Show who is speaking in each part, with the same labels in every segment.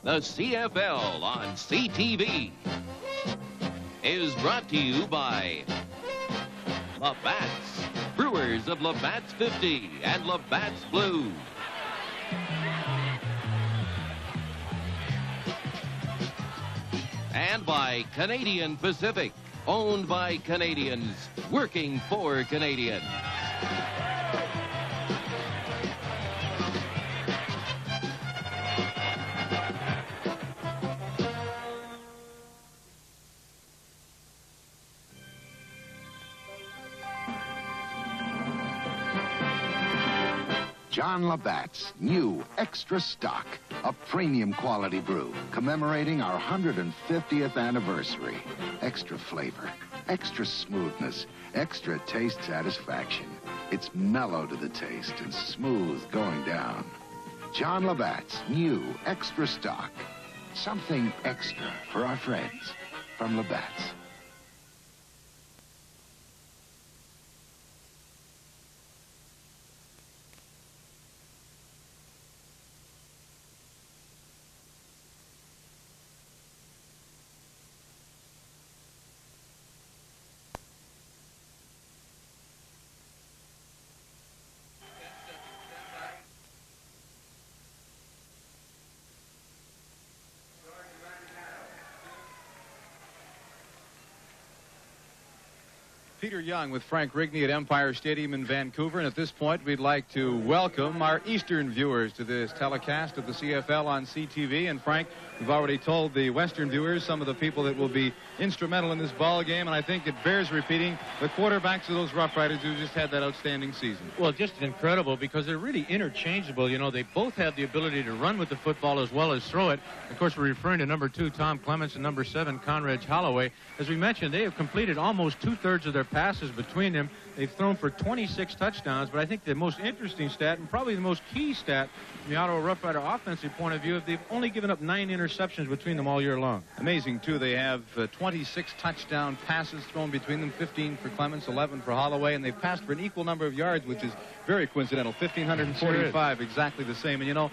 Speaker 1: the CFL on CTV, is brought to you by Labatt's, brewers of Labatt's 50 and Labatt's Blue. And by Canadian Pacific, owned by Canadians, working for Canadians.
Speaker 2: John Labatt's new Extra Stock, a premium quality brew commemorating our 150th anniversary. Extra flavor, extra smoothness, extra taste satisfaction. It's mellow to the taste and smooth going down. John Labatt's new Extra Stock. Something extra for our friends from Labatt's.
Speaker 3: Peter Young with Frank Rigney at Empire Stadium in Vancouver. And at this point, we'd like to welcome our Eastern viewers to this telecast of the CFL on CTV. And Frank, we've already told the Western viewers some of the people that will be instrumental in this ball game. And I think it bears repeating, the quarterbacks of those Rough Riders who just had that outstanding season.
Speaker 4: Well, just incredible because they're really interchangeable. You know, they both have the ability to run with the football as well as throw it. Of course, we're referring to number 2, Tom Clements, and number 7, Conrad Holloway. As we mentioned, they have completed almost 2/3 of their passes between them. They've thrown for 26 touchdowns, but I think the most interesting stat, and probably the most key stat from the Ottawa Rough Rider offensive point of view, they've only given up 9 interceptions between them all year long.
Speaker 3: Amazing, too. They have 26 touchdown passes thrown between them, 15 for Clements, 11 for Holloway, and they've passed for an equal number of yards, which is very coincidental, 1,545, exactly the same. And, you know,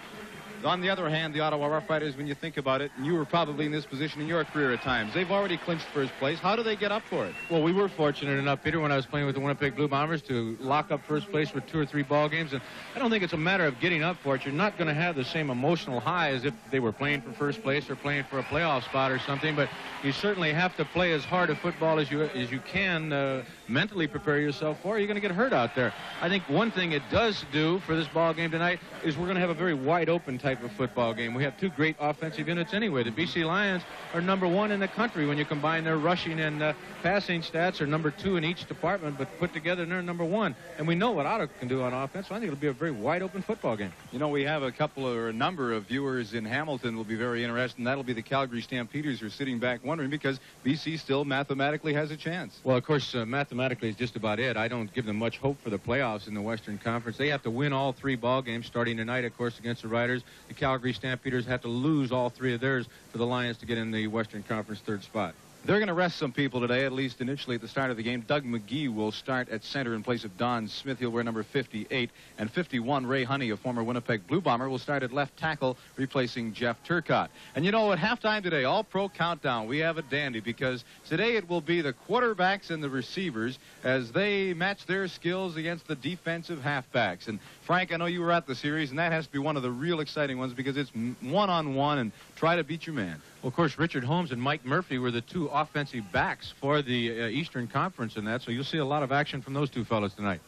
Speaker 3: on the other hand, the Ottawa Rough Riders, when you think about it, and you were probably in this position in your career at times, they've already clinched first place. How do they get up for it?
Speaker 4: Well, we were fortunate enough, Peter, when I was playing with the Winnipeg Blue Bombers, to lock up first place for 2 or 3 ball games. And I don't think it's a matter of getting up for it. You're not going to have the same emotional high as if they were playing for first place or playing for a playoff spot or something. But you certainly have to play as hard a football as you can mentally prepare yourself for. You're going to get hurt out there. I think one thing it does do for this ball game tonight is we're going to have a very wide open type of football game. We have 2 great offensive units anyway. The BC Lions are number 1 in the country when you combine their rushing and passing stats. Are number 2 in each department, but put together they're number 1. And we know what Ottawa can do on offense, so I think it'll be a very wide open football game.
Speaker 3: You know, we have a number of viewers in Hamilton will be very interested, and that'll be the Calgary Stampeders who are sitting back wondering because BC still mathematically has a chance.
Speaker 4: Well, of course, mathematically is just about it. I don't give them much hope for the playoffs in the Western Conference. They have to win all 3 ball games starting tonight, of course, against the Riders. The Calgary Stampeders have to lose all 3 of theirs for the Lions to get in the Western Conference 3rd spot.
Speaker 3: They're going to rest some people today, at least initially at the start of the game. Doug McGee will start at center in place of Don Smith. He'll wear number 58. And 51, Ray Honey, a former Winnipeg Blue Bomber, will start at left tackle, replacing Jeff Turcotte. And you know, at halftime today, All-Pro Countdown, we have a dandy because today it will be the quarterbacks and the receivers as they match their skills against the defensive halfbacks. And Frank, I know you were at the series, and that has to be one of the real exciting ones because it's one-on-one and try to beat your man.
Speaker 4: Well, of course, Richard Holmes and Mike Murphy were the 2 offensive backs for the Eastern Conference in that, so you'll see a lot of action from those 2 fellas tonight.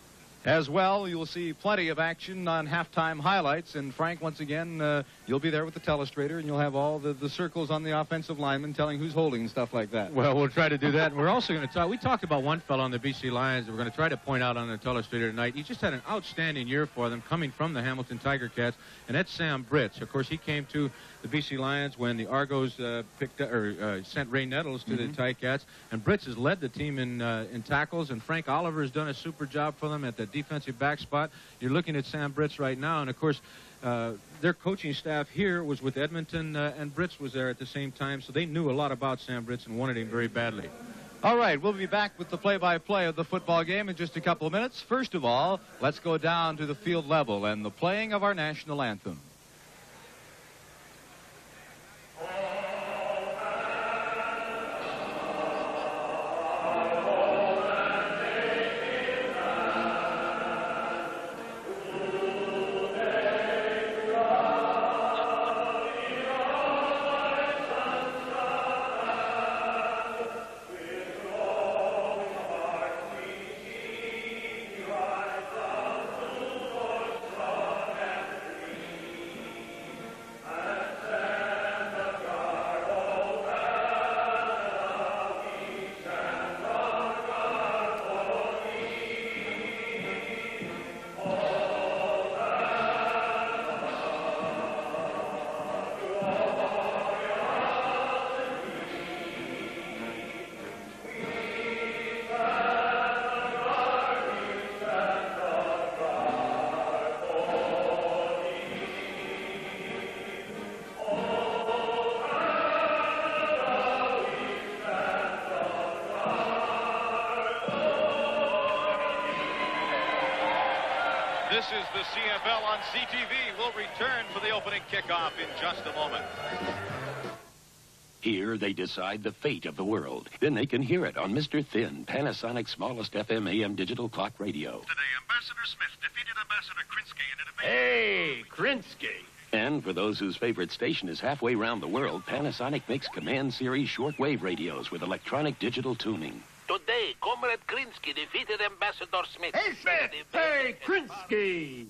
Speaker 3: As well, you'll see plenty of action on halftime highlights. And, Frank, once again, you'll be there with the telestrator, and you'll have all the circles on the offensive linemen telling who's holding and stuff like that.
Speaker 4: Well, we'll try to do that. And we're also going to talk. We talked about one fellow on the BC Lions that we're going to try to point out on the telestrator tonight. He just had an outstanding year for them coming from the Hamilton Tiger Cats, and that's Sam Britz. Of course, he came to the BC Lions when the Argos sent Ray Nettles to the Ticats, and Britz has led the team in tackles, and Frank Oliver has done a super job for them at the defensive back spot. You're looking at Sam Britz right now, and of course their coaching staff here was with Edmonton, and Britz was there at the same time, so they knew a lot about Sam Britz and wanted him very badly.
Speaker 3: All right, we'll be back with the play-by-play of the football game in just a couple of minutes. First of all, let's go down to the field level and the playing of our national anthem.
Speaker 5: This is the CFL on CTV. We'll return for the opening kickoff in just a moment.
Speaker 6: Here they decide the fate of the world. Then they can hear it on Mr. Thin, Panasonic's smallest FM AM digital clock radio.
Speaker 7: Today, Ambassador Smith defeated Ambassador Krinsky in a debate.
Speaker 5: Hey, Krinsky.
Speaker 6: And for those whose favorite station is halfway around the world, Panasonic makes Command Series shortwave radios with electronic digital tuning.
Speaker 8: Today, Comrade Krinsky defeated Ambassador Smith.
Speaker 7: Hey, Smith! Hey, Krinsky!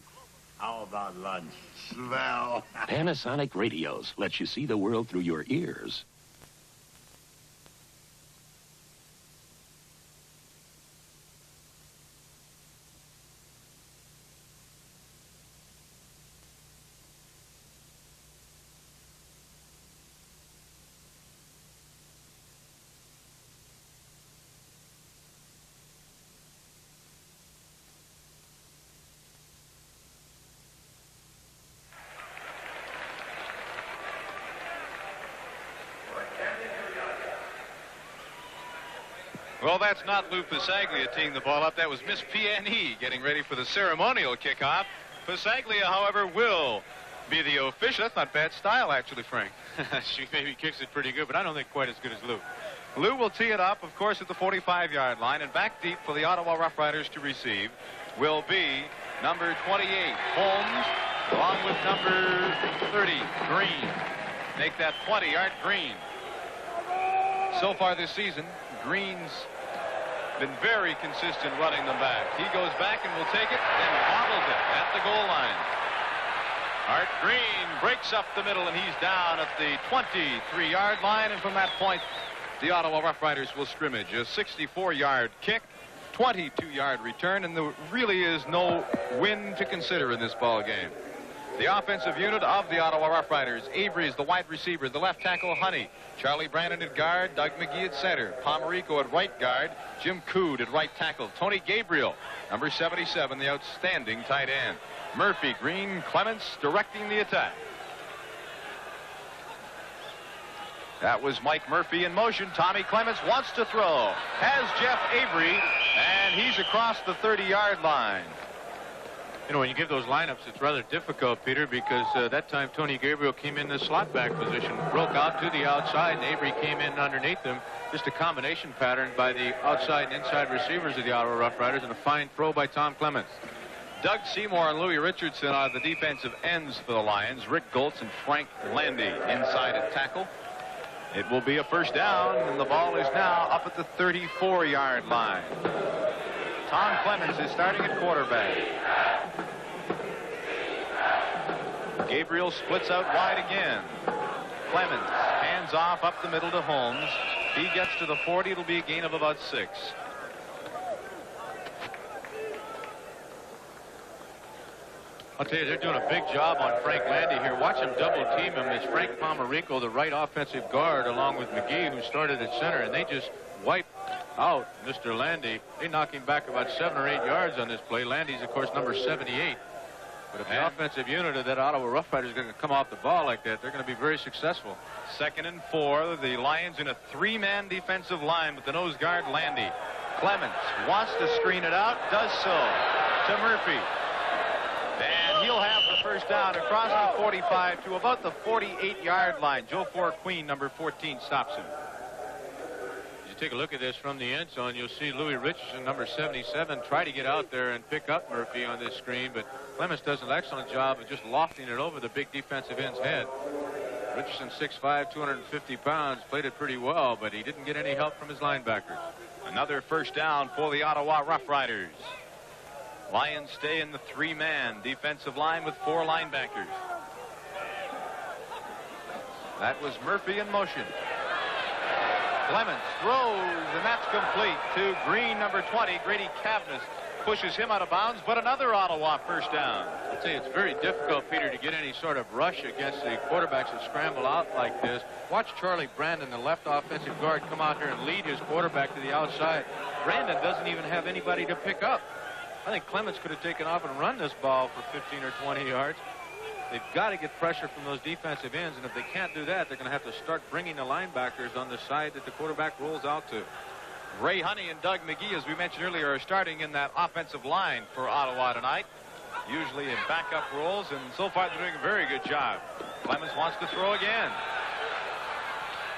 Speaker 7: How about lunch? Swell.
Speaker 6: Panasonic radios lets you see the world through your ears.
Speaker 5: Well, that's not Lou Pasaglia teeing the ball up. That was Miss PNE getting ready for the ceremonial kickoff. Pasaglia, however, will be the official. That's not bad style, actually, Frank.
Speaker 4: She maybe kicks it pretty good, but I don't think quite as good as Lou.
Speaker 5: Lou will tee it up, of course, at the 45-yard line, and back deep for the Ottawa Rough Riders to receive will be number 28, Holmes, along with number 30, Green. Make that 20, Art Green. So far this season, Green's been very consistent running them back. He goes back and will take it and bobbles it at the goal line. Art Green breaks up the middle, and he's down at the 23-yard line, and from that point, the Ottawa Rough Riders will scrimmage. A 64-yard kick, 22-yard return, and there really is no win to consider in this ball game. The offensive unit of the Ottawa Rough Riders: Avery is the wide receiver, the left tackle Honey, Charlie Brandon at guard, Doug McGee at center, Pomerico at right guard, Jim Cood at right tackle, Tony Gabriel, number 77, the outstanding tight end, Murphy, Green, Clements directing the attack. That was Mike Murphy in motion. Tommy Clements wants to throw, has Jeff Avery, and he's across the 30-yard line.
Speaker 4: You know, when you give those lineups, it's rather difficult, Peter, because that time Tony Gabriel came in the slot back position, broke out to the outside, and Avery came in underneath him. Just a combination pattern by the outside and inside receivers of the Ottawa Rough Riders, and a fine throw by Tom Clements.
Speaker 5: Doug Seymour and Louis Richardson are the defensive ends for the Lions. Rick Goltz and Frank Landy inside at tackle. It will be a first down, and the ball is now up at the 34-yard line. Tom Clements is starting at quarterback. Gabriel splits out wide again. Clements hands off up the middle to Holmes. He gets to the 40. It'll be a gain of about 6.
Speaker 4: I'll tell you, they're doing a big job on Frank Landy here. Watch him double team him. It's Frank Pomerico, the right offensive guard, along with McGee, who started at center, and they just wipe out Mr. Landy. They knock him back about 7 or 8 yards on this play. Landy's, of course, number 78. But if the offensive unit of that Ottawa Rough Riders is going to come off the ball like that, they're going to be very successful.
Speaker 5: 2nd and 4. The Lions in a 3-man defensive line with the nose guard Landy. Clements wants to screen it out, does so to Murphy. And he'll have the first down across the 45 to about the 48-yard line. Joe Queen, number 14, stops him.
Speaker 4: As you take a look at this from the end zone, you'll see Louis Richardson, number 77, try to get out there and pick up Murphy on this screen, but Clements does an excellent job of just lofting it over the big defensive end's head. Richardson, 6'5", 250 pounds, played it pretty well, but he didn't get any help from his linebackers.
Speaker 5: Another first down for the Ottawa Rough Riders. Lions stay in the 3-man defensive line with 4 linebackers. That was Murphy in motion. Clements throws, and that's complete to Green, number 20. Grady Cavness pushes him out of bounds, but another Ottawa first down.
Speaker 4: I'd say it's very difficult, Peter, to get any sort of rush against the quarterbacks that scramble out like this. Watch Charlie Brandon, the left offensive guard, come out here and lead his quarterback to the outside. Brandon doesn't even have anybody to pick up. I think Clements could have taken off and run this ball for 15 or 20 yards. They've got to get pressure from those defensive ends, and if they can't do that, they're going to have to start bringing the linebackers on the side that the quarterback rolls out to.
Speaker 5: Ray Honey and Doug McGee, as we mentioned earlier, are starting in that offensive line for Ottawa tonight. usually in backup roles, and so far they're doing a very good job. Clemens wants to throw again.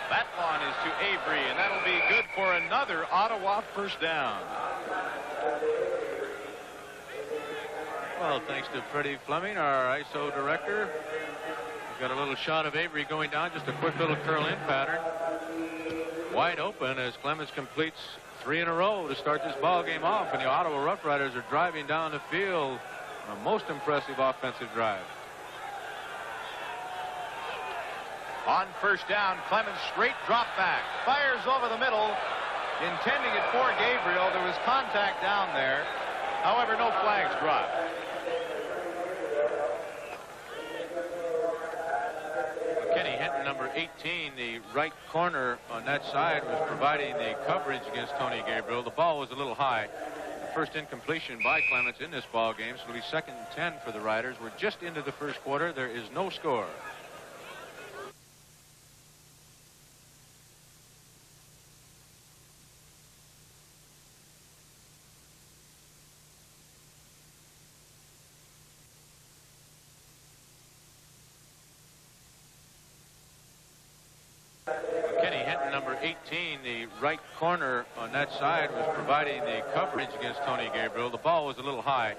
Speaker 5: That one is to Avery, and that'll be good for another Ottawa first down.
Speaker 4: Well, thanks to Freddie Fleming, our ISO director. We've got a little shot of Avery going down, just a quick little curl-in pattern. Wide open as Clemens completes 3 in a row to start this ball game off, and the Ottawa Rough Riders are driving down the field on a most impressive offensive drive.
Speaker 5: On first down, Clemens straight drop back, fires over the middle, intending it for Gabriel. There was contact down there. However, no flags dropped.
Speaker 4: Kenny Hinton, number 18, the right corner on that side, was providing the coverage against Tony Gabriel. The ball was a little high. The first incompletion by Clemens in this ball game, so it'll be 2nd and 10 for the Riders. We're just into the first quarter. There is no score. Kenny Hinton, number 18, the right corner on that side, was providing the coverage against Tony Gabriel. The ball was a little high.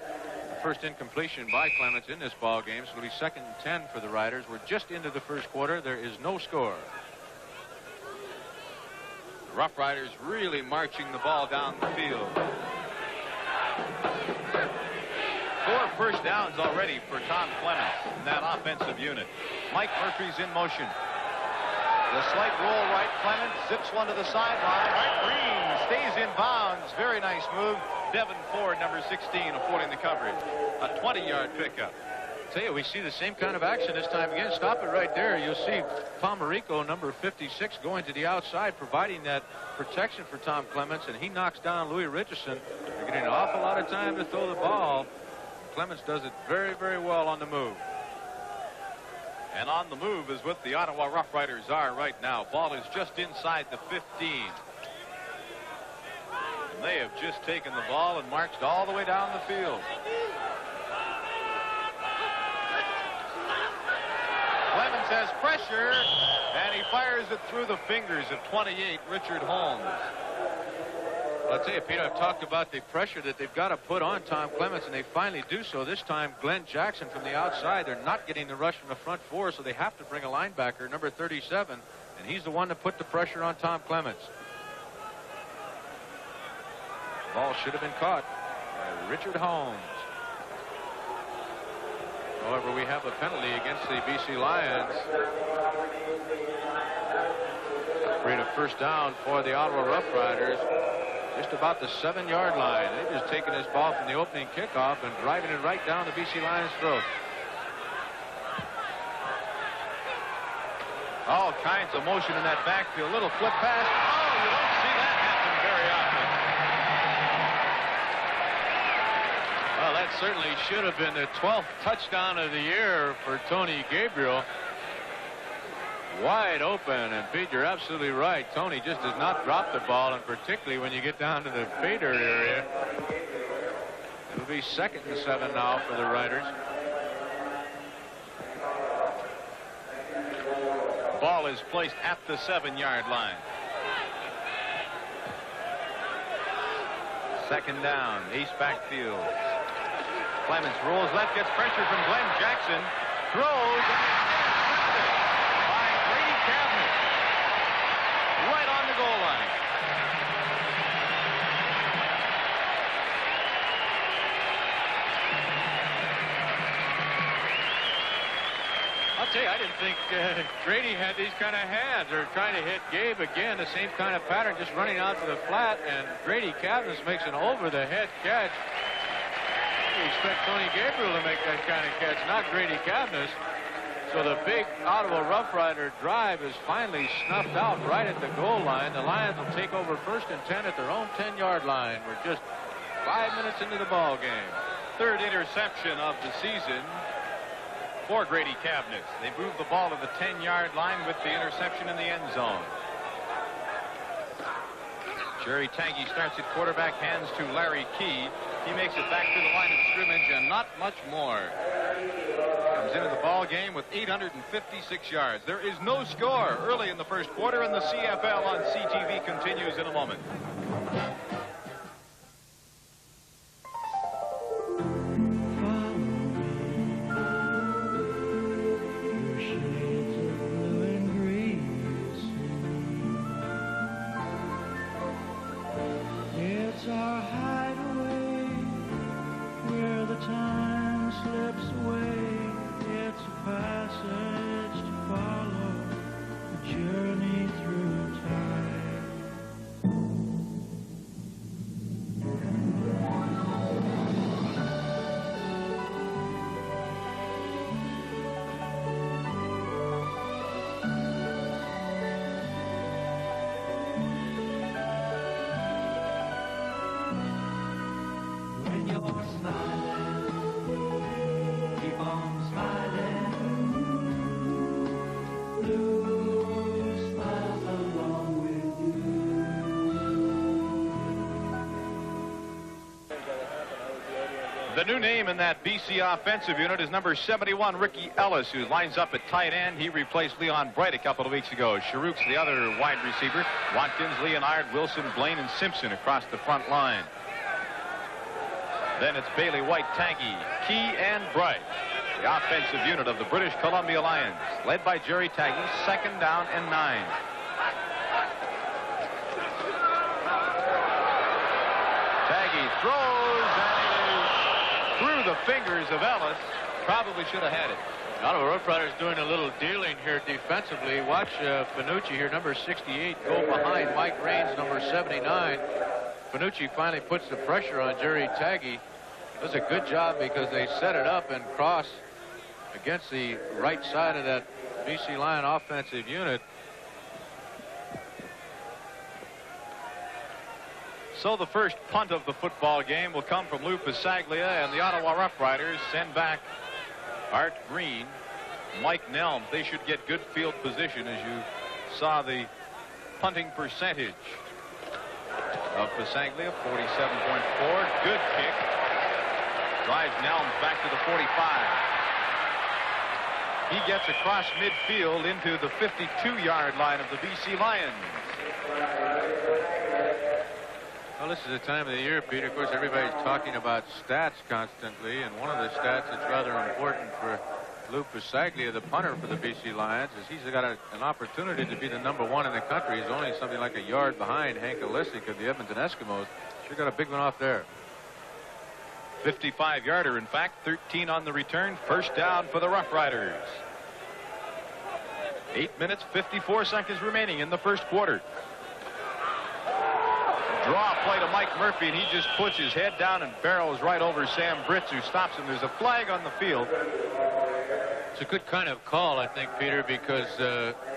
Speaker 4: The first incompletion by Clemens in this ball game, so it'll be 2nd and 10 for the Riders. We're just into the first quarter. There is no score.
Speaker 5: The Rough Riders really marching the ball down the field. 4 first downs already for Tom Clemens in that offensive unit. Mike Murphy's in motion. The slight roll right. Clemens zips one to the sideline. Green stays in bounds. Very nice move. Devin Ford, number 16, affording the coverage. A 20-yard pickup.
Speaker 4: Tell you, we see the same kind of action this time again. Stop it right there. You'll see Pomerico, number 56, going to the outside, providing that protection for Tom Clemens, and he knocks down Louis Richardson. They're getting an awful lot of time to throw the ball. Clemens does it very, very well on the move.
Speaker 5: And on the move is what the Ottawa Rough Riders are right now. Ball is just inside the 15. And they have just taken the ball and marched all the way down the field. Clemens has pressure, and he fires it through the fingers of 28, Richard Holmes.
Speaker 4: Well, I'll tell you, Peter, I've talked about the pressure that they've got to put on Tom Clemens, and they finally do so. This time, Glenn Jackson from the outside. They're not getting the rush from the front 4, so they have to bring a linebacker, number 37, and he's the one to put the pressure on Tom Clemens. The ball should have been caught by Richard Holmes. However, we have a penalty against the BC Lions. Create a first down for the Ottawa Rough Riders. Just about the 7-yard line. They've just taken this ball from the opening kickoff and driving it right down the BC Lions' throat.
Speaker 5: All kinds of motion in that backfield. Little flip pass. Oh, you don't see that happen very often.
Speaker 4: Well, that certainly should have been the 12th touchdown of the year for Tony Gabriel. Wide open, and Pete, you're absolutely right. Tony just does not drop the ball, and particularly when you get down to the fader area. It'll be 2nd and 7 now for the Riders.
Speaker 5: Ball is placed at the 7-yard line. 2nd down, East backfield. Clemens rolls left, gets pressure from Glenn Jackson, throws, right on the goal line.
Speaker 4: I'll tell you, I didn't think Grady had these kind of hands. They're trying to hit Gabe again, the same kind of pattern, just running out to the flat, and Grady Cavness makes an over-the-head catch. You expect Tony Gabriel to make that kind of catch, not Grady Cavness. So the big Ottawa Rough Rider drive is finally snuffed out right at the goal line. The Lions will take over 1st and 10 at their own 10-yard line. We're just 5 minutes into the ball game.
Speaker 5: 3rd interception of the season for Grady Cavness. They moved the ball to the 10-yard line with the interception in the end zone. Jerry Tangy starts at quarterback, hands to Larry Key. He makes it back to the line of scrimmage and not much more. Comes into the ball game with 856 yards. There is no score early in the first quarter, and the CFL on CTV continues in a moment. The new name in that BC offensive unit is number 71, Ricky Ellis, who lines up at tight end. He replaced Leon Bright a couple of weeks ago. Sharuk's the other wide receiver. Watkins, Leonard, Wilson, Blaine, and Simpson across the front line. Then it's Bailey, White, Tangy, Key, and Bright. The offensive unit of the British Columbia Lions, led by Jerry Taggy, 2nd down and 9. Taggy throws, and through the fingers of Ellis. Probably should have had it.
Speaker 4: Ottawa Rough Riders doing a little dealing here defensively. Watch Finucci here, number 68, go behind Mike Raines, number 79. Finucci finally puts the pressure on Jerry Taggy. Does a good job because they set it up and cross against the right side of that BC Lion offensive unit.
Speaker 5: So the first punt of the football game will come from Lou Pasaglia, and the Ottawa Rough Riders send back Art Green, Mike Nelms. They should get good field position, as you saw the punting percentage of Pasaglia, 47.4. Good kick. Drives Nelms back to the 45. He gets across midfield into the 52-yard line of the BC Lions.
Speaker 4: Well, this is the time of the year, Peter. Of course, everybody's talking about stats constantly, and one of the stats that's rather important for Lou Pasaglia, the punter for the BC Lions, is he's got an opportunity to be the #1 in the country. He's only something like a yard behind Hank Olisic of the Edmonton Eskimos. Sure got a big one off there.
Speaker 5: 55-yarder, in fact, 13 on the return. First down for the Rough Riders. 8 minutes, 54 seconds remaining in the first quarter. Draw play to Mike Murphy, and he just puts his head down and barrels right over Sam Britz, who stops him. There's a flag on the field.
Speaker 4: It's a good kind of call, I think, Peter, because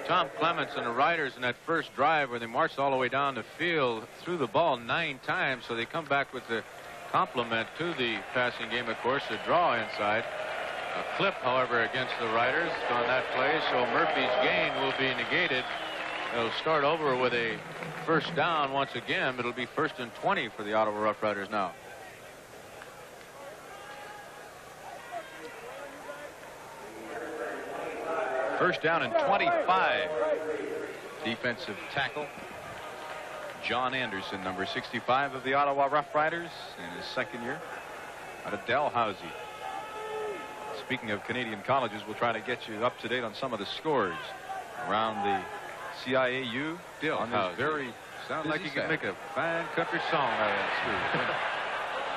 Speaker 4: Tom Clements and the Riders in that first drive where they marched all the way down the field, threw the ball 9 times, so they come back with the complement to the passing game, of course, the draw inside. A clip, however, against the Riders on that play, so Murphy's gain will be negated. They'll start over with a first down once again, but it'll be 1st and 20 for the Ottawa Rough Riders now.
Speaker 5: First down and 25. Defensive tackle John Anderson, number 65 of the Ottawa Rough Riders, in his second year out of Dalhousie. Speaking of Canadian colleges, we'll try to get you up to date on some of the scores around the CIAU on this very
Speaker 3: sounds like you
Speaker 5: set.
Speaker 3: could make a fine country song out of that, too.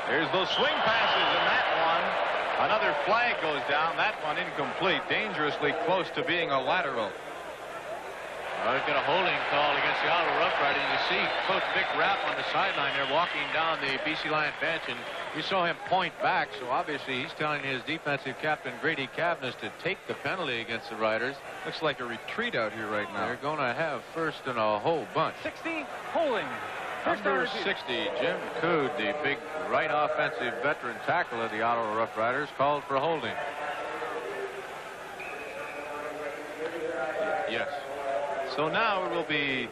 Speaker 5: There's those swing passes in that one. Another flag goes down. That one incomplete. Dangerously close to being a lateral.
Speaker 4: Well, they've got a holding call against the Ottawa Rough Riders. You see Coach Vic Rapp on the sideline there walking down the BC Lion bench, and you saw him point back, so obviously he's telling his defensive captain Grady Cavness to take the penalty against the Riders.
Speaker 3: Looks like a retreat out here right now.
Speaker 4: They're going to have first and a whole bunch.
Speaker 9: 60, holding.
Speaker 4: Number 60, Jim Cood, the big right offensive veteran tackle of the Ottawa Rough Riders, called for holding. Yes.
Speaker 5: So now it will be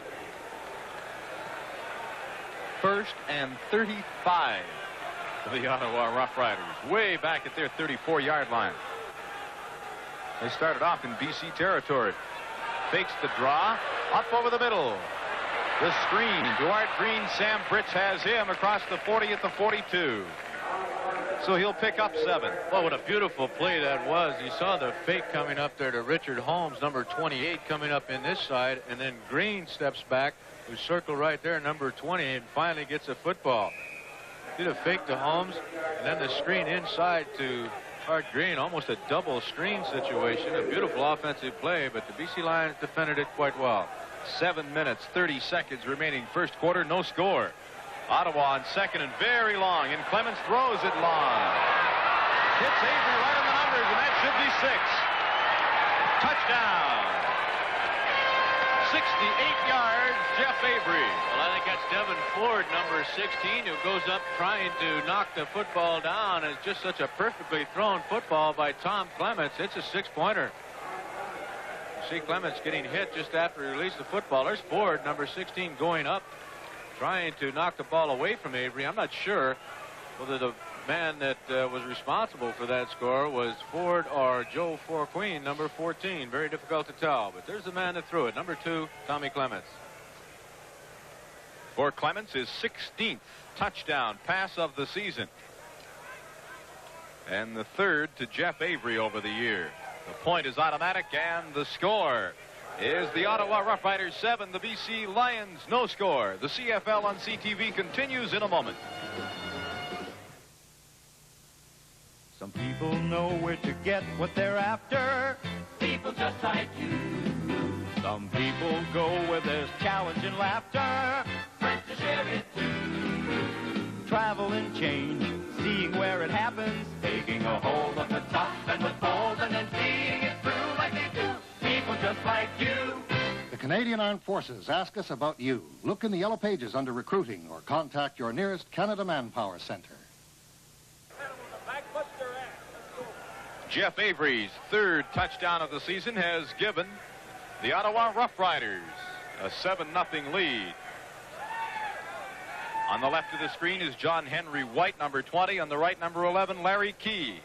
Speaker 5: 1st and 35 for the Ottawa Rough Riders, way back at their 34-yard line. They started off in BC territory. Fakes the draw, up over the middle. The screen, Duarte Green, Sam Britz has him across the 40 at the 42. So he'll pick up 7.
Speaker 4: Well, what a beautiful play that was. You saw the fake coming up there to Richard Holmes, number 28, coming up in this side, and then Green steps back, who's circled right there, number 20, and finally gets a football. Did a fake to Holmes, and then the screen inside to Art Green, almost a double screen situation. A beautiful offensive play, but the BC Lions defended it quite well.
Speaker 5: 7 minutes, 30 seconds remaining first quarter, no score. Ottawa on second and very long, and Clements throws it long. Hits Avery right on the numbers, and that should be 6. Touchdown. 68 yards, Jeff Avery.
Speaker 4: Well, I think that's Devin Ford, number 16, who goes up trying to knock the football down. It's just such a perfectly thrown football by Tom Clements. It's a 6-pointer. See Clements getting hit just after he released the football. There's Ford, number 16, going up, trying to knock the ball away from Avery. I'm not sure whether the man that was responsible for that score was Ford or Joe Forqueen, number 14. Very difficult to tell, but there's the man that threw it, number 2, Tommy Clements.
Speaker 5: For Clements, his 16th touchdown pass of the season, and the 3rd to Jeff Avery over the year. The point is automatic, and the score is the Ottawa Rough Riders 7, the BC Lions no score. The CFL on CTV continues in a moment.
Speaker 9: Some people know where to get what they're after.
Speaker 8: People just like you.
Speaker 9: Some people go where there's challenge and laughter.
Speaker 8: Friends to share it too.
Speaker 9: Travel and change, seeing where it happens.
Speaker 8: Taking a hold of the tough and the bold and then seeing it through like they do. People just like you.
Speaker 10: The Canadian Armed Forces ask us about you. Look in the yellow pages under recruiting or contact your nearest Canada Manpower Center.
Speaker 5: Jeff Avery's 3rd touchdown of the season has given the Ottawa Rough Riders a 7-0 lead. On the left of the screen is John Henry White, number 20. On the right, number 11, Larry Key.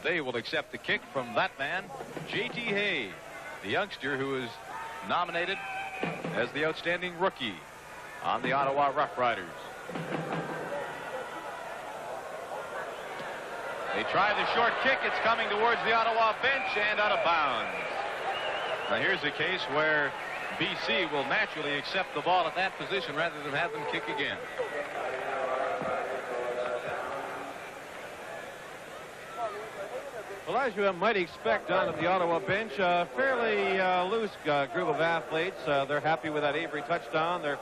Speaker 5: They will accept the kick from that man, J.T. Hay, the youngster who is nominated as the outstanding rookie on the Ottawa Rough Riders. They try the short kick. It's coming towards the Ottawa bench and out of bounds. Now here's a case where BC will naturally accept the ball at that position rather than have them kick again.
Speaker 4: Well, as you might expect down at the Ottawa bench, a fairly loose group of athletes. They're happy with that Avery touchdown. They're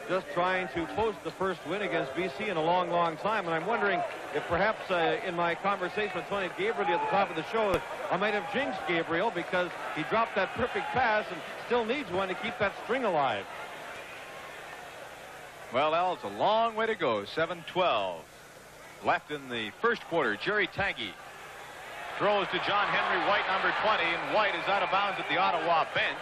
Speaker 4: just trying to post the first win against BC in a long, long time. And I'm wondering if perhaps in my conversation with Tony Gabriel at the top of the show, I might have jinxed Gabriel because he dropped that perfect pass and still needs one to keep that string alive.
Speaker 5: Well, Al, it's a long way to go. 7-12 left in the first quarter. Jerry Taggy throws to John Henry White, number 20, and White is out of bounds at the Ottawa bench.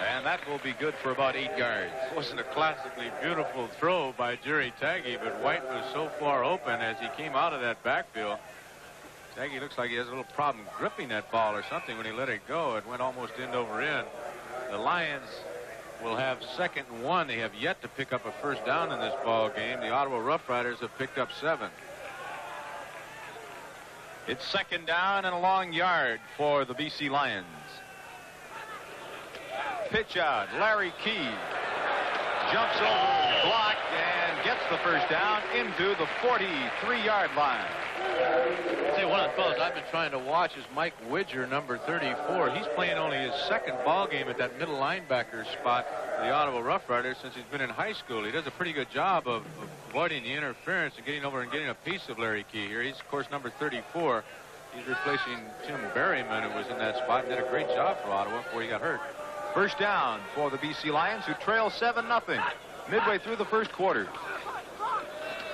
Speaker 5: And that will be good for about 8 yards.
Speaker 4: It wasn't a classically beautiful throw by Jerry Taggy, but White was so far open as he came out of that backfield. Taggy looks like he has a little problem gripping that ball or something when he let it go. It went almost end over end. The Lions will have 2nd and 1. They have yet to pick up a first down in this ball game. The Ottawa Rough Riders have picked up 7.
Speaker 5: It's 2nd down and a long yard for the BC Lions. Pitch out. Larry Key jumps over the block and gets the first down into the 43-yard line.
Speaker 4: I'll tell you, one of the fellows I've been trying to watch is Mike Widger, number 34. He's playing only his 2nd ball game at that middle linebacker spot for the Ottawa Rough Riders since he's been in high school. He does a pretty good job of avoiding the interference and getting over and getting a piece of Larry Key here. He's, of course, number 34. He's replacing Tim Berryman, who was in that spot and did a great job for Ottawa before he got hurt.
Speaker 5: First down for the BC Lions, who trail 7-0 midway through the first quarter.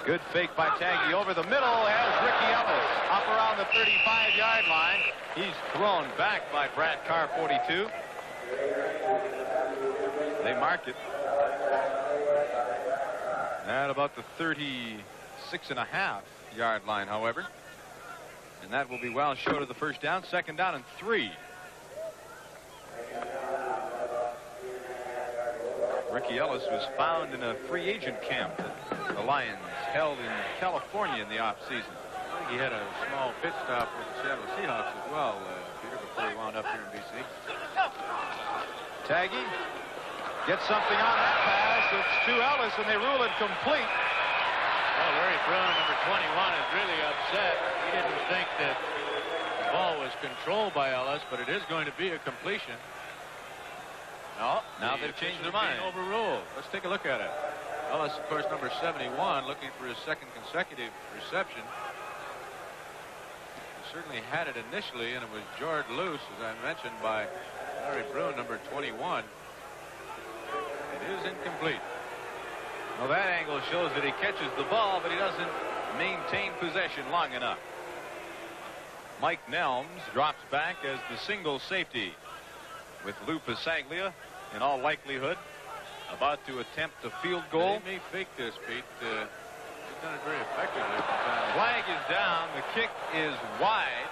Speaker 5: Good fake by Taggy over the middle as Ricky Ellis up around the 35-yard line. He's thrown back by Brad Carr, 42. They mark it. At about the 36.5-yard line, however. And that will be well short of the first down. Second down and 3. Ricky Ellis was found in a free agent camp that the Lions held in California in the offseason.
Speaker 4: I think he had a small pit stop with the Seattle Seahawks as well, Peter, before he wound up here in B.C.
Speaker 5: Taggy gets something on that pass. It's to Ellis, and they rule it complete.
Speaker 4: Well, Larry Brown, number 21, is really upset. He didn't think that the ball was controlled by Ellis, but it is going to be a completion.
Speaker 5: No, now they've changed their mind.
Speaker 4: Overruled. Let's take a look at it. Ellis, of course, number 71, looking for his second consecutive reception. He certainly had it initially, and it was jarred loose, as I mentioned, by Larry Bruin, number 21. It is incomplete.
Speaker 5: Well, that angle shows that he catches the ball, but he doesn't maintain possession long enough. Mike Nelms drops back as the single safety, with Lou Pasaglia in all likelihood about to attempt a field goal.
Speaker 4: They may fake this, Pete. He's done it very effectively.
Speaker 5: Flag is down. The kick is wide.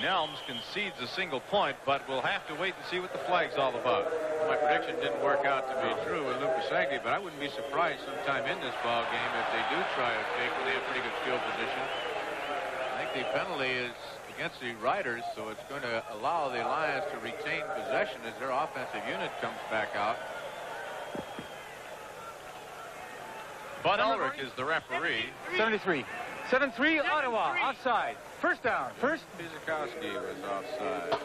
Speaker 5: Nelms concedes a single point, but we'll have to wait and see what the flag's all about.
Speaker 4: My prediction didn't work out to be true with Lou Pasaglia, but I wouldn't be surprised sometime in this ball game if they do try a fake when they have pretty good field position. I think the penalty is against the Riders, so it's going to allow the Lions to retain possession as their offensive unit comes back out.
Speaker 5: Bud Ulrich is the referee.
Speaker 11: 73. 7-3, Ottawa, offside. First down. First.
Speaker 4: Piaskowski was offside.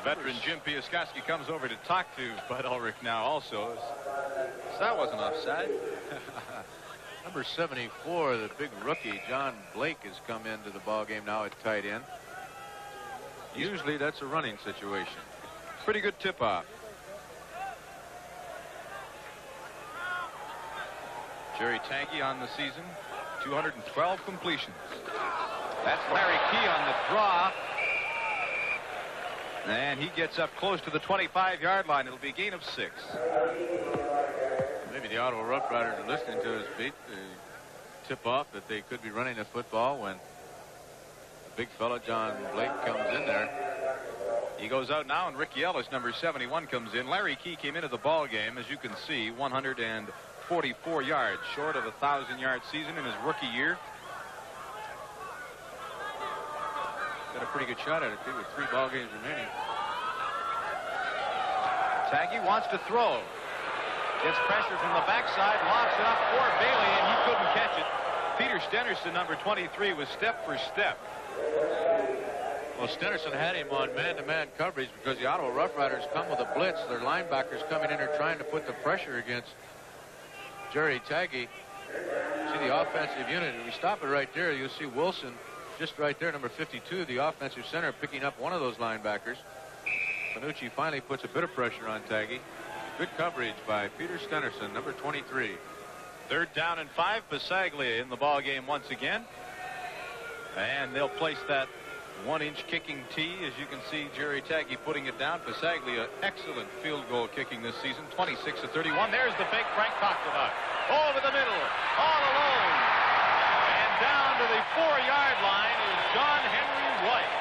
Speaker 5: Veteran Jim Piaskowski comes over to talk to Bud Ulrich now also. So that wasn't offside.
Speaker 4: Number 74, the big rookie, John Blake, has come into the ball game now at tight end. Usually that's a running situation.
Speaker 5: Pretty good tip-off. Jerry Tanky on the season, 212 completions. That's Larry Key on the draw. And he gets up close to the 25-yard line. It'll be a gain of 6.
Speaker 4: Maybe the Ottawa Rough Riders are listening to his beat. The tip-off that they could be running a football when the big fella, John Blake, comes in there.
Speaker 5: He goes out now, and Ricky Ellis, number 71, comes in. Larry Key came into the ball game, as you can see, 144 yards, short of a 1,000-yard season in his rookie year.
Speaker 4: Got a pretty good shot at it, too, with 3 ball games remaining.
Speaker 5: Taggy wants to throw. Gets pressure from the backside, lofts it up for Bailey, and he couldn't catch it. Peter Stennerson, number 23, was step for step.
Speaker 4: Well, Stennerson had him on man-to-man coverage because the Ottawa Rough Riders come with a blitz. Their linebackers coming in are trying to put the pressure against Jerry Taggy. See the offensive unit. If we stop it right there, you'll see Wilson just right there, number 52, the offensive center, picking up one of those linebackers. Panucci finally puts a bit of pressure on Taggy. Good coverage by Peter Stennerson, number 23.
Speaker 5: Third down and 5. Pasaglia in the ball game once again. And they'll place that 1-inch kicking tee. As you can see, Jerry Taggy putting it down. Pasaglia, excellent field goal kicking this season, 26-31. There's the fake Frank talked about. Over the middle, all alone. And down to the 4-yard line is John Henry White.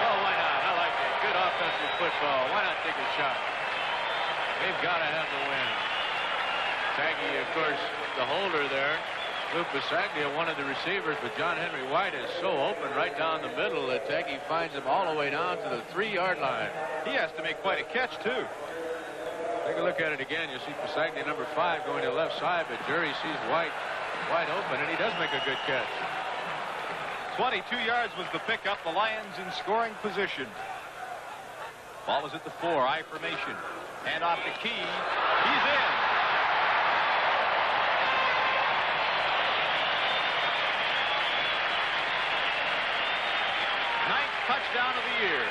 Speaker 4: Well, why not? I like it. Good offensive football. Why not take a shot? They've got to have the win. Taggy, of course, the holder there. Lou Pasaglia, one of the receivers, but John Henry White is so open right down the middle that Taggy finds him all the way down to the 3-yard line.
Speaker 5: He has to make quite a catch, too.
Speaker 4: Take a look at it again. You'll see Pasaglia, number 5, going to the left side, but Jerry sees White wide open, and he does make a good catch.
Speaker 5: 22 yards was the pickup. The Lions in scoring position. Ball is at the 4, I formation. Hand off to Key. He's in. Touchdown of the year.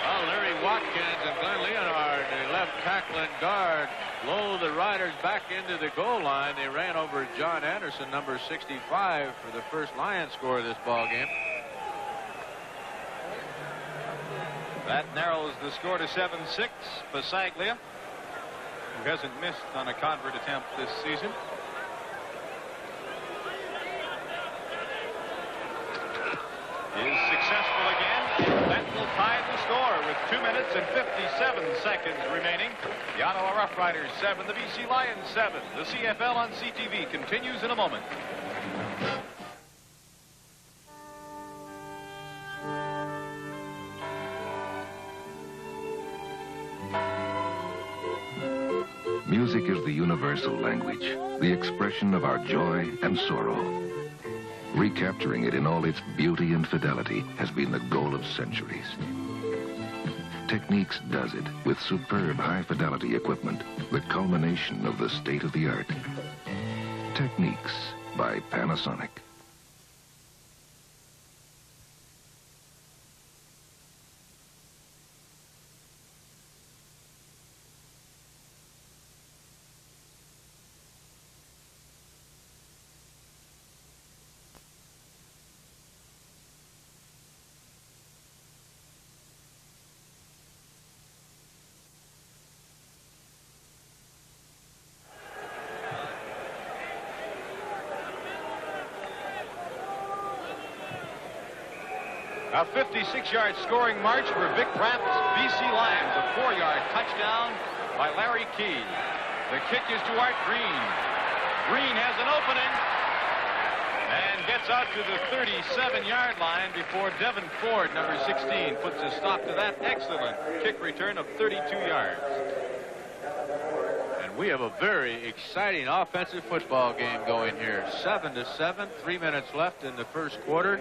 Speaker 4: Well, Larry Watkins and Glenn Leonard, the left tackle and guard, blow the Riders back into the goal line. They ran over John Anderson, number 65, for the first Lions score of this ball game.
Speaker 5: That narrows the score to 7-6. Pasaglia, who hasn't missed on a convert attempt this season. Is successful again. That will tie the score with 2 minutes and 57 seconds remaining. The Ottawa Rough Riders 7, the BC Lions 7. The CFL on CTV continues in a moment.
Speaker 2: Music is the universal language, the expression of our joy and sorrow. Recapturing it in all its beauty and fidelity has been the goal of centuries. Techniques does it with superb high-fidelity equipment, the culmination of the state-of-the-art. Techniques by Panasonic.
Speaker 5: A 56-yard scoring march for Vic Bramp's BC Lions. A 4-yard touchdown by Larry Key. The kick is to Art Green. Green has an opening and gets out to the 37-yard line before Devin Ford, number 16, puts a stop to that excellent kick return of 32 yards.
Speaker 4: We have a very exciting offensive football game going here. 7-7, 3 minutes left in the first quarter.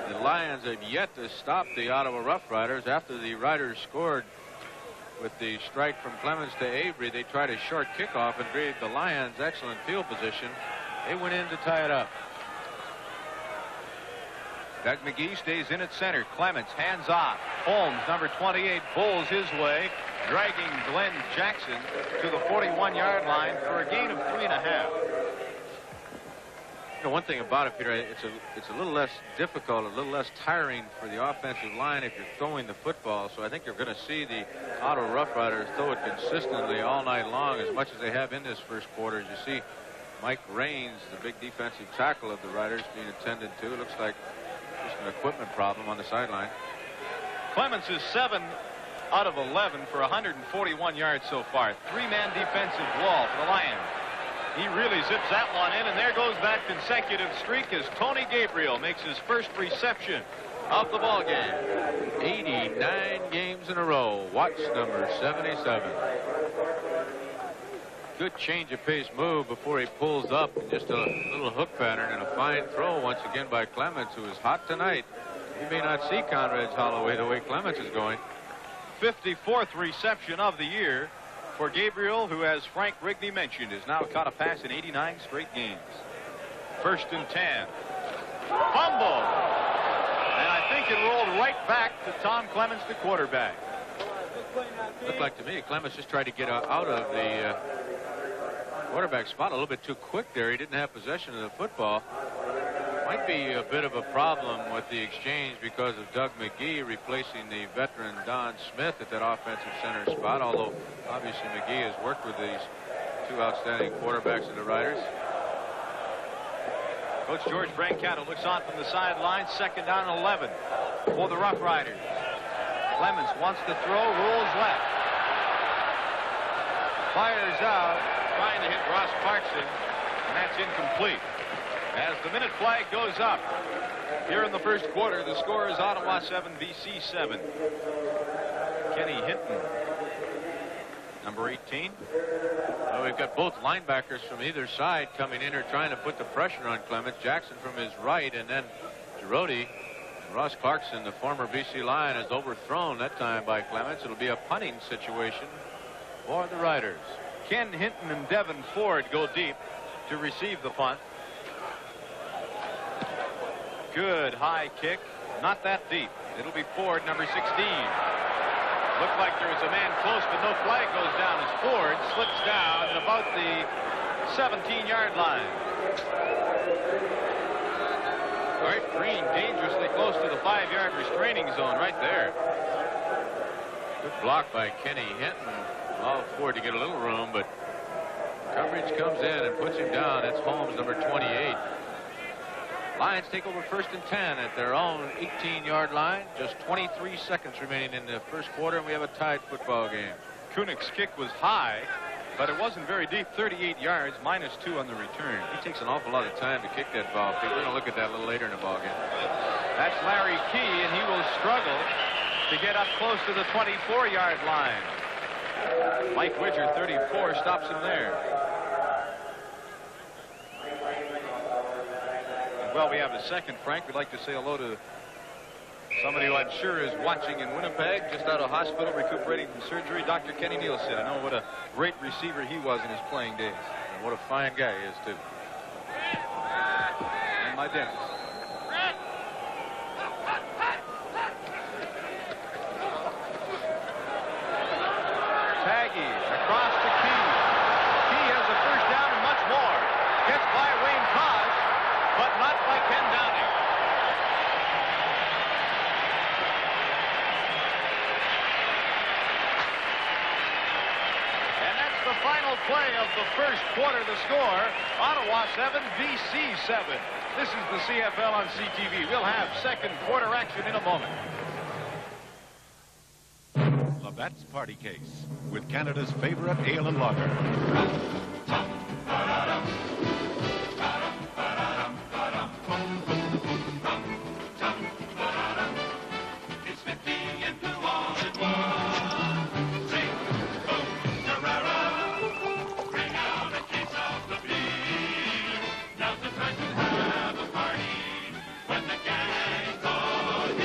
Speaker 4: The Lions have yet to stop the Ottawa Rough Riders. After the Riders scored with the strike from Clemens to Avery, they tried a short kickoff and gave the Lions excellent field position. They went in to tie it up.
Speaker 5: Doug McGee stays in at center. Clemens hands off. Holmes, number 28, bowls his way, dragging Glenn Jackson to the 41-yard line for a gain of 3.5.
Speaker 4: You know, one thing about it, Peter, it's a little less difficult, a little less tiring for the offensive line if you're throwing the football. So I think you're going to see the Ottawa Rough Riders throw it consistently all night long, as much as they have in this first quarter. As you see Mike Raines, the big defensive tackle of the Riders, being attended to. It looks like just an equipment problem on the sideline.
Speaker 5: Clemens is 7 out of 11 for 141 yards so far. 3-man defensive wall for the Lions. He really zips that one in, and there goes that consecutive streak as Tony Gabriel makes his first reception of the ball game.
Speaker 4: 89 games in a row. Watch number 77. Good change of pace move before he pulls up, and just a little hook pattern and a fine throw once again by Clemens, who is hot tonight. You may not see Conrad's Holloway the way Clemens is going.
Speaker 5: 54th reception of the year for Gabriel, who, as Frank Rigney mentioned, has now caught a pass in 89 straight games. 1st and 10. Fumble. And I think it rolled right back to Tom Clemens, the quarterback.
Speaker 4: Looked like to me Clemens just tried to get out of the quarterback spot a little bit too quick there. He didn't have possession of the football. Might be a bit of a problem with the exchange because of Doug McGee replacing the veteran Don Smith at that offensive center spot, although obviously McGee has worked with these two outstanding quarterbacks of the Riders.
Speaker 5: Coach George Brancato looks on from the sideline. 2nd down and 11 for the Rough Riders. Clemens wants to throw, rolls left. Fires out, trying to hit Ross Clarkson, and that's incomplete. As the minute flag goes up here in the first quarter, the score is Ottawa 7, BC 7. Kenny Hinton, number 18.
Speaker 4: Well, we've got both linebackers from either side coming in or trying to put the pressure on Clemens. Jackson from his right, and then Girodi. Ross Clarkson, the former BC Lion, is overthrown that time by Clemens. It'll be a punting situation for the Riders.
Speaker 5: Ken Hinton and Devin Ford go deep to receive the punt. Good high kick. Not that deep. It'll be Ford, number 16. Looked like there was a man close, but no flag goes down as Ford slips down at about the 17-yard line. Art Green dangerously close to the 5-yard restraining zone right there.
Speaker 4: Good block by Kenny Hinton. All forward to get a little room, but coverage comes in and puts him down. That's Holmes, number 28. Lions take over 1st and 10 at their own 18-yard line. Just 23 seconds remaining in the first quarter, and we have a tied football game.
Speaker 5: Koenig's kick was high, but it wasn't very deep. 38 yards, -2 on the return.
Speaker 4: He takes an awful lot of time to kick that ball. We're going to look at that a little later in the ball game.
Speaker 5: That's Larry Key, and he will struggle to get up close to the 24-yard line. Mike Widger, 34, stops him there. Well, we have a second, Frank. We'd like to say hello to somebody who I'm sure is watching in Winnipeg, just out of hospital, recuperating from surgery, Dr. Kenny Nielsen. I know what a great receiver he was in his playing days.
Speaker 4: And what a fine guy he is, too.
Speaker 5: And my dentist. Taggy across to Key. Key has a first down and much more. Gets by Wayne Tosh, but not by Ken Downing. And that's the final play of the first quarter. The score, Ottawa 7, BC 7. This is the CFL on CTV. We'll have second quarter action in a moment.
Speaker 12: Labatt's Party Case with Canada's favorite ale and lager.
Speaker 8: It's 50 and blue all at once. Sing, boom, da-ra-ra. Bring out a case of the beer. Now's the time to have a party when the gang's all here.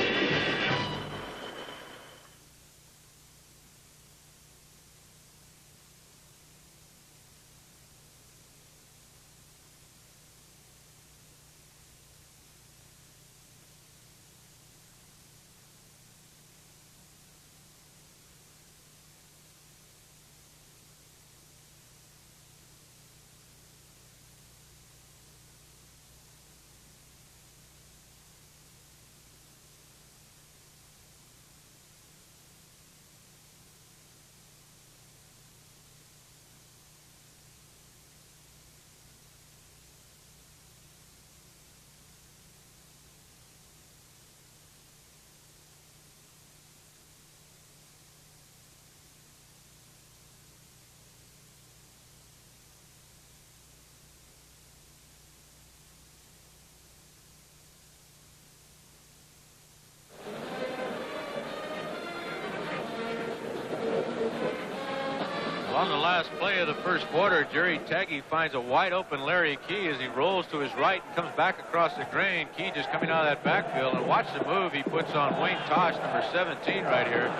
Speaker 4: On the last play of the first quarter, Jerry Taggy finds a wide open Larry Key as he rolls to his right and comes back across the grain. Key just coming out of that backfield, and watch the move he puts on Wayne Tosh, number 17 right here.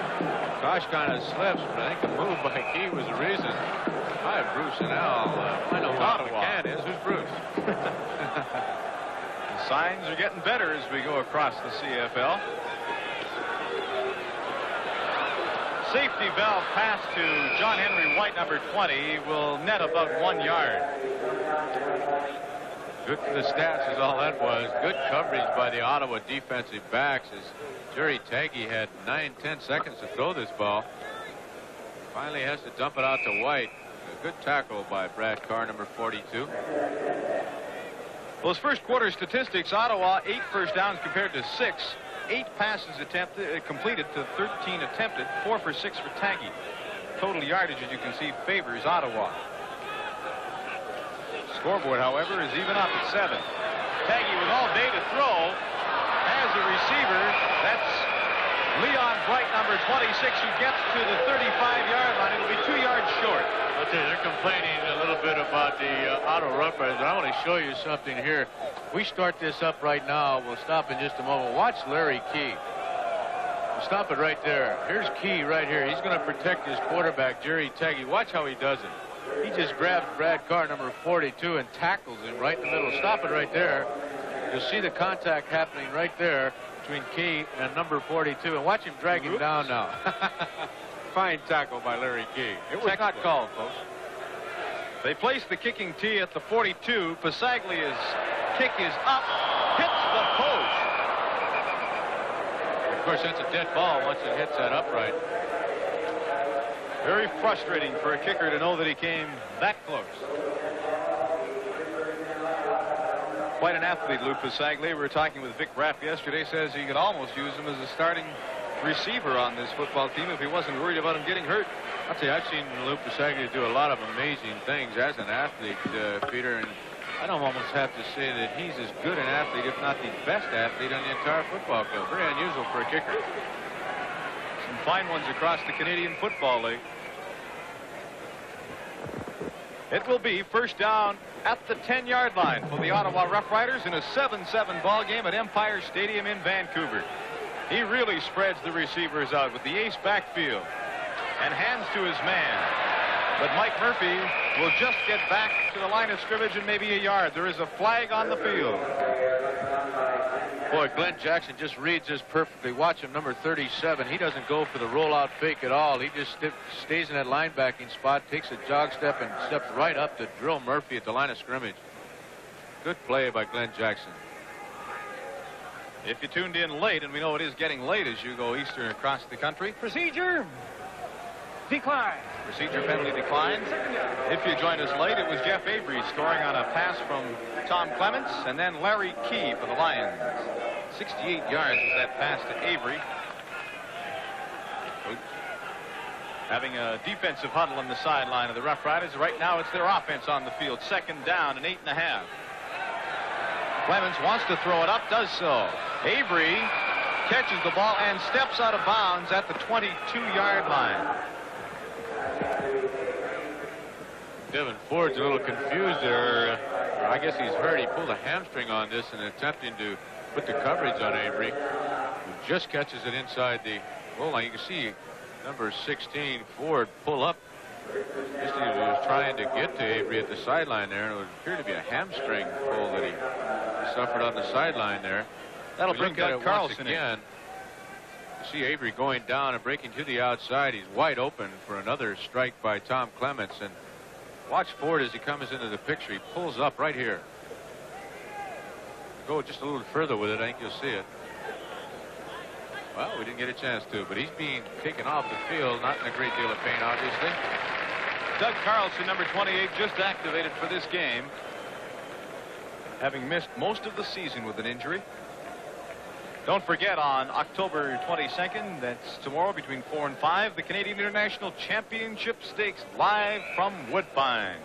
Speaker 4: Tosh kind of slips, but I think the move by Key was the reason. Hi, Bruce and Al. I know who
Speaker 5: Ottawa
Speaker 4: McCann is. Who's Bruce?
Speaker 5: The signs are getting better as we go across the CFL. Safety valve pass to John Henry White, number 20, will net about 1 yard.
Speaker 4: Good for the stats is all that was. Good coverage by the Ottawa defensive backs as Jerry Taggy had 9-10 seconds to throw this ball. Finally has to dump it out to White. A good tackle by Brad Carr, number 42.
Speaker 5: Well, his first quarter statistics, Ottawa 8 first downs compared to 6. 8 passes completed to 13 attempted, 4 for 6 for Taggy. Total yardage, as you can see, favors Ottawa. Scoreboard, however, is even up at 7. Taggy with all day to throw has a receiver. That's Leon Bright, number 26, who gets to the 35-yard line. It'll be 2 yards short.
Speaker 4: I'll tell you, they're complaining a little bit about the Ottawa Rough Riders, but I want to show you something here. We start this up right now. We'll stop in just a moment. Watch Larry Key. We'll stop it right there. Here's Key right here. He's going to protect his quarterback, Jerry Taggy. Watch how he does it. He just grabs Brad Carr, number 42, and tackles him right in the middle. Stop it right there. You'll see the contact happening right there between Key and number 42. And watch him drag him down now. Fine tackle by Larry Key. It was not called, folks.
Speaker 5: They place the kicking tee at the 42. Pasaglia's kick is up, hits the post.
Speaker 4: Of course, that's a dead ball once it hits that upright.
Speaker 5: Very frustrating for a kicker to know that he came that close. Quite an athlete, Lou Pasaglia. We were talking with Vic Rapp yesterday. Says he could almost use him as a starting receiver on this football team if he wasn't worried about him getting hurt.
Speaker 4: I'll tell you, I've seen Lou Pasaglia do a lot of amazing things as an athlete, Peter, and I don't almost have to say that he's as good an athlete, if not the best athlete on the entire football field. Very unusual for a kicker.
Speaker 5: Some fine ones across the Canadian Football League. It will be first down at the 10-yard line for the Ottawa Rough Riders in a 7-7 ball game at Empire Stadium in Vancouver. He really spreads the receivers out with the ace backfield and hands to his man. But Mike Murphy will just get back to the line of scrimmage and maybe a yard. There is a flag on the field.
Speaker 4: Boy, Glenn Jackson just reads this perfectly. Watch him, number 37. He doesn't go for the rollout fake at all. He just stays in that linebacking spot, takes a jog step, and steps right up to drill Murphy at the line of scrimmage. Good play by Glenn Jackson.
Speaker 5: If you tuned in late, and we know it is getting late as you go eastern across the country.
Speaker 11: Procedure. Decline.
Speaker 5: Procedure penalty declines. If you joined us late, it was Jeff Avery scoring on a pass from Tom Clements, and then Larry Key for the Lions. 68 yards was that pass to Avery. Having a defensive huddle on the sideline of the Rough Riders. Right now it's their offense on the field. Second down and 8.5. Clements wants to throw it up, does so. Avery catches the ball and steps out of bounds at the 22-yard line.
Speaker 4: Devin Ford's a little confused there. I guess he's hurt. He pulled a hamstring on this and attempting to put the coverage on Avery, who just catches it inside the goal line. You can see number 16, Ford, pull up. Just he was trying to get to Avery at the sideline there, and it would appear to be a hamstring pull that he suffered on the sideline there.
Speaker 5: That'll bring Doug Carlson
Speaker 4: again. You see Avery going down and breaking to the outside. He's wide open for another strike by Tom Clements, and watch Ford as he comes into the picture. He pulls up right here. Go just a little further with it. I think you'll see it. Well, we didn't get a chance to, but he's being taken off the field. Not in a great deal of pain, obviously.
Speaker 5: Doug Carlson, number 28, just activated for this game, having missed most of the season with an injury. Don't forget, on October 22nd, that's tomorrow between 4 and 5, the Canadian International Championship Stakes live from Woodbine,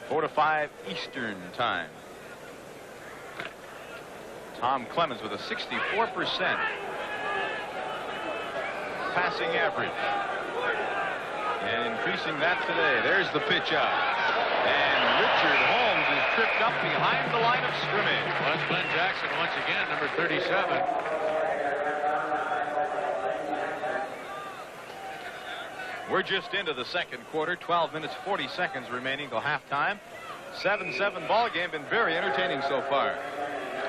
Speaker 5: 4 to 5 Eastern time. Tom Clements with a 64% passing average. And increasing that today. There's the pitch out. And Richard Holmes is tripped up behind the line of scrimmage.
Speaker 4: Well, that's Glenn Jackson once again, number 37.
Speaker 5: We're just into the second quarter. 12 minutes, 40 seconds remaining till halftime. 7-7 ball game. Been very entertaining so far.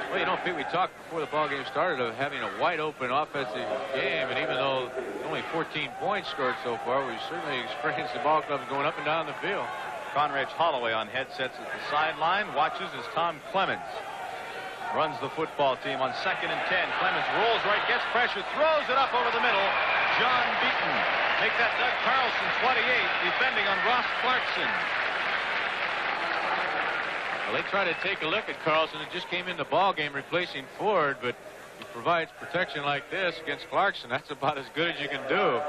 Speaker 4: Well, you know, Pete, we talked before the ball game started of having a wide open offensive game, and even though only 14 points scored so far, we've certainly experienced the ball clubs going up and down the field.
Speaker 5: Conrad Holloway on headsets at the sideline, watches as Tom Clements runs the football team on 2nd and 10. Clements rolls right, gets pressure, throws it up over the middle. John Beaton. Make that Doug Carlson, 28, defending on Ross Clarkson.
Speaker 4: Well, they try to take a look at Carlson. It just came in the ball game replacing Ford, but he provides protection like this against Clarkson. That's about as good as you can do.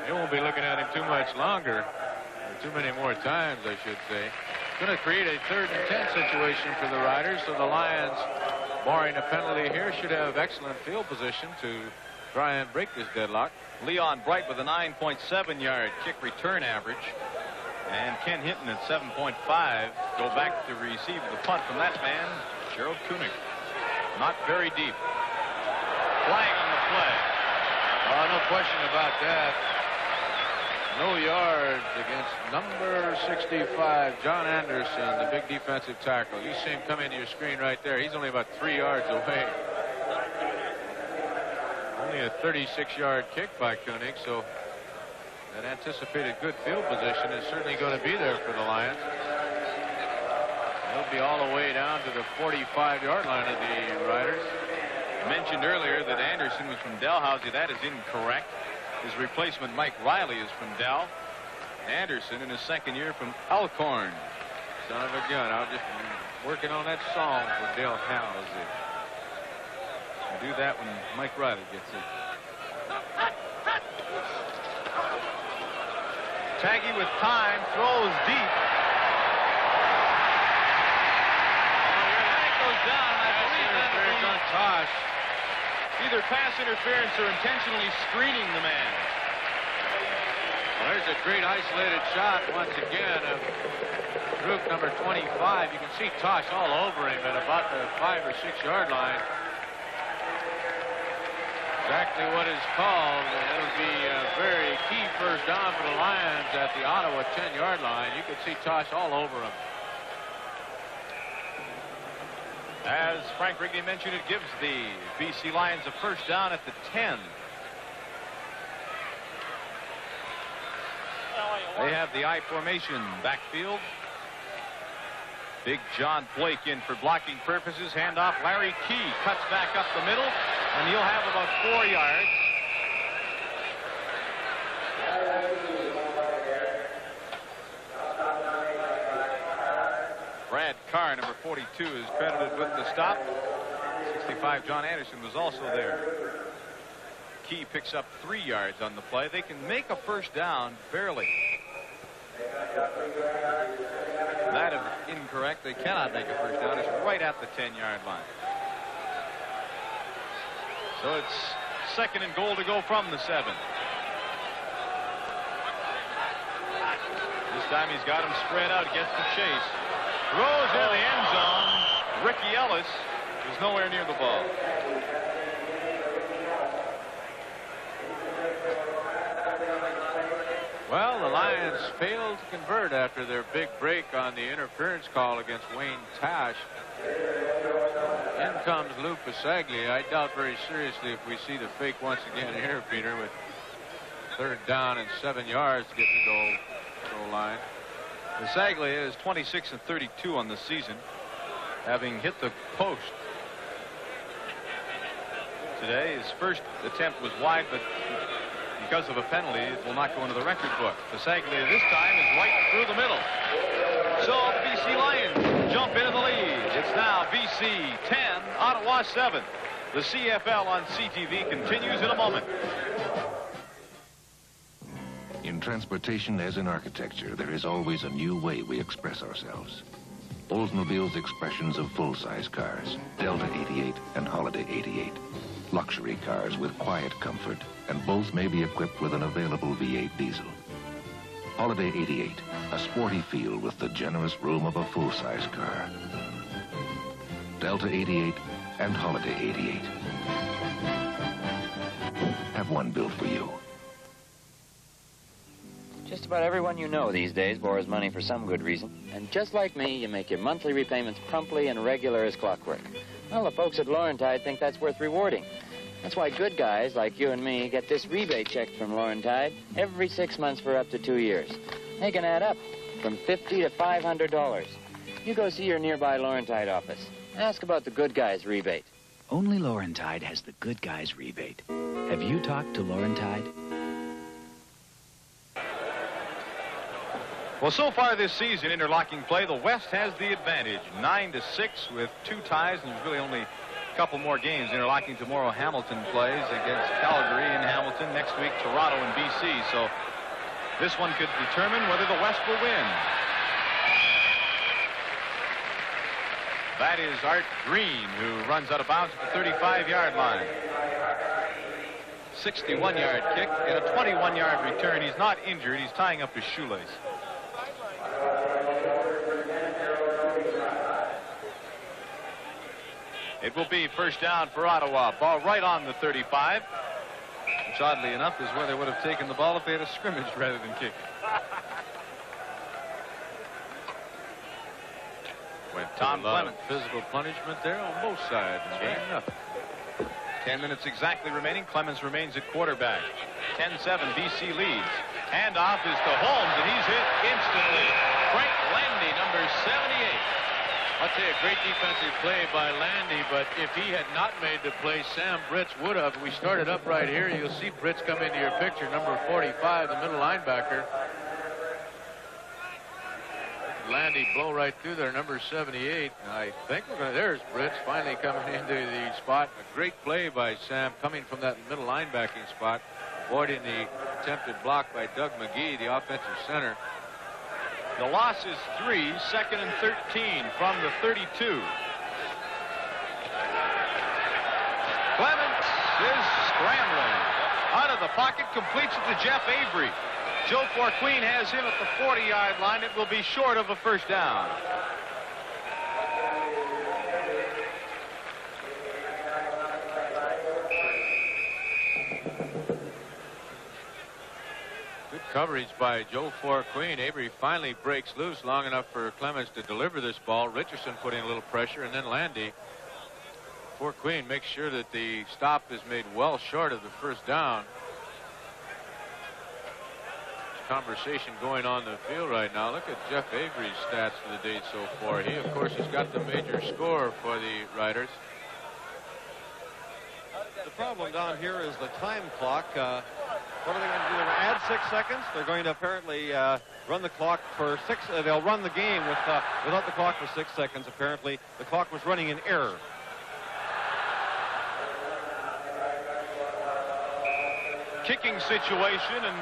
Speaker 4: They won't be looking at him too much longer. Or too many more times, I should say. It's going to create a 3rd and 10 situation for the Riders, so the Lions, barring a penalty here, should have excellent field position to try and break this deadlock.
Speaker 5: Leon Bright with a 9.7-yard kick return average. And Ken Hinton at 7.5 go back to receive the punt from that man, Gerald Koenig. Not very deep. Flag on the play.
Speaker 4: No question about that. No yards against number 65, John Anderson, the big defensive tackle. You see him come into your screen right there. He's only about 3 yards away. Only a 36-yard kick by Koenig, so that anticipated good field position is certainly going to be there for the Lions. They'll be all the way down to the 45-yard line of the Riders.
Speaker 5: Mentioned earlier that Anderson was from Dalhousie. That is incorrect. His replacement, Mike Riley, is from Dal.
Speaker 4: Anderson in his second year from Elkhorn. Son of a gun. I was just working on that song for Dale Howes. I'll do that when Mike Riley gets it. Taggy with time, throws deep. That goes down, and I believe that is on Tosh. Either pass interference or intentionally screening the man. Well, there's a great isolated shot once again of group number 25. You can see Tosh all over him at about the 5 or 6 yard line. Exactly what is called. It'll be a very key first down for the Lions at the Ottawa 10-yard line. You can see Tosh all over him.
Speaker 5: As Frank Rigney mentioned, it gives the BC Lions a first down at the 10. They have the I formation backfield. Big John Blake in for blocking purposes. Handoff. Larry Key cuts back up the middle, and he'll have about 4 yards. Brad Carr, number 42, is credited with the stop. 65, John Anderson, was also there. Key picks up 3 yards on the play. They can make a first down barely. That is incorrect. They cannot make a first down. It's right at the 10-yard line. So it's second and goal to go from the 7. This time he's got him spread out, gets the chase. Throws into the end zone. Ricky Ellis is nowhere near the ball.
Speaker 4: Well, the Lions failed to convert after their big break on the interference call against Wayne Tash. In comes Lou Pasaglia. I doubt very seriously if we see the fake once again here, Peter, with 3rd down and 7 yards to get to the goal line. Pasaglia is 26 and 32 on the season, having hit the post. Today, his first attempt was wide, but because of a penalty, it will not go into the record book. Pasaglia this time is right through the middle. So the BC Lions jump into the lead. It's now BC 10, Ottawa 7. The CFL on CTV continues in a moment.
Speaker 2: In transportation, as in architecture, there is always a new way we express ourselves. Oldsmobile's expressions of full-size cars, Delta 88 and Holiday 88. Luxury cars with quiet comfort, and both may be equipped with an available V8 diesel. Holiday 88, a sporty feel with the generous room of a full-size car. Delta 88 and Holiday 88. Have one built for you.
Speaker 13: Just about everyone you know these days borrows money for some good reason. And just like me, you make your monthly repayments promptly and regular as clockwork. Well, the folks at Laurentide think that's worth rewarding. That's why good guys like you and me get this rebate check from Laurentide every 6 months for up to 2 years. They can add up from $50 to $500. You go see your nearby Laurentide office. Ask about the good guys rebate.
Speaker 14: Only Laurentide has the good guys rebate. Have you talked to Laurentide?
Speaker 5: Well, so far this season, interlocking play, the West has the advantage. 9-6 with 2 ties, and there's really only a couple more games. Interlocking tomorrow, Hamilton plays against Calgary in Hamilton. Next week, Toronto and BC. So this one could determine whether the West will win. That is Art Green, who runs out of bounds at the 35-yard line. 61-yard kick and a 21-yard return. He's not injured. He's tying up his shoelace. It will be first down for Ottawa. Ball right on the 35, which oddly enough is where they would have taken the ball if they had a scrimmage rather than kick.
Speaker 4: Went Tom Clemens. Physical punishment there on both sides. Game nothing.
Speaker 5: 10 minutes exactly remaining. Clemens remains at quarterback. 10-7, BC leads. Handoff is to Holmes, and he's hit instantly. Frank Landy, number 78.
Speaker 4: I'll tell you, a great defensive play by Landy, but if he had not made the play, Sam Britz would have. We started up right here. You'll see Britz come into your picture, number 45, the middle linebacker. Landy blow right through there, number 78. And I think we're going to, there's Brits finally coming into the spot. A great play by Sam coming from that middle linebacking spot, avoiding the attempted block by Doug McGee, the offensive center.
Speaker 5: The loss is 3, 2nd and 13 from the 32. Clements is scrambling. Out of the pocket, completes it to Jeff Avery. Joe Forqueen has him at the 40-yard line. It will be short of a first down.
Speaker 4: Good coverage by Joe Forqueen. Avery finally breaks loose long enough for Clements to deliver this ball. Richardson putting a little pressure, and then Landy. Forqueen makes sure that the stop is made well short of the first down. Conversation going on the field right now. Look at Jeff Avery's stats for the day so far. He, of course, has got the major score for the Riders.
Speaker 15: The problem down here is the time clock. What are they going to do? They're going to add 6 seconds. They're going to apparently run the clock for 6. They'll run the game without the clock for 6 seconds. Apparently, the clock was running in error.
Speaker 5: Kicking situation, and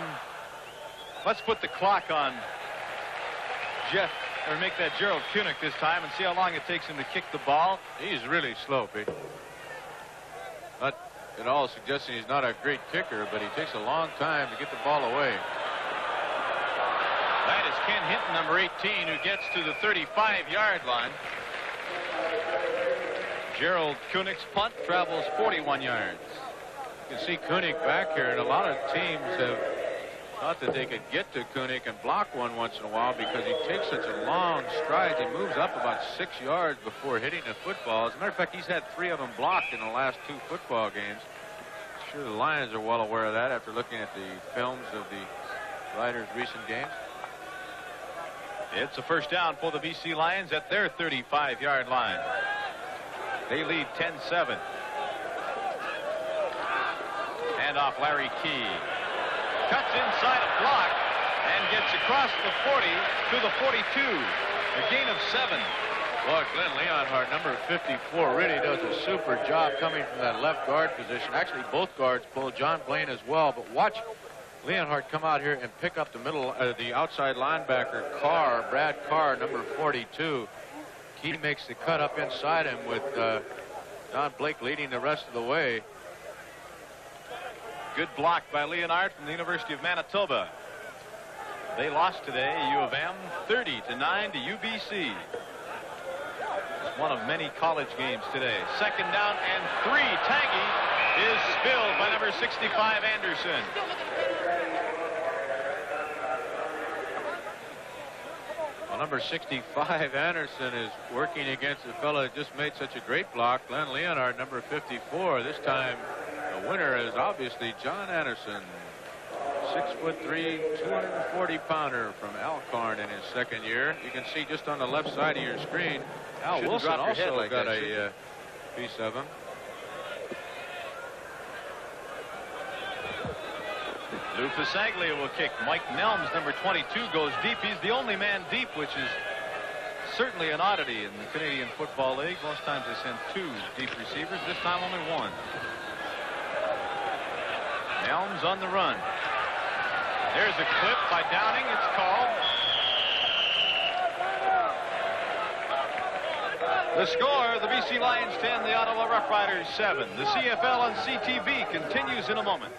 Speaker 5: let's put the clock on Jeff, or make that Gerald Kunick this time and see how long it takes him to kick the ball.
Speaker 4: He's really slow, Pete. Not at all suggesting he's not a great kicker, but he takes a long time to get the ball away.
Speaker 5: That is Ken Hinton, number 18, who gets to the 35-yard line. Gerald Kunick's punt travels 41 yards.
Speaker 4: You can see Kunick back here, and a lot of teams have thought that they could get to Kunick and block one once in a while because he takes such a long stride. He moves up about 6 yards before hitting the football. As a matter of fact, he's had 3 of them blocked in the last 2 football games. I'm sure the Lions are well aware of that after looking at the films of the Riders' recent games.
Speaker 5: It's a first down for the BC Lions at their 35-yard line. They lead 10-7. Hand off Larry Key. Cuts inside a block and gets across the 40 to the 42. A gain of 7.
Speaker 4: Boy, Glenn Leonhardt, number 54, really does a super job coming from that left guard position. Actually, both guards pull. John Blaine as well. But watch Leonhardt come out here and pick up the middle, the outside linebacker, Brad Carr, number 42. Key makes the cut up inside him with Don Blake leading the rest of the way.
Speaker 5: Good block by Leonhardt from the University of Manitoba. They lost today, U of M, 30-9 to UBC. It's one of many college games today. Second down and 3. Taggy is spilled by number 65, Anderson.
Speaker 4: Well, number 65, Anderson, is working against the fellow that just made such a great block, Glenn Leonhardt, number 54. This time, the winner is obviously John Anderson, 6'3", 240-pounder from Alcorn in his second year. You can see just on the left side of your screen, Al Wilson also like got a piece of him.
Speaker 5: Lou Fasaglia will kick. Mike Nelms, number 22, goes deep. He's the only man deep, which is certainly an oddity in the Canadian Football League. Most times they send 2 deep receivers. This time only 1. Nelms on the run. There's a clip by Downing. It's called. The score, the BC Lions 10, the Ottawa Rough Riders 7. The CFL on CTV continues in a moment.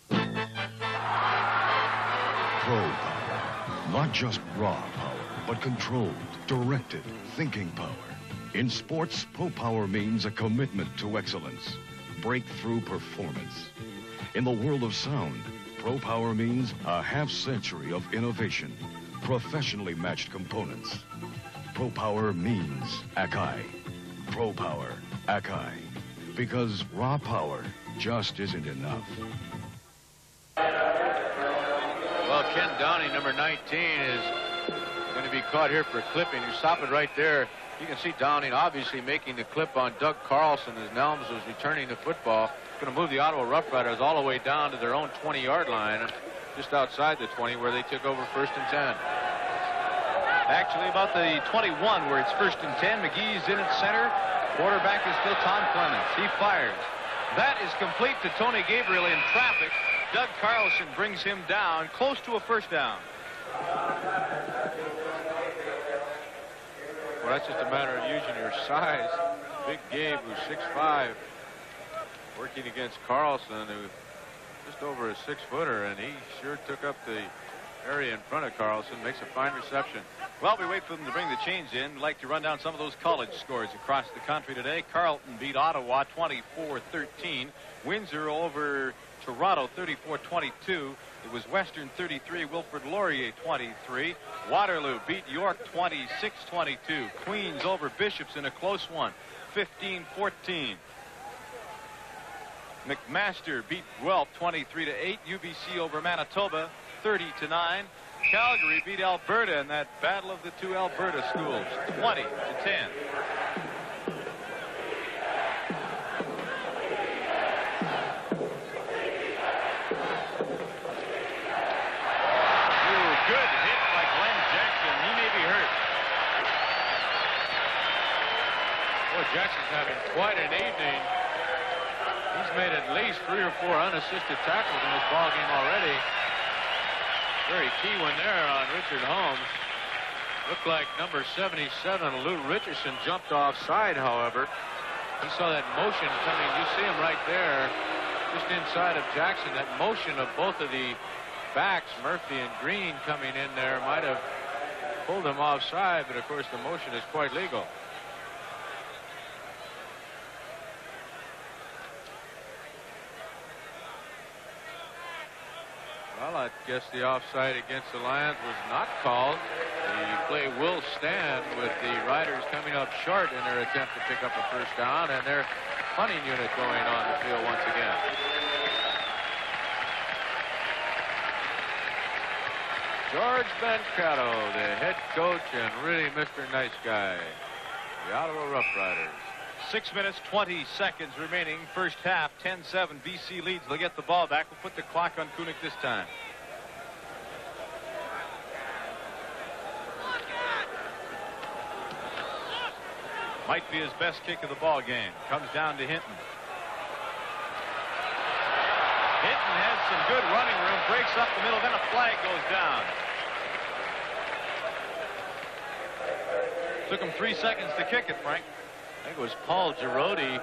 Speaker 16: Pro power. Not just raw power, but controlled, directed, thinking power. In sports, Pro Power means a commitment to excellence. Breakthrough performance. In the world of sound, Pro Power means a half-century of innovation, professionally matched components. Pro Power means Akai. Pro Power, Akai. Because raw power just isn't enough.
Speaker 4: Well, Ken Downing, number 19, is going to be caught here for clipping. You stop it right there. You can see Downing obviously making the clip on Doug Carlson as Nelms was returning the football. It's going to move the Ottawa Rough Riders all the way down to their own 20-yard line, just outside the 20, where they took over 1st and 10.
Speaker 5: Actually, about the 21 where it's 1st and 10. McGee's in at center. Quarterback is still Tom Clements. He fires. That is complete to Tony Gabriel in traffic. Doug Carlson brings him down close to a first down.
Speaker 4: Well, that's just a matter of using your size. Big Gabe, who's 6'5", working against Carlson, who's just over a 6-footer, and he sure took up the area in front of Carlson. Makes a fine reception.
Speaker 5: Well, we wait for them to bring the chains in. We'd like to run down some of those college scores across the country today. Carleton beat Ottawa 24-13. Windsor over Toronto 34-22. It was Western 33, Wilfrid Laurier 23. Waterloo beat York 26-22. Queens over Bishops in a close one, 15-14. McMaster beat Guelph 23-8. UBC over Manitoba 30-9. Calgary beat Alberta in that battle of the two Alberta schools, 20-10. Good hit by Glenn Jackson. He may be hurt.
Speaker 4: Boy, Jackson's having quite an evening. He's made at least 3 or 4 unassisted tackles in this ball game already. Very key one there on Richard Holmes. Looked like number 77, Lou Richardson, jumped offside, however. He saw that motion coming. You see him right there, just inside of Jackson. That motion of both of the backs, Murphy and Green, coming in there might have pulled him offside, but of course the motion is quite legal. Well, I guess the offside against the Lions was not called. The play will stand with the Riders coming up short in their attempt to pick up a first down, and their punting unit going on the field once again. George Mankato, the head coach and really Mr. Nice Guy, the Ottawa Rough Riders.
Speaker 5: 6 minutes, 20 seconds remaining. First half, 10-7. BC leads. They'll get the ball back. We'll put the clock on Kunuk this time. Might be his best kick of the ball game. Comes down to Hinton. Hinton has some good running room. Breaks up the middle. Then a flag goes down. Took him 3 seconds to kick it, Frank.
Speaker 4: I think it was Paul Girodi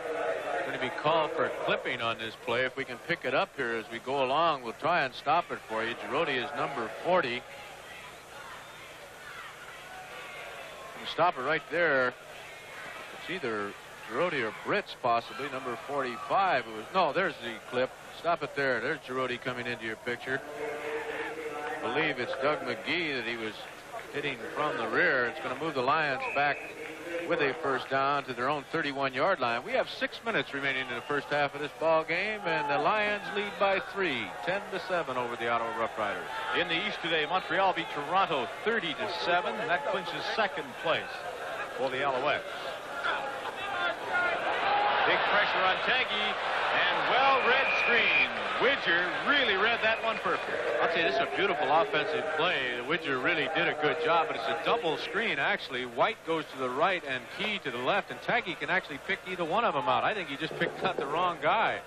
Speaker 4: going to be called for clipping on this play. If we can pick it up here as we go along, we'll try and stop it for you. Girodi is number 40. You can stop it right there. It's either Girodi or Brits, possibly, number 45. It was, no, there's the clip. Stop it there. There's Girodi coming into your picture. I believe it's Doug McGee that he was hitting from the rear. It's going to move the Lions back with a first down to their own 31-yard line. We have 6 minutes remaining in the first half of this ball game, and the Lions lead by 3, 10-7 over the Ottawa Rough Riders.
Speaker 5: In the East today, Montreal beat Toronto 30-7, and that clinches second place for the Alouettes. Big pressure on Taggy, and well-read screen. Widger really read that one perfect.
Speaker 4: I'll tell you, this is a beautiful offensive play. Widger really did a good job, but it's a double screen, actually. White goes to the right and Key to the left, and Taggy can actually pick either one of them out. I think he just picked out the wrong guy.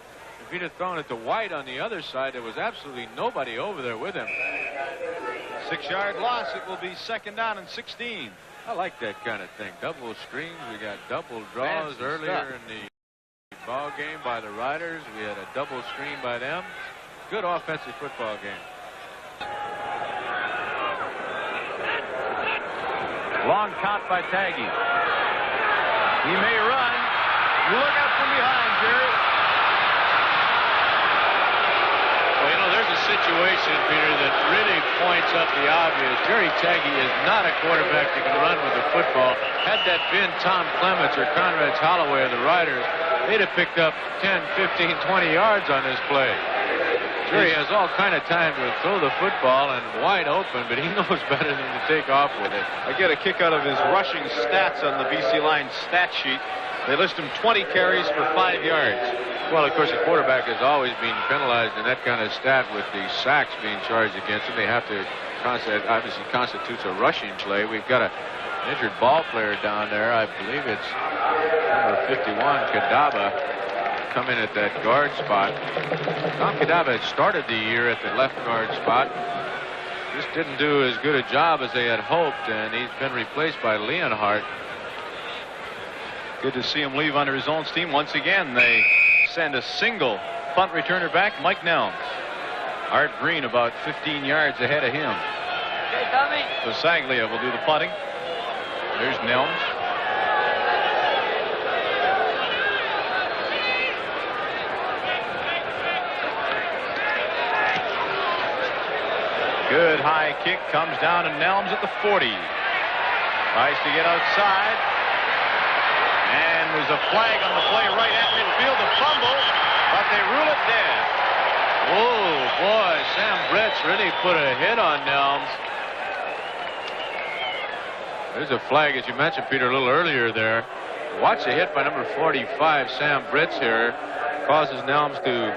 Speaker 4: If he'd have thrown it to White on the other side, there was absolutely nobody over there with him.
Speaker 5: 6-yard loss. It will be second down and 16.
Speaker 4: I like that kind of thing. Double screens. We got double draws earlier in the ball game by the Riders. We had a double screen by them. Good offensive football game.
Speaker 5: Long count by Taggy. He may run. Look out from behind, Jerry.
Speaker 4: Well, you know, there's a situation, Peter, that really points up the obvious. Jerry Taggy is not a quarterback that can run with the football. Had that been Tom Clements or Conrad Holloway of the Riders, they'd have picked up 10, 15, 20 yards on this play. Jerry has all kind of time to throw the football and wide open, but he knows better than to take off with it.
Speaker 5: I get a kick out of his rushing stats on the BC Lions stat sheet. They list him 20 carries for 5 yards.
Speaker 4: Well, of course, the quarterback is always being penalized in that kind of stat with the sacks being charged against him. They have to obviously constitutes a rushing play. We've got an injured ball player down there. I believe it's number 51, Kadaba, coming at that guard spot. Tom Kadaba had started the year at the left guard spot. Just didn't do as good a job as they had hoped, and he's been replaced by Leonhardt.
Speaker 5: Good to see him leave under his own steam. Once again, they send a single punt returner back, Mike Nelms. Art Green about 15 yards ahead of him. Bisaglia will do the punting. There's Nelms. Good high kick comes down to Nelms at the 40. Tries to get outside. And there's a flag on the play right at midfield, a fumble, but they rule it dead.
Speaker 4: Oh, boy, Sam Bretz really put a hit on Nelms. There's a flag, as you mentioned, Peter, a little earlier there. Watch the hit by number 45, Sam Bretz here. Causes Nelms to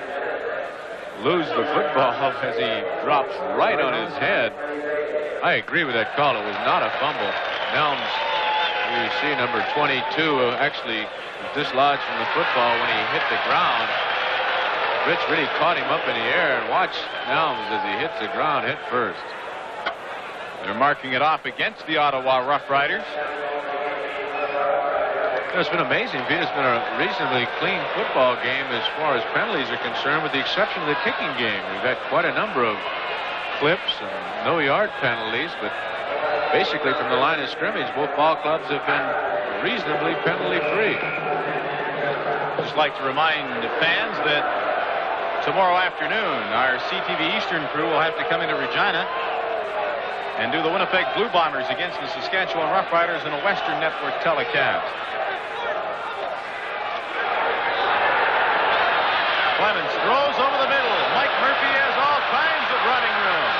Speaker 4: lose the football as he drops right on his head. I agree with that call. It was not a fumble. Nelms, you see number 22, actually dislodged from the football when he hit the ground. Rich really caught him up in the air, and watch Nelms as he hits the ground head first.
Speaker 5: They're marking it off against the Ottawa Rough Riders.
Speaker 4: It's been amazing, Pete. It's been a reasonably clean football game as far as penalties are concerned, with the exception of the kicking game. We've had quite a number of clips and no-yard penalties, but basically from the line of scrimmage, both ball clubs have been reasonably penalty-free.
Speaker 5: Just like to remind the fans that tomorrow afternoon, our CTV Eastern crew will have to come into Regina and do the Winnipeg Blue Bombers against the Saskatchewan Rough Riders in a Western Network telecast. Clemens throws over the middle. Mike Murphy has all kinds of running room.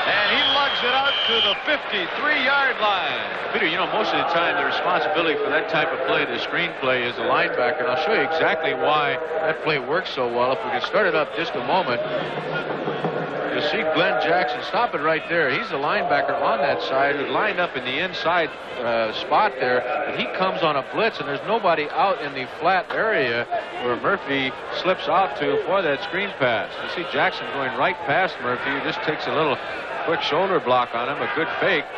Speaker 5: And he lugs it out to the 53-yard line.
Speaker 4: Peter, you know, most of the time the responsibility for that type of play, the screen play, is the linebacker. And I'll show you exactly why that play works so well. If we can start it up just a moment. You'll see Glenn Jackson. Stop it right there. He's the linebacker on that side, lined up in the inside spot there. And he comes on a blitz, and there's nobody out in the flat area where Murphy slips out to for that screen pass. You see Jackson going right past Murphy. He just takes a little quick shoulder block on him, a good fake.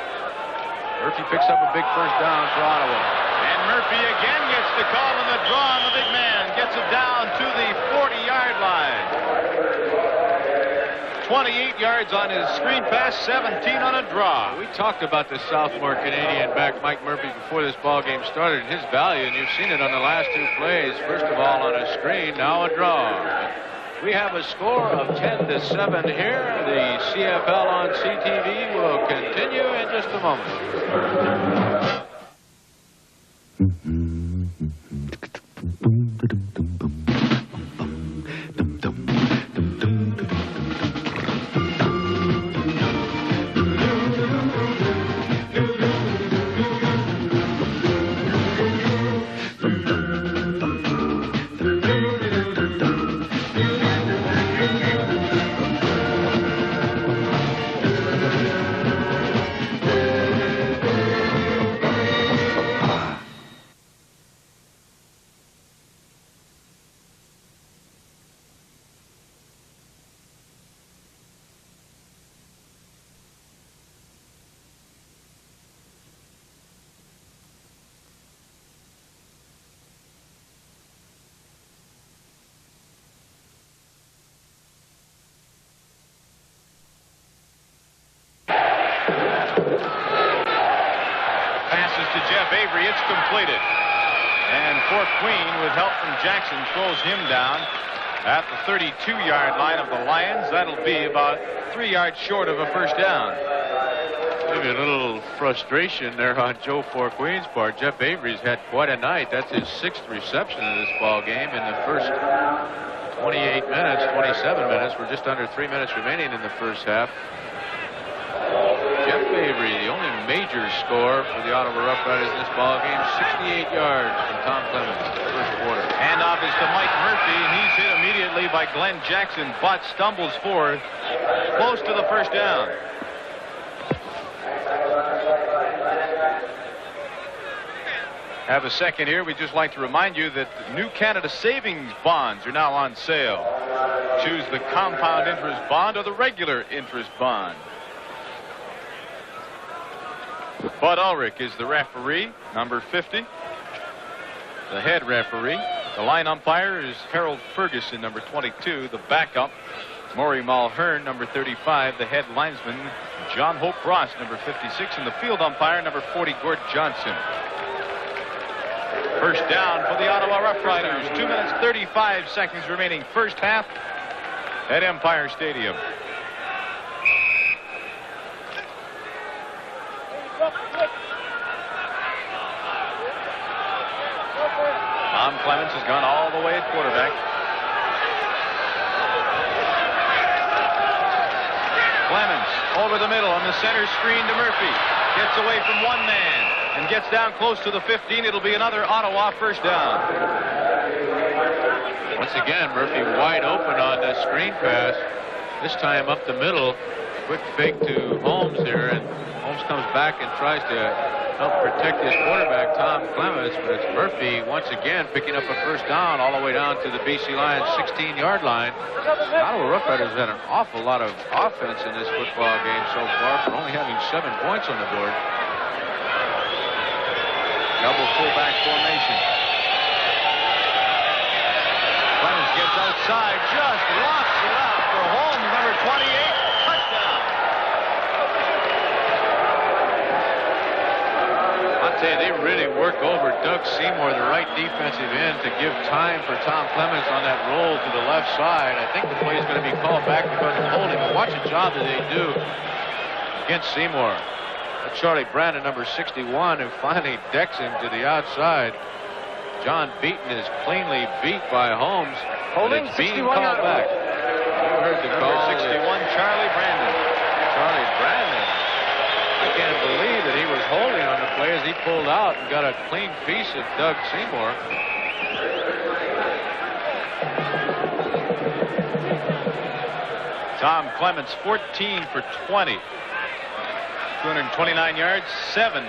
Speaker 4: Murphy picks up a big first down for Ottawa.
Speaker 5: And Murphy again gets the call on the draw on the big man. Gets it down to the 40-yard line. 28 yards on his screen pass, 17 on a draw.
Speaker 4: We talked about the sophomore Canadian back Mike Murphy before this ball game started, and his value, and you've seen it on the last two plays. First of all on a screen, now a draw. We have a score of 10-7 here. The CFL on CTV will continue in just a moment.
Speaker 5: It's completed. And Fort Queen, with help from Jackson, throws him down at the 32-yard line of the Lions. That'll be about 3 yards short of a first down.
Speaker 4: Maybe a little frustration there on Joe Fort Queen's part. Jeff Avery's had quite a night. That's his 6th reception in this ball game in the first 28 minutes, 27 minutes. We're just under 3 minutes remaining in the first half. Jeff Avery, the only major score for the Ottawa Rough Riders in this ball game, 68 yards from Tom Clemens in the first quarter.
Speaker 5: Handoff is to Mike Murphy, and he's hit immediately by Glenn Jackson, but stumbles forward close to the first down. have a second here, we'd just like to remind you that new Canada Savings bonds are now on sale. Choose the compound interest bond or the regular interest bond. Bud Ulrich is the referee, number 50. The head referee. The line umpire is Harold Ferguson, number 22. The backup, Maury Mulhern, number 35. The head linesman, John Hope Ross, number 56. And the field umpire, number 40, Gord Johnson. First down for the Ottawa Rough Riders. 2 minutes, 35 seconds remaining. First half at Empire Stadium. Tom Clements has gone all the way at quarterback. Clements over the middle on the center screen to Murphy. Gets away from one man and gets down close to the 15. It'll be another Ottawa first down.
Speaker 4: Once again, Murphy wide open on the screen pass. This time up the middle. Quick fake to Holmes here, and Holmes comes back and tries to help protect his quarterback, Tom Clements, but it's Murphy once again picking up a first down all the way down to the BC Lions 16-yard line. Ottawa Rough Riders had an awful lot of offense in this football game so far for only having 7 points on the board.
Speaker 5: Double fullback formation. Clements gets outside, just lofts it out for Holmes, number 28. Touchdown.
Speaker 4: I'll tell you, they really work over Doug Seymour, the right defensive end, to give time for Tom Clements on that roll to the left side. I think the play is going to be called back because of holding. But watch the job that they do against Seymour. That's Charlie Brandon, number 61, who finally decks him to the outside. John Beaton is cleanly beat by Holmes.
Speaker 11: Holding,
Speaker 4: it's being
Speaker 11: 61
Speaker 4: called back. You heard the
Speaker 5: Number
Speaker 4: call.
Speaker 5: 61, Charlie Brandon.
Speaker 4: Charlie Brandon. I can't believe that he was holding on the play as he pulled out and got a clean piece of Doug Seymour.
Speaker 5: Tom Clements, 14 for 20. 229 yards, 70%.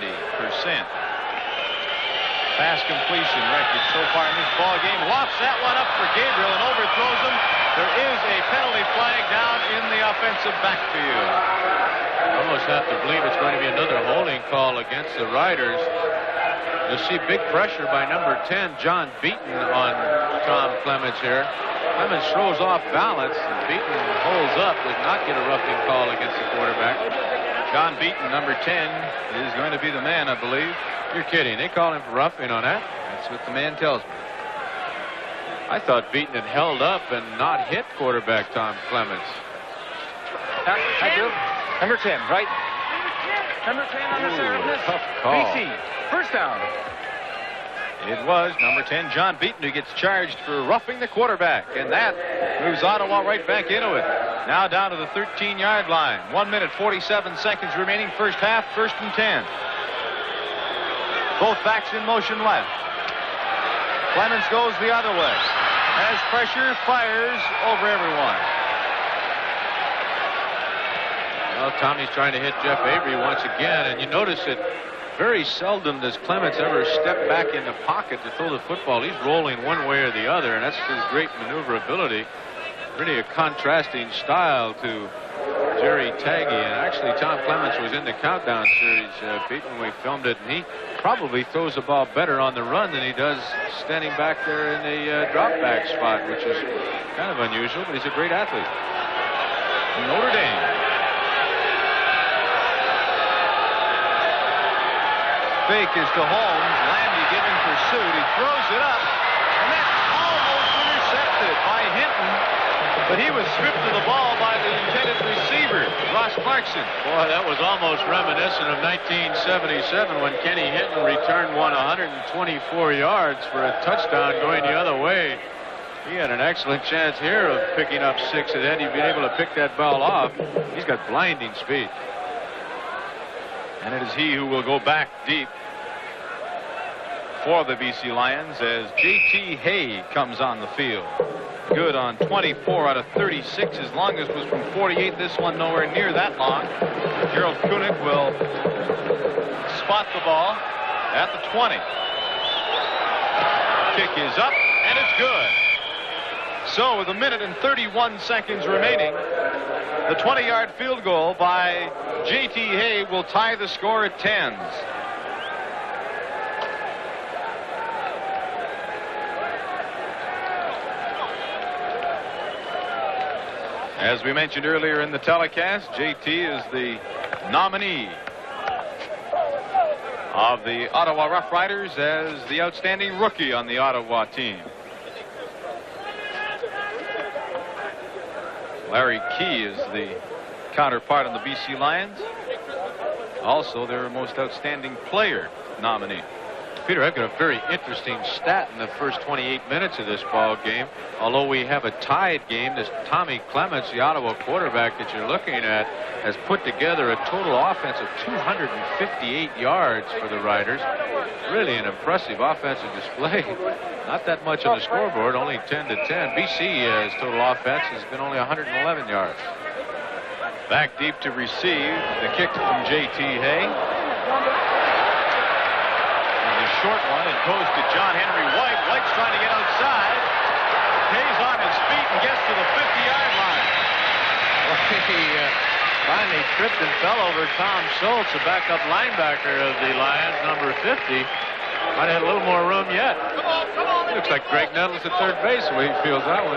Speaker 5: Pass completion record so far in this ball game. Lofts that one up for Gabriel and overthrows him. There is a penalty flag down in the offensive backfield.
Speaker 4: I almost have to believe it's going to be another holding call against the Riders. You'll see big pressure by number 10, John Beaton, on Tom Clements here. Clements throws off balance, and Beaton holds up, does not get a roughing call against the quarterback.
Speaker 5: John Beaton, number 10, is going to be the man, I believe.
Speaker 4: You're kidding. They call him for roughing on that?
Speaker 5: That's what the man tells me.
Speaker 4: I thought Beaton had held up and not hit quarterback Tom Clements.
Speaker 11: Number 10, right? Number 10 on the center.
Speaker 5: Tough call.
Speaker 11: BC, first down.
Speaker 5: It was number 10, John Beaton, who gets charged for roughing the quarterback. And that moves Ottawa right back into it. Now down to the 13-yard line. 1 minute, 47 seconds remaining. First half, 1st and 10. Both backs in motion left. Clements goes the other way. Has pressure, fires over everyone.
Speaker 4: Well, Tommy's trying to hit Jeff Avery once again, and you notice that very seldom does Clements ever step back in the pocket to throw the football. He's rolling one way or the other, and that's his great maneuverability. Really a contrasting style to Jerry Taggy, and actually Tom Clements was in the countdown series, Pete, when we filmed it, and he probably throws the ball better on the run than he does standing back there in the drop back spot, which is kind of unusual, but he's a great athlete.
Speaker 5: Notre Dame. Fake is to Holmes. Landy giving pursuit. He throws it up, and that's almost intercepted by Hinton. But he was stripped of the ball by the intended receiver, Ross Clarkson.
Speaker 4: Boy, that was almost reminiscent of 1977 when Kenny Hinton returned one 124 yards for a touchdown going the other way. He had an excellent chance here of picking up 6, and had he been able to pick that ball off. He's got blinding speed.
Speaker 5: And it is he who will go back deep for the BC Lions as J.T. Hay comes on the field. Good on 24 out of 36. His longest was from 48. This one nowhere near that long. Gerald Kunick will spot the ball at the 20. kick is up, and it's good. So with 1:31 seconds remaining, the 20-yard field goal by J.T. Hay will tie the score at 10s. As we mentioned earlier in the telecast, J.T. is the nominee of the Ottawa Rough Riders as the outstanding rookie on the Ottawa team. Larry Key is the counterpart on the BC Lions. Also their most outstanding player nominee.
Speaker 4: Peter, I've got a very interesting stat in the first 28 minutes of this ball game. Although we have a tied game, this Tommy Clements, the Ottawa quarterback that you're looking at, has put together a total offense of 258 yards for the Riders. Really an impressive offensive display. Not that much on the scoreboard, only 10-10. BC's total offense has been only 111 yards.
Speaker 5: Back deep to receive the kick from J.T. Hay. Short one, and goes to John Henry White. White's trying to get outside. Hayes on his feet and gets to the 50-yard line.
Speaker 4: Well, he finally tripped and fell over Tom Schultz, the backup linebacker of the Lions, number 50. Might have had a little more room yet. Looks like Greg Nettles at third base the way he feels that one.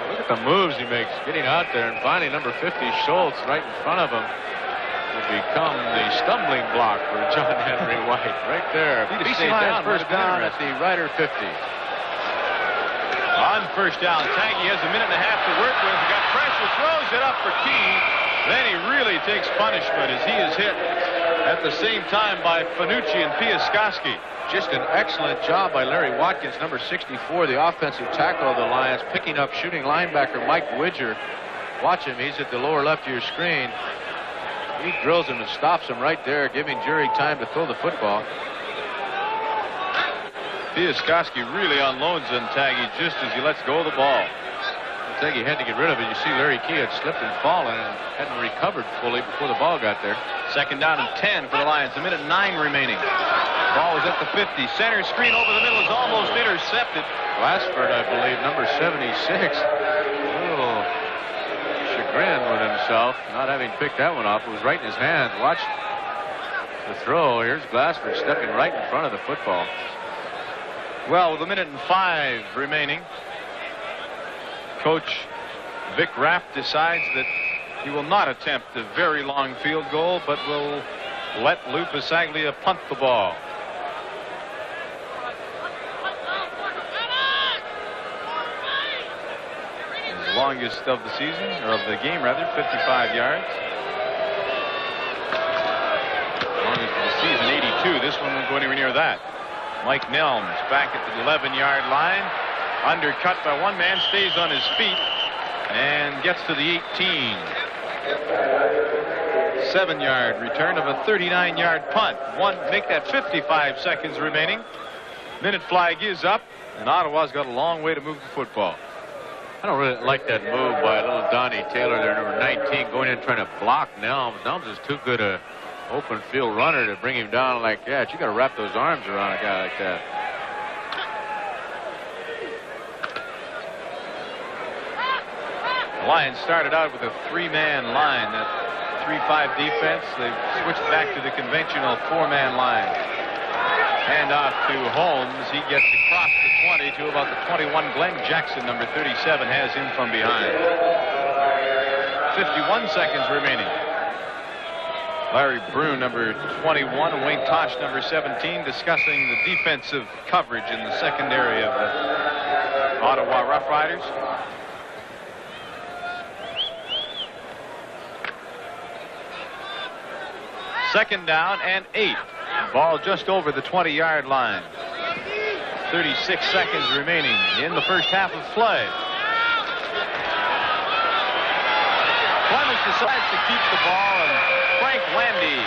Speaker 4: Look at the moves he makes, getting out there, and finally number 50, Schultz, right in front of him, will become the stumbling block for John Henry White. Right there. BC Lions first down at the Rider 50.
Speaker 5: On first down, Taggy has a minute and a half to work with. He got pressure, throws it up for Key. Then he really takes punishment as he is hit at the same time by Fanucci and Piaskowski.
Speaker 4: Just an excellent job by Larry Watkins, number 64, the offensive tackle of the Lions, picking up shooting linebacker Mike Widger. Watch him. He's at the lower left of your screen. He drills him and stops him right there, giving Jury time to throw the football.
Speaker 5: Piaskowski really unloads on Taggy just as he lets go of the ball.
Speaker 4: Taggy had to get rid of it. You see Larry Key had slipped and fallen and hadn't recovered fully before the ball got there.
Speaker 5: Second down and 10 for the Lions. 1:09 remaining. Ball is at the 50. Center screen over the middle is almost intercepted.
Speaker 4: Glassford, I believe, number 76. Oh. Chagrin with himself, not having picked that one off. It was right in his hands. Watch the throw. Here's Glassford stepping right in front of the football.
Speaker 5: Well, with 1:05 remaining, Coach Vic Raff decides that he will not attempt a very long field goal, but will let Lou Pasaglia punt the ball. Longest of the season, or of the game rather, 55 yards. Longest of the season, 82. This one won't go anywhere near that. Mike Nelms back at the 11-yard line. Undercut by one man, stays on his feet, and gets to the 18. 7-yard return of a 39-yard punt. Make that 55 seconds remaining. Minute flag is up, and Ottawa's got a long way to move the football.
Speaker 4: I don't really like that move by little Donnie Taylor there, number 19, going in trying to block Nelms. Nelms is too good a open field runner to bring him down like that. You got to wrap those arms around a guy like that.
Speaker 5: The Lions started out with a 3-man line. That 3-5 defense, they've switched back to the conventional 4-man line. Hand off to Holmes. He gets across the 20 to about the 21. Glenn Jackson, number 37, has him from behind. 51 seconds remaining. Larry Brune, number 21, and Wayne Tosh, number 17, discussing the defensive coverage in the secondary of the Ottawa Rough Riders. Second down and 8. Ball just over the 20-yard line. 36 seconds remaining in the first half of play. Clements decides to keep the ball, and Frank Landy,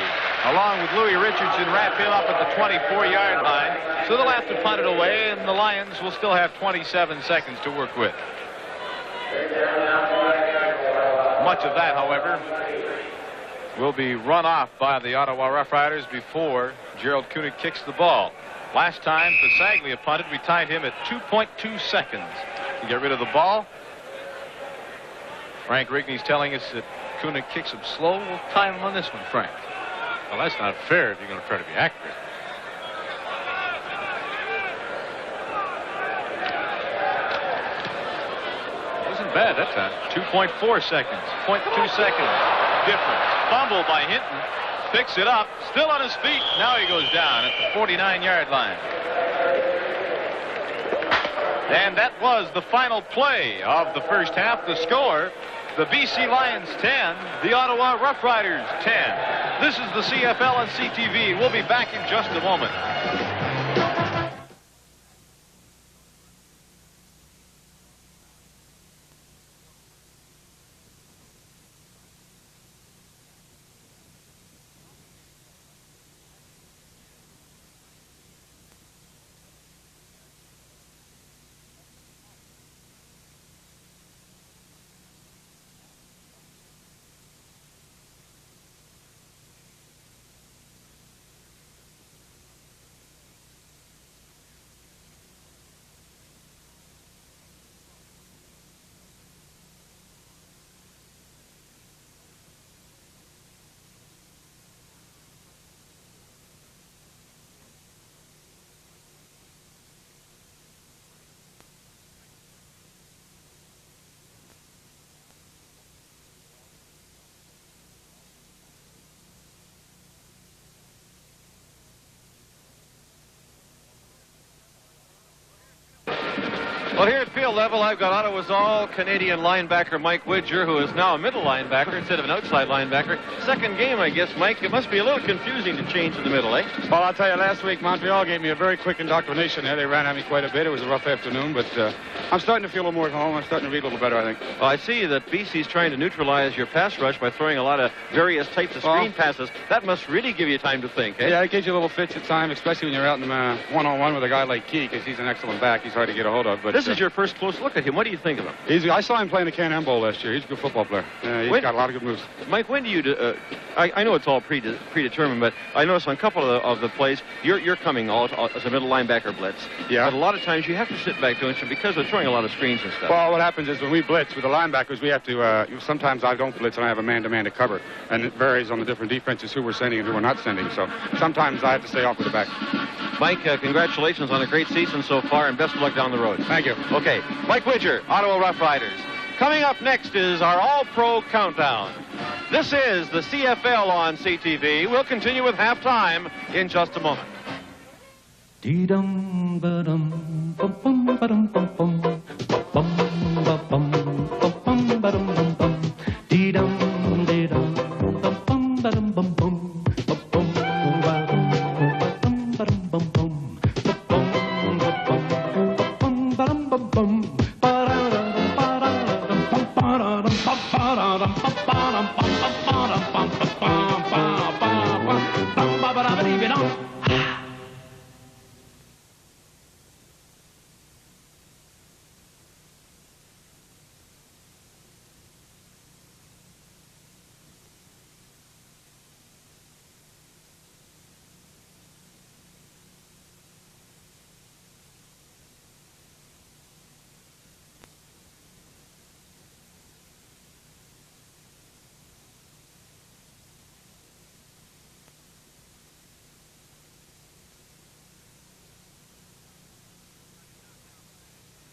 Speaker 5: along with Louis Richardson, wrap him up at the 24-yard line. So they'll have to punt it away, and the Lions will still have 27 seconds to work with. Much of that, however, will be run off by the Ottawa Rough Riders before Gerald Koenig kicks the ball. Last time Pasaglia punted, we tied him at 2.2 seconds to get rid of the ball. Frank Rigney's telling us that Kuna kicks him slow. We'll time him on this one, Frank.
Speaker 4: Well, that's not fair if you're going to try to be accurate.
Speaker 5: Wasn't bad that time. 2.4 seconds. 0.2 seconds. Difference. Fumble by Hinton. Picks it up. Still on his feet. Now he goes down at the 49-yard line. And that was the final play of the first half. The score, the BC Lions 10, the Ottawa Rough Riders 10. This is the CFL on CTV. We'll be back in just a moment. Well, here at field level, I've got Ottawa's all-Canadian linebacker Mike Widger, who is now a middle linebacker instead of an outside linebacker. Second game, I guess, Mike. It must be a little confusing to change in the middle, eh?
Speaker 17: Well, I'll tell you, last week, Montreal gave me a very quick indoctrination there. They ran at me quite a bit. It was a rough afternoon, but I'm starting to feel a little more at home. I'm starting to read a little better, I think.
Speaker 5: Well, I see that BC's trying to neutralize your pass rush by throwing a lot of various types of screen passes. That must really give you time to think, eh?
Speaker 17: Yeah, it gives you a little fits at time, especially when you're out in one-on-one with a guy like Key, because he's an excellent back. He's hard to get a hold of. But
Speaker 5: this is your first close look at him. What do you think of him?
Speaker 17: I saw him playing the Can-Am Bowl last year. He's a good football player. He's got a lot of good moves.
Speaker 5: Mike, when do you... I know it's all predetermined, but I noticed on a couple of the plays, you're coming out as a middle linebacker blitz.
Speaker 17: Yeah.
Speaker 5: But a lot of times you have to sit back doing it because they're throwing a lot of screens and stuff.
Speaker 17: Well, what happens is when we blitz with the linebackers, we have to... sometimes I don't blitz and I have a man-to-man to cover. And it varies on the different defenses who we're sending and who we're not sending. So sometimes I have to stay off with the back.
Speaker 5: Mike, congratulations on a great season so far, and best of luck down the road.
Speaker 17: Thank you.
Speaker 5: Okay, Mike Widger, Ottawa Rough Riders. Coming up next is our All-Pro Countdown. This is the CFL on CTV. We'll continue with halftime in just a moment.
Speaker 8: Dee-dum, ba-dum, bum, bum, ba-dum, bum, bum, bum, ba-bum, bum, ba-dum, bum, bum, dee-dum, dee-dum, bum, bum, ba-dum, bum, bum.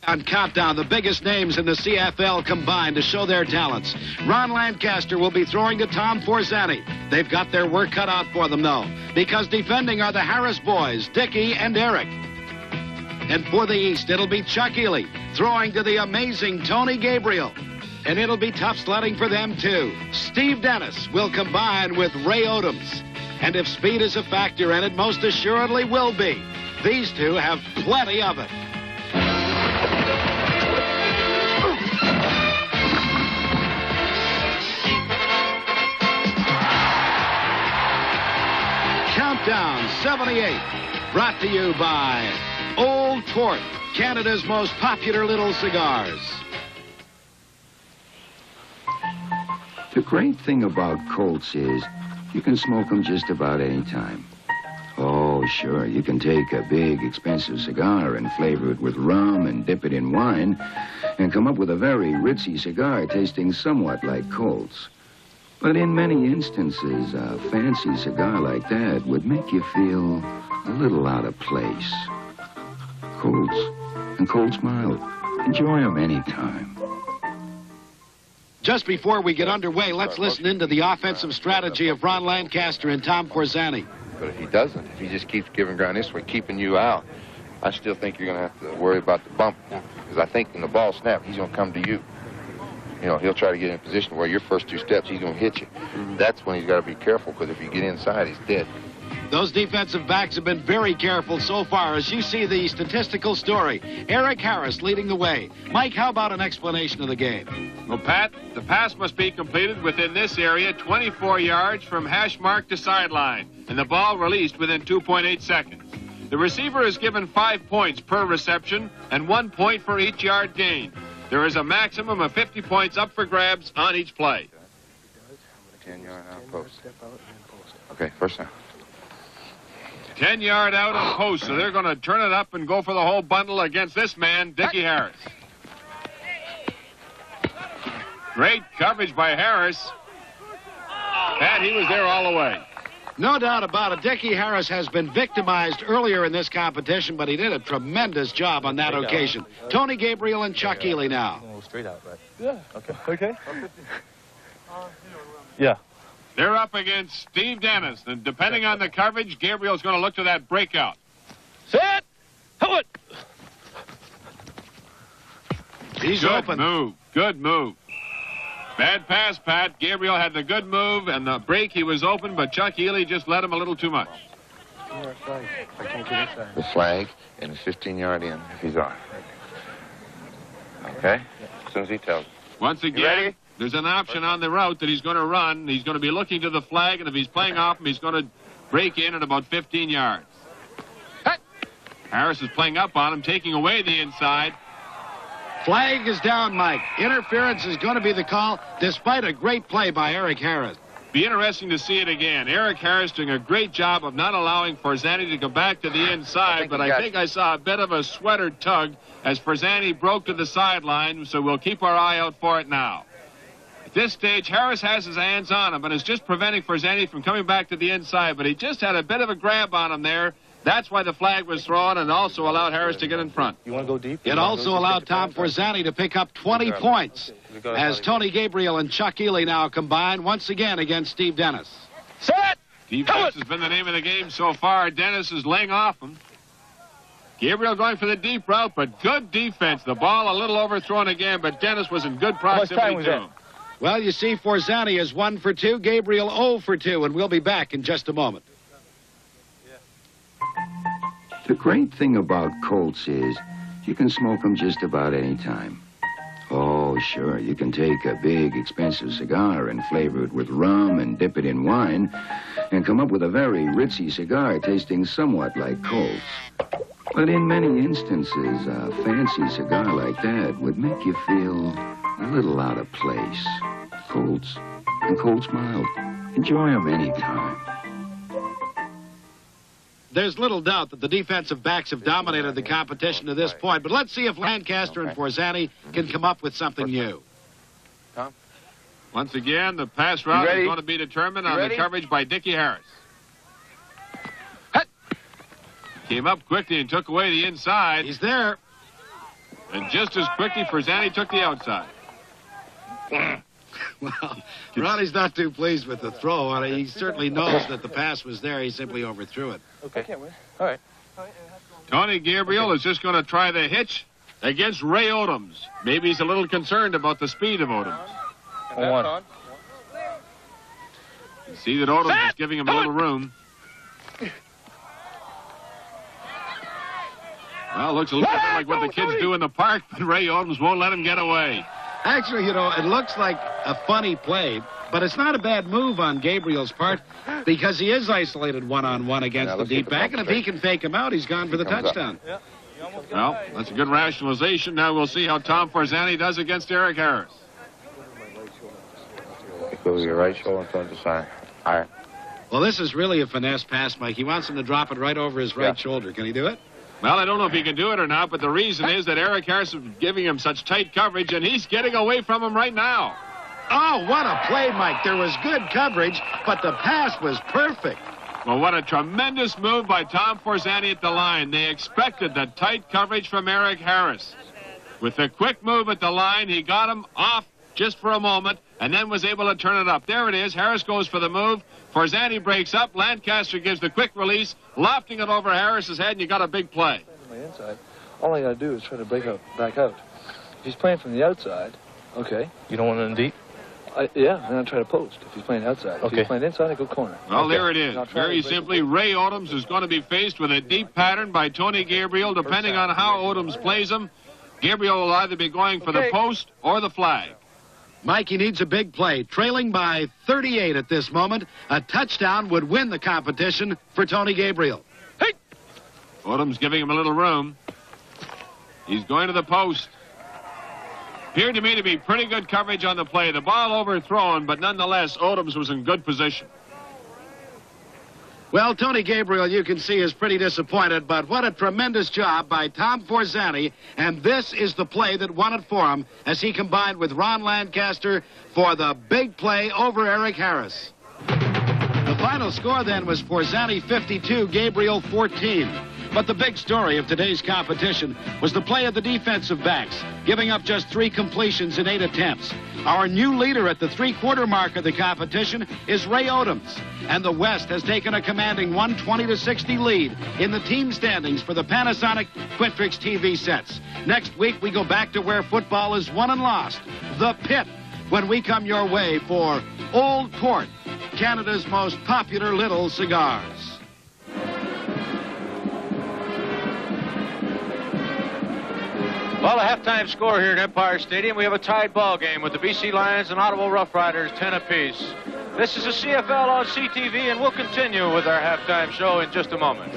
Speaker 18: On Countdown, the biggest names in the CFL combined to show their talents. Ron Lancaster will be throwing to Tom Forzani. They've got their work cut out for them, though, because defending are the Harris boys, Dickie and Eric. And for the East, it'll be Chuck Ely throwing to the amazing Tony Gabriel. And it'll be tough sledding for them, too. Steve Dennis will combine with Ray Odoms. And if speed is a factor, and it most assuredly will be, these two have plenty of it. Countdown 78, brought to you by Old Port, Canada's most popular little cigars.
Speaker 19: The great thing about Colts is you can smoke them just about any time. Oh,
Speaker 20: Oh, sure. You can take a big, expensive cigar and flavor it with rum and dip it in wine and come up with a very ritzy cigar tasting somewhat like Colt's. But in many instances, a fancy cigar like that would make you feel a little out of place. Colt's and Colt's Mild. Enjoy them anytime.
Speaker 18: Just before we get underway, let's listen into the offensive strategy of Ron Lancaster and Tom Forzani.
Speaker 21: But if he doesn't, if he just keeps giving ground this way, keeping you out, I still think you're going to have to worry about the bump. Because I think when the ball snaps, he's going to come to you. You know, he'll try to get in a position where your first two steps, he's going to hit you. That's when he's got to be careful, because if you get inside, he's dead.
Speaker 18: Those defensive backs have been very careful so far. As you see the statistical story, Eric Harris leading the way. Mike, how about an explanation of the game?
Speaker 22: Well, Pat, the pass must be completed within this area, 24 yards from hash mark to sideline, and the ball released within 2.8 seconds. The receiver is given 5 points per reception and 1 point for each yard gained. There is a maximum of 50 points up for grabs on each play.
Speaker 21: 10-yard out post. Okay, first down.
Speaker 22: 10-yard out on post, so they're going to turn it up and go for the whole bundle against this man, Dickie Harris. Great coverage by Harris. And he was there all the way.
Speaker 18: No doubt about it. Dickie Harris has been victimized earlier in this competition, but he did a tremendous job on that occasion. Tony Gabriel and Chuck Ely now.
Speaker 11: Straight out, right? Yeah. Okay. Yeah.
Speaker 22: They're up against Steve Dennis, and depending on the coverage, Gabriel's going to look to that breakout.
Speaker 11: Set! Hold it!
Speaker 18: He's open.
Speaker 22: Good move. Bad pass, Pat. Gabriel had the good move, and the break, he was open, but Chuck Ely just let him a little too much.
Speaker 21: The flag and the 15-yard in if he's on. Okay? As soon as he tells us.
Speaker 22: Once again, there's an option on the route that he's going to run. He's going to be looking to the flag, and if he's playing off him, he's going to break in at about 15 yards. Harris is playing up on him, taking away the inside.
Speaker 18: Flag is down, Mike. Interference is going to be the call, despite a great play by Eric Harris.
Speaker 22: Be interesting to see it again. Eric Harris doing a great job of not allowing Forzani to go back to the inside, but I think I saw a bit of a sweater tug as Forzani broke to the sideline, so we'll keep our eye out for it now. At this stage, Harris has his hands on him and is just preventing Forzani from coming back to the inside, but he just had a bit of a grab on him there. That's why the flag was thrown and also allowed Harris to get in front.
Speaker 11: You want to go deep?
Speaker 18: It also allowed Tom Forzani to pick up 20 points as Tony Gabriel and Chuck Ely now combine once again against Steve Dennis.
Speaker 11: Set!
Speaker 22: Defense has been the name of the game so far. Dennis is laying off him. Gabriel going for the deep route, but good defense. The ball a little overthrown again, but Dennis was in good proximity to him.
Speaker 18: Well, you see, Forzani is 1 for 2, Gabriel 0 for 2, and we'll be back in just a moment.
Speaker 20: The great thing about Colts is you can smoke them just about any time. Oh, sure, you can take a big, expensive cigar and flavor it with rum and dip it in wine and come up with a very ritzy cigar tasting somewhat like Colts. But in many instances, a fancy cigar like that would make you feel a little out of place. Colts and Colts Mild. Enjoy them anytime.
Speaker 18: There's little doubt that the defensive backs have dominated the competition to this point, but let's see if Lancaster and Forzani can come up with something new.
Speaker 22: Once again, the pass route is going to be determined on the coverage by Dickie Harris. Came up quickly and took away the inside.
Speaker 18: He's there.
Speaker 22: And just as quickly, Forzani took the outside.
Speaker 18: Well, Ronnie's not too pleased with the throw. He certainly knows that the pass was there. He simply overthrew it.
Speaker 11: Okay. All right.
Speaker 22: Tony Gabriel is just going to try the hitch against Ray Odoms. Maybe he's a little concerned about the speed of Odoms.
Speaker 11: On.
Speaker 22: You see that Odoms is giving him a little room. Well, looks a little bit like what the kids do in the park, but Ray Odoms won't let him get away.
Speaker 18: Actually, you know, it looks like a funny play, but it's not a bad move on Gabriel's part because he is isolated one-on-one against the deep back, and if he can fake him out, he's gone for the touchdown.
Speaker 22: Well, that's a good rationalization. Now we'll see how Tom Forzani does against Eric Harris.
Speaker 21: Go to your right shoulder in front of the side. All right.
Speaker 18: Well, this is really a finesse pass, Mike. He wants him to drop it right over his right shoulder. Can he do it?
Speaker 22: Well, I don't know if he can do it or not, but the reason is that Eric Harris is giving him such tight coverage, and he's getting away from him right now.
Speaker 18: Oh, what a play, Mike. There was good coverage, but the pass was perfect.
Speaker 22: Well, what a tremendous move by Tom Forzani at the line. They expected the tight coverage from Eric Harris. With a quick move at the line, he got him off just for a moment and then was able to turn it up. There it is. Harris goes for the move. Forzani breaks up. Lancaster gives the quick release, lofting it over Harris's head, and you got a big play.
Speaker 11: On the inside, all I got to do is try to back out. If he's playing from the outside, okay. You don't want it in deep? Yeah, then I try to post if he's playing outside. If he's playing inside, I go corner.
Speaker 22: Well, there it is. Very simply, Ray Odoms is going to be faced with a deep pattern by Tony Gabriel. Depending on how Odoms plays him, Gabriel will either be going for the post or the flag.
Speaker 18: Mike, he needs a big play. Trailing by 38 at this moment, a touchdown would win the competition for Tony Gabriel.
Speaker 22: Hey! Odoms giving him a little room. He's going to the post. Appeared to me to be pretty good coverage on the play. The ball overthrown, but nonetheless, Odoms was in good position.
Speaker 18: Well, Tony Gabriel, you can see, is pretty disappointed, but what a tremendous job by Tom Forzani, and this is the play that won it for him as he combined with Ron Lancaster for the big play over Eric Harris. The final score then was Forzani 52, Gabriel 14. But the big story of today's competition was the play of the defensive backs, giving up just 3 completions in 8 attempts. Our new leader at the 3-quarter mark of the competition is Ray Odoms, and the West has taken a commanding 120-60 lead in the team standings for the Panasonic Quintrix TV sets. Next week, we go back to where football is won and lost, the pit, when we come your way for Old Port, Canada's most popular little cigars.
Speaker 4: Well, a halftime score here at Empire Stadium. We have a tied ball game with the BC Lions and Ottawa Rough Riders 10 apiece. This is a CFL on CTV, and we'll continue with our halftime show in just a moment.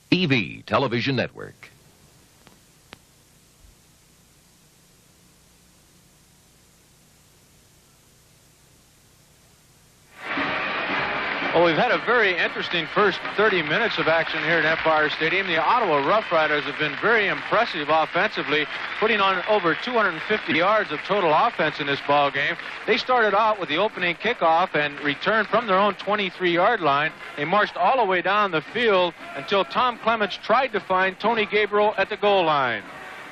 Speaker 1: TV Television Network.
Speaker 4: Well, we've had a very interesting first 30 minutes of action here at Empire Stadium. The Ottawa Rough Riders have been very impressive offensively, putting on over 250 yards of total offense in this ball game. They started out with the opening kickoff and returned from their own 23-yard line. They marched all the way down the field until Tom Clements tried to find Tony Gabriel at the goal line.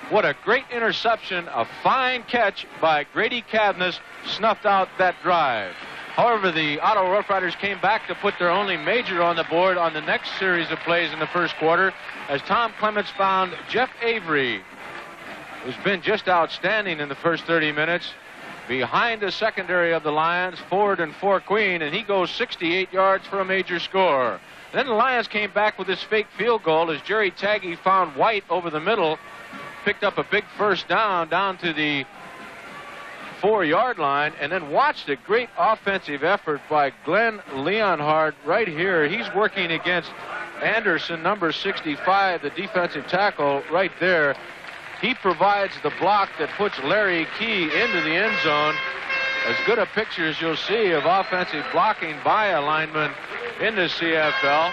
Speaker 4: What a great interception, a fine catch by Grady Cavness, snuffed out that drive. However, the Ottawa Rough Riders came back to put their only major on the board on the next series of plays in the first quarter as Tom Clements found Jeff Avery, who's been just outstanding in the first 30 minutes, behind the secondary of the Lions, Ford and Fort Queen, and he goes 68 yards for a major score. Then the Lions came back with this fake field goal as Jerry Taggy found White over the middle, picked up a big first down to the 4-yard line, and then watched a great offensive effort by Glenn Leonhard right here. He's working against Anderson, number 65, the defensive tackle right there. He provides the block that puts Larry Key into the end zone. As good a picture as you'll see of offensive blocking by a lineman in the CFL.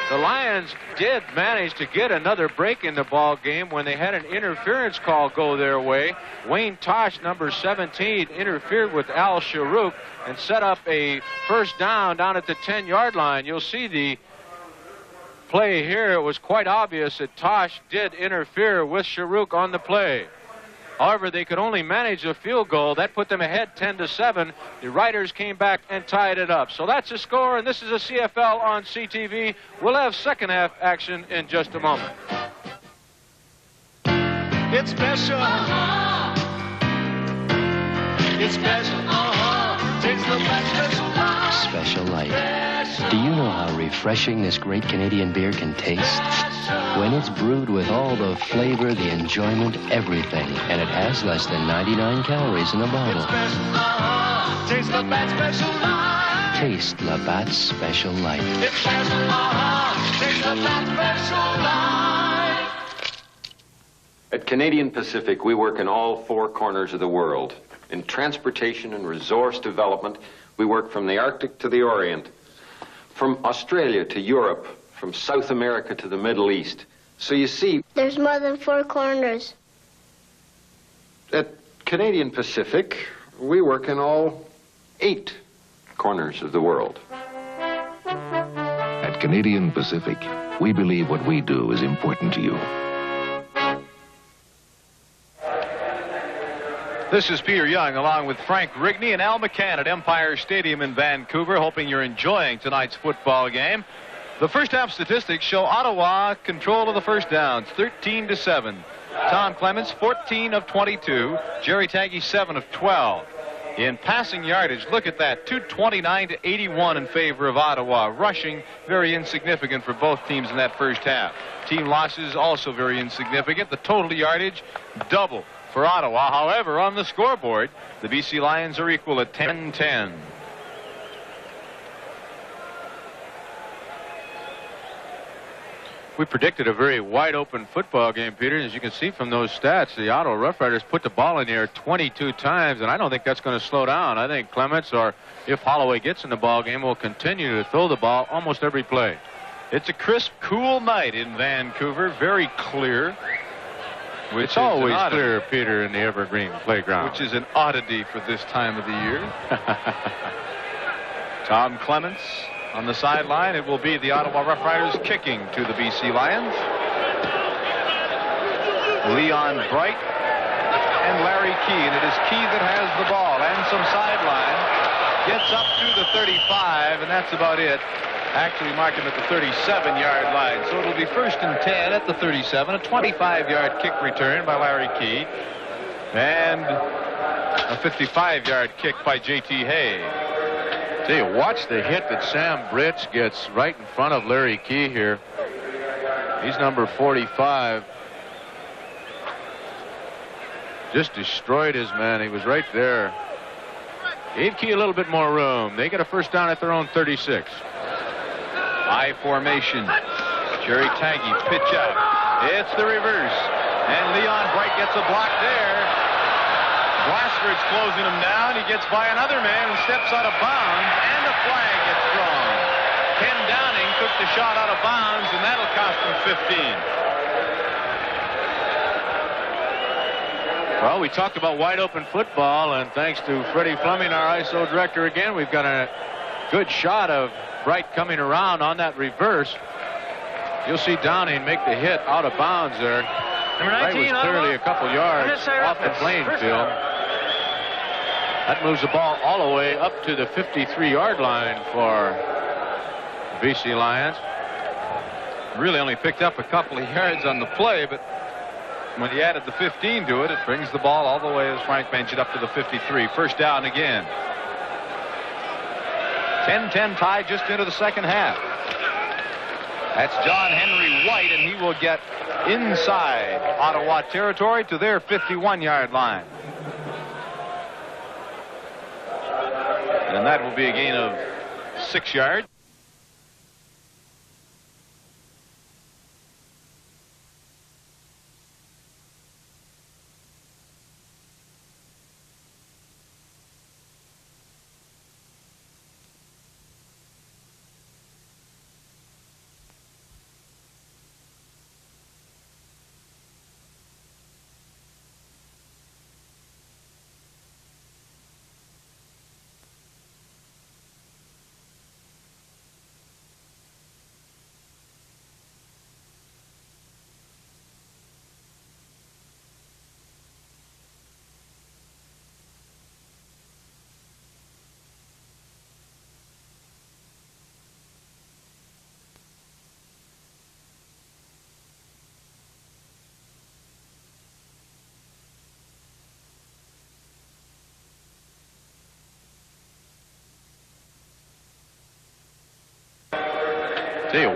Speaker 4: The Lions did manage to get another break in the ball game when they had an interference call go their way. Wayne Tosh, number 17, interfered with Al Sharuk and set up a first down at the 10-yard line. You'll see the play here. It was quite obvious that Tosh did interfere with Sharuk on the play. However, they could only manage a field goal. That put them ahead 10-7. The Riders came back and tied it up. So that's the score, and this is a CFL on CTV. We'll have second half action in just a moment.
Speaker 8: It's special. It's special. Tastes the best special.
Speaker 6: Special Light. Do you know how refreshing this great Canadian beer can taste? When it's brewed with all the flavor, the enjoyment, everything, and it has less than 99 calories in a bottle.
Speaker 8: Taste Labatt's Special Light.
Speaker 6: Taste Labatt's Special Light.
Speaker 8: It's special, taste Labatt's Special Light.
Speaker 7: At Canadian Pacific, we work in all four corners of the world. In transportation and resource development, we work from the Arctic to the Orient, from Australia to Europe, from South America to the Middle East. So you see,
Speaker 23: there's more than four corners.
Speaker 7: at Canadian Pacific, we work in all 8 corners of the world.
Speaker 24: At Canadian Pacific, we believe what we do is important to you.
Speaker 5: This is Peter Young along with Frank Rigney and Al McCann at Empire Stadium in Vancouver, hoping you're enjoying tonight's football game. The first half statistics show Ottawa control of the first downs, 13-7. Tom Clements, 14 of 22. Jerry Taggy, 7 of 12. In passing yardage, look at that, 229-81 in favor of Ottawa. Rushing, very insignificant for both teams in that first half. Team losses also very insignificant. The total yardage, double for Ottawa. However, on the scoreboard, the BC Lions are equal at 10-10.
Speaker 4: We predicted a very wide-open football game, Peter. As you can see from those stats, the Ottawa Rough Riders put the ball in the air 22 times, and I don't think that's going to slow down. I think Clements, or if Holloway gets in the ball game, will continue to throw the ball almost every play.
Speaker 5: It's a crisp, cool night in Vancouver, very clear.
Speaker 4: It's always clear, Peter, in the Evergreen Playground.
Speaker 5: Which is an oddity for this time of the year. Tom Clements on the sideline. It will be the Ottawa Rough Riders kicking to the BC Lions. Leon Bright and Larry Key. And it is Key that has the ball and some sideline. Gets up to the 35, and that's about it. Actually marked him at the 37-yard line. So it'll be 1st and 10 at the 37. A 25-yard kick return by Larry Key. And a 55-yard kick by J.T. Hay.
Speaker 4: Tell you, watch the hit that Sam Britz gets right in front of Larry Key here. He's number 45. Just destroyed his man. He was right there. Gave Key a little bit more room. They get a first down at their own 36.
Speaker 5: High formation. Jerry Taggy, pitch out. It's the reverse. And Leon Bright gets a block there. Glassford's closing him down. He gets by another man and steps out of bounds. And a flag gets thrown. Ken Downing took the shot out of bounds, and that'll cost him 15.
Speaker 4: Well, we talked about wide open football, and thanks to Freddie Fleming, our ISO director again, we've got a good shot of Bright coming around on that reverse. You'll see Downing make the hit out of bounds there. Bright was clearly a couple yards off the playing field. That moves the ball all the way up to the 53-yard line for the BC Lions.
Speaker 5: Really only picked up a couple of yards on the play, but when he added the 15 to it, it brings the ball all the way, as Frank mentioned, up to the 53. First down again. 10-10 tie just into the second half. That's John Henry White, and he will get inside Ottawa territory to their 51-yard line. And that will be a gain of 6 yards.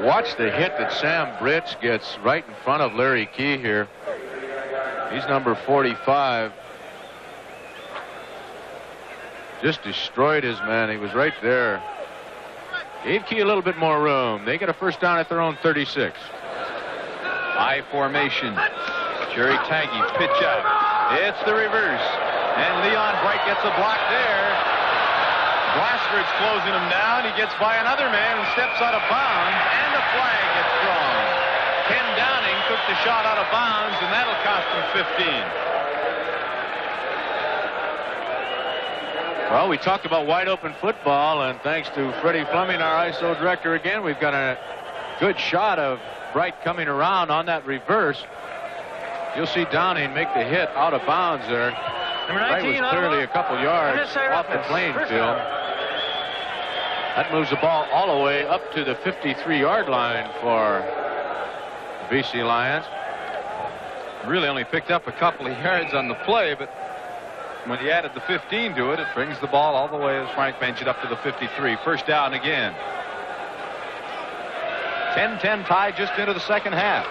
Speaker 4: Watch the hit that Sam Britch gets right in front of Larry Key here. He's number 45. Just destroyed his man. He was right there. Gave Key a little bit more room. They get a first down at their own 36.
Speaker 5: High formation. Jerry Taggy, pitch out. It's the reverse. And Leon Bright gets a block there. Glassford's closing him down. He gets by another man and steps out of bounds. And the flag gets thrown. Ken Downing took the shot out of bounds, and that'll cost him 15.
Speaker 4: Well, we talked about wide open football, and thanks to Freddie Fleming, our ISO director, again, we've got a good shot of Bright coming around on that reverse. You'll see Downing make the hit out of bounds there. Bright was clearly a couple yards off the playing field. That moves the ball all the way up to the 53-yard line for the BC Lions.
Speaker 5: Really only picked up a couple of yards on the play, but when he added the 15 to it, it brings the ball all the way, as Frank mentioned, up to the 53. First down again. 10-10 tie just into the second half.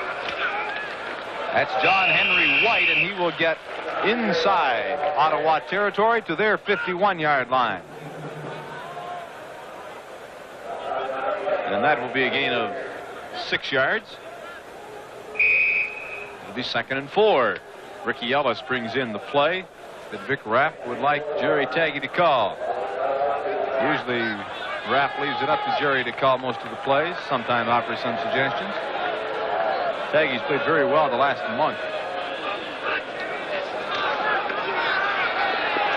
Speaker 5: That's John Henry White, and he will get inside Ottawa territory to their 51-yard line. And that will be a gain of 6 yards. It'll be 2nd and 4. Ricky Ellis brings in the play that Vic Raff would like Jerry Taggy to call. Usually Raff leaves it up to Jerry to call most of the plays, sometimes offers some suggestions. Taggy's played very well the last month.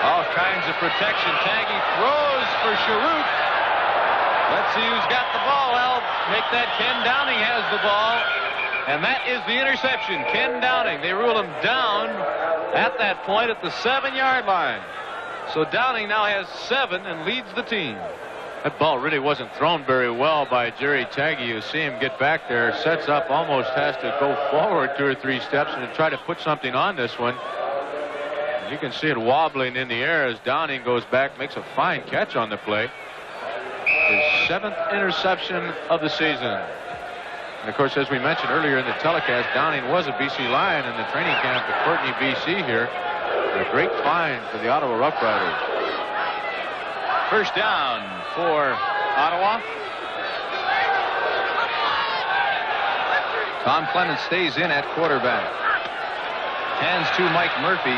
Speaker 5: All kinds of protection. Taggy throws for Sharuk. Let's see who's got the ball. Well, make that Ken Downing has the ball. And that is the interception. Ken Downing. They rule him down at that point at the 7-yard line. So Downing now has 7 and leads the team. That ball really wasn't thrown very well by Jerry Taggy. You see him get back there, sets up, almost has to go forward 2 or 3 steps and to try to put something on this one. And you can see it wobbling in the air as Downing goes back, makes a fine catch on the play. His 7th interception of the season. And of course, as we mentioned earlier in the telecast, Downing was a BC Lion in the training camp at Courtney, BC here. A great find for the Ottawa Rough Riders. First down for Ottawa. Tom Clements stays in at quarterback. Hands to Mike Murphy.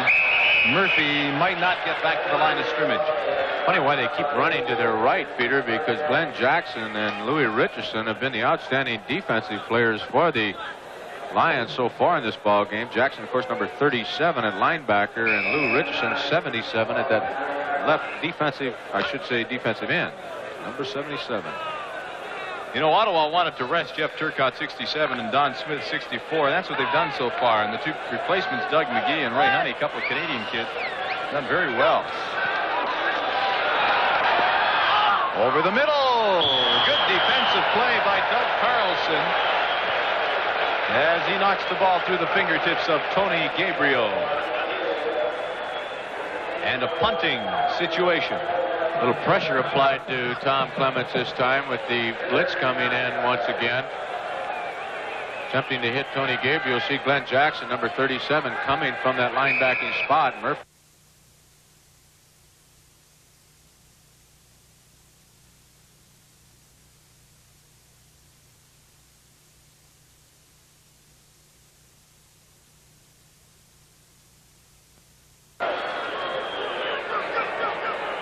Speaker 5: Murphy might not get back to the line of scrimmage.
Speaker 4: Funny why they keep running to their right, Peter, because Glenn Jackson and Louis Richardson have been the outstanding defensive players for the Lions so far in this ball game. Jackson, of course, number 37 at linebacker, and Lou Richardson, 77 at that left defensive, I should say defensive end, number 77.
Speaker 5: You know, Ottawa wanted to rest Jeff Turcotte, 67, and Don Smith, 64. That's what they've done so far. And the 2 replacements, Doug McGee and Ray Honey, a couple of Canadian kids, done very well. Over the middle. Good defensive play by Doug Carlson as he knocks the ball through the fingertips of Tony Gabriel. And a punting situation.
Speaker 4: A little pressure applied to Tom Clements this time with the blitz coming in once again. Attempting to hit Tony Gabriel. See Glenn Jackson, number 37, coming from that linebacking spot. Murphy.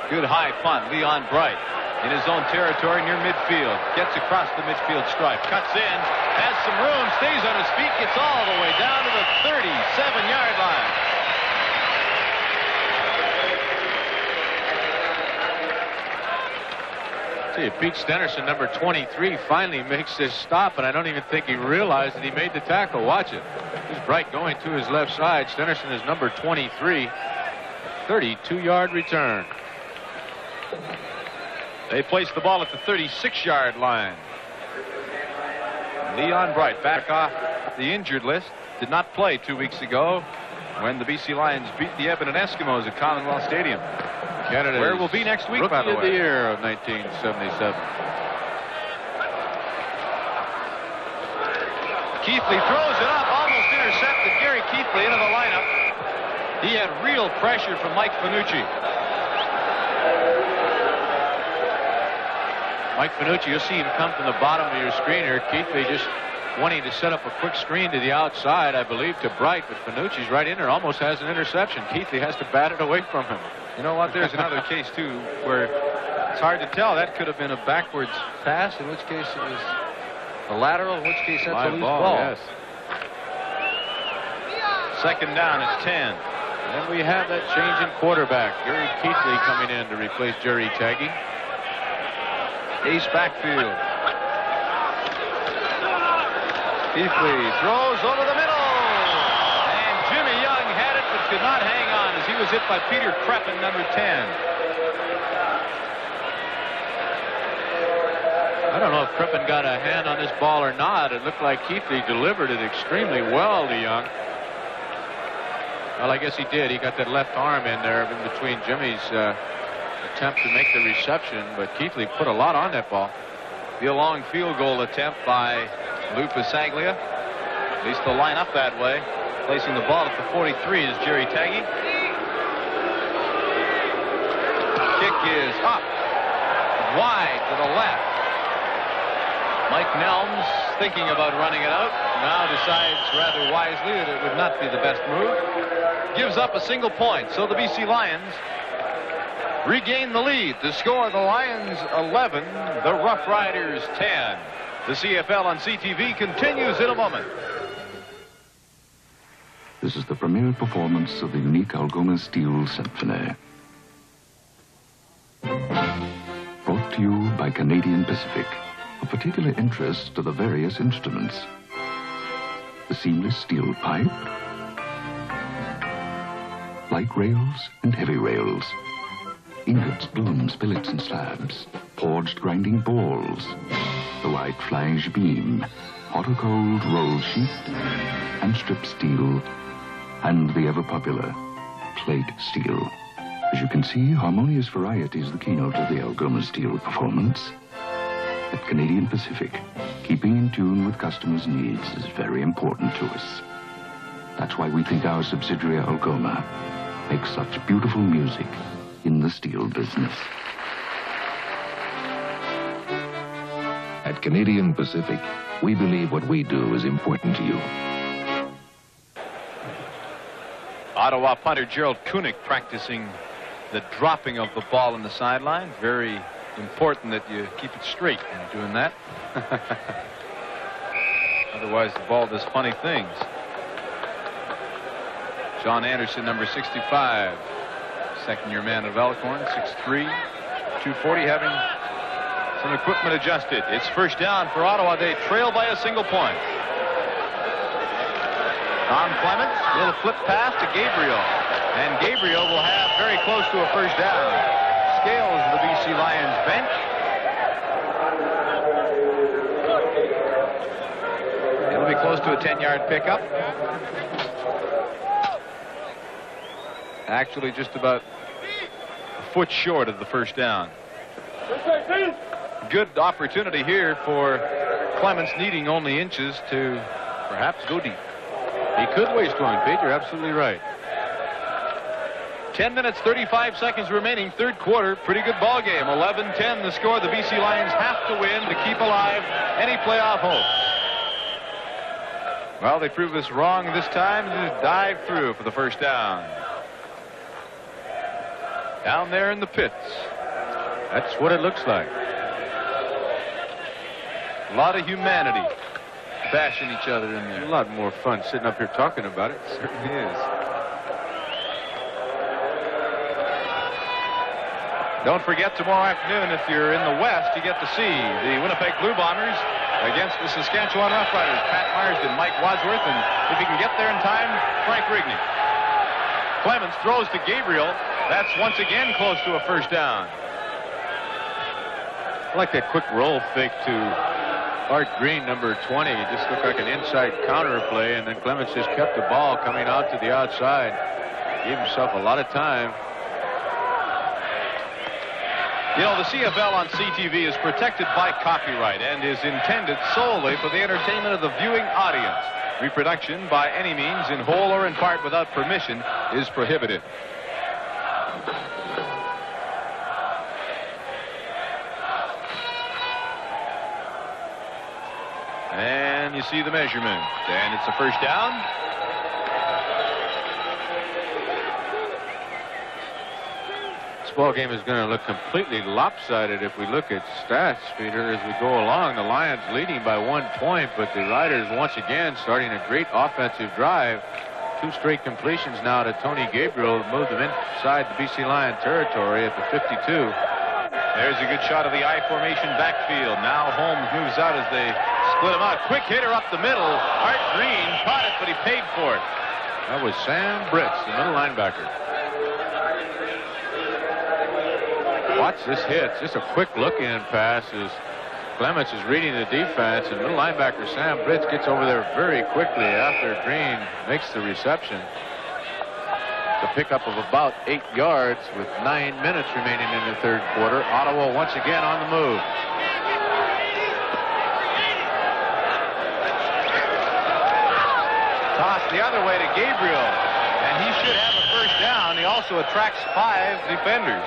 Speaker 5: Good high punt. Leon Bright in his own territory near midfield. Gets across the midfield stripe. Cuts in. Has some room. Stays on his feet. Gets all the way down to the 37-yard line.
Speaker 4: See, Pete Stenerson, number 23, finally makes this stop, and I don't even think he realized that he made the tackle. Watch it. He's Bright going to his left side. Stenerson is number 23. 32-yard return.
Speaker 5: They place the ball at the 36-yard line. Leon Bright back off the injured list. Did not play 2 weeks ago when the BC Lions beat the Edmonton Eskimos at Commonwealth Stadium.
Speaker 4: Canada's
Speaker 5: where we'll be next week, by the way.
Speaker 4: Rookie of the year of 1977.
Speaker 5: Keithley throws it up, almost intercepted. Gary Keithley into the lineup. He had real pressure from Mike Finucci.
Speaker 4: Mike Finucci, you'll see him come from the bottom of your screen here. Keithley just wanting to set up a quick screen to the outside, I believe, to Bright, but Finucci's right in there, almost has an interception. Keithley has to bat it away from him.
Speaker 5: You know what? There's another case, too, where it's hard to tell. That could have been a backwards pass, in which case it was a lateral, in which case that's a loose ball.
Speaker 4: Yes.
Speaker 5: Second down, it's 10.
Speaker 4: And we have that change in quarterback. Gary Keithley coming in to replace Jerry Taggy.
Speaker 5: Ace backfield. Keithley throws over the middle. And Jimmy Young had it, but could not hang on as he was hit by Peter Kreppen, number 10.
Speaker 4: I don't know if Kreppen got a hand on this ball or not. It looked like Keithley delivered it extremely well to Young. Well, I guess he did. He got that left arm in there in between Jimmy's attempt to make the reception, but Keithley put a lot on that ball.
Speaker 5: The long field goal attempt by Lou Pasaglia. At least they'll line up that way. Placing the ball at the 43 is Jerry Taggy. Kick is up. Wide to the left. Mike Nelms thinking about running it out. Now decides rather wisely that it would not be the best move. Gives up a single point. So the BC Lions regain the lead. The score, the Lions 11, the Rough Riders 10. The CFL on CTV continues in a moment.
Speaker 24: This is the premiere performance of the unique Algoma Steel Symphony. Brought to you by Canadian Pacific, of particular interest to the various instruments. The seamless steel pipe, light rails and heavy rails, ingots, blooms, billets and slabs, forged grinding balls, the white flange beam, auto-cold roll sheet, and strip steel, and the ever-popular plate steel. As you can see, harmonious variety is the keynote of the Algoma Steel performance. At Canadian Pacific, keeping in tune with customers' needs is very important to us. That's why we think our subsidiary Algoma makes such beautiful music in the steel business.
Speaker 1: At Canadian Pacific, we believe what we do is important to you.
Speaker 5: Ottawa punter Gerald Kunick practicing the dropping of the ball on the sideline. Very important that you keep it straight when you're doing that. Otherwise, the ball does funny things. John Anderson, number 65. Second-year man of Elkhorn, 6'3", 240, having some equipment adjusted. It's first down for Ottawa. They trail by a single point. Don Clements, a little flip pass to Gabriel. And Gabriel will have very close to a first down. Scales the BC Lions bench. It'll be close to a 10-yard pickup. Actually, just about a foot short of the first down. Good opportunity here for Clements, needing only inches to perhaps go deep.
Speaker 4: He could waste one, Pete. You're absolutely right.
Speaker 5: 10 minutes, 35 seconds remaining, third quarter. Pretty good ball game. 11-10 the score. The BC Lions have to win to keep alive any playoff hope. Well, they proved us wrong this time. Just dive through for the first down. Down there in the pits.
Speaker 4: That's what it looks like.
Speaker 5: A lot of humanity bashing each other in there.
Speaker 4: A lot more fun sitting up here talking about it.
Speaker 5: It certainly is. Don't forget, tomorrow afternoon, if you're in the West, you get to see the Winnipeg Blue Bombers against the Saskatchewan Rough Riders. Pat Marsden, Mike Wadsworth, and if you can get there in time, Frank Rigney. Clements throws to Gabriel. That's once again close to a first down.
Speaker 4: I like that quick roll fake to Art Green, number 20. It just looked like an inside counter play, and then Clements just kept the ball coming out to the outside. Gave himself a lot of time.
Speaker 5: You know, the CFL on CTV is protected by copyright and is intended solely for the entertainment of the viewing audience. Reproduction by any means, in whole or in part without permission, is prohibited. And you see the measurement, and it's a first down.
Speaker 4: Ball game is going to look completely lopsided if we look at stats, Peter, as we go along. The Lions leading by 1 point, but the Riders once again starting a great offensive drive. 2 straight completions now to Tony Gabriel, moved them inside the BC Lion territory at the 52.
Speaker 5: There's a good shot of the I formation backfield. Now Holmes moves out as they split him out. Quick hitter up the middle. Art Green caught it, but he paid for it.
Speaker 4: That was Sam Britz, the middle linebacker. Watch this hit. Just a quick look-in pass as Clements is reading the defense, and middle linebacker Sam Britz gets over there very quickly after Green makes the reception. It's a pickup of about 8 yards with 9 minutes remaining in the third quarter. Ottawa once again on the move.
Speaker 5: Toss the other way to Gabriel, and he should have a first down. He also attracts 5 defenders.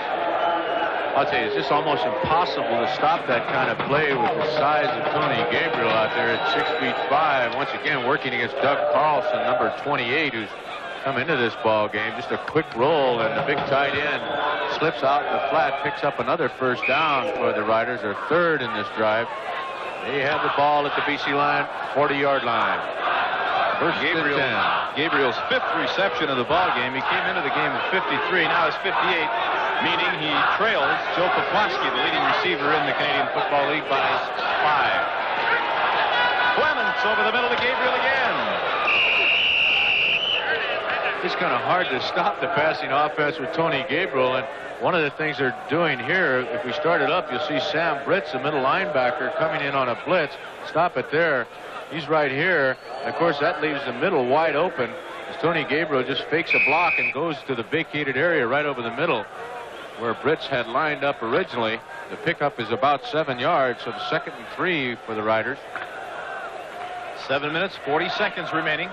Speaker 4: I'll tell you, it's just almost impossible to stop that kind of play with the size of Tony Gabriel out there at 6'5". Once again, working against Doug Carlson, number 28, who's come into this ball game. Just a quick roll, and the big tight end slips out in the flat, picks up another first down for the Riders, their third in this drive. They have the ball at the BC line, 40-yard line. First
Speaker 5: Gabriel's 5th reception of the ball game. He came into the game with 53, now it's 58. Meaning he trails Joe Poplawski, the leading receiver in the Canadian Football League, by 5. Clements over the middle to Gabriel again.
Speaker 4: It's kind of hard to stop the passing offense with Tony Gabriel, and one of the things they're doing here, if we start it up, you'll see Sam Britz, the middle linebacker, coming in on a blitz. Stop it there. He's right here. And of course, that leaves the middle wide open as Tony Gabriel just fakes a block and goes to the vacated area right over the middle, where Britz had lined up originally. The pickup is about 7 yards, so the 2nd and 3 for the Riders.
Speaker 5: 7 minutes, 40 seconds remaining.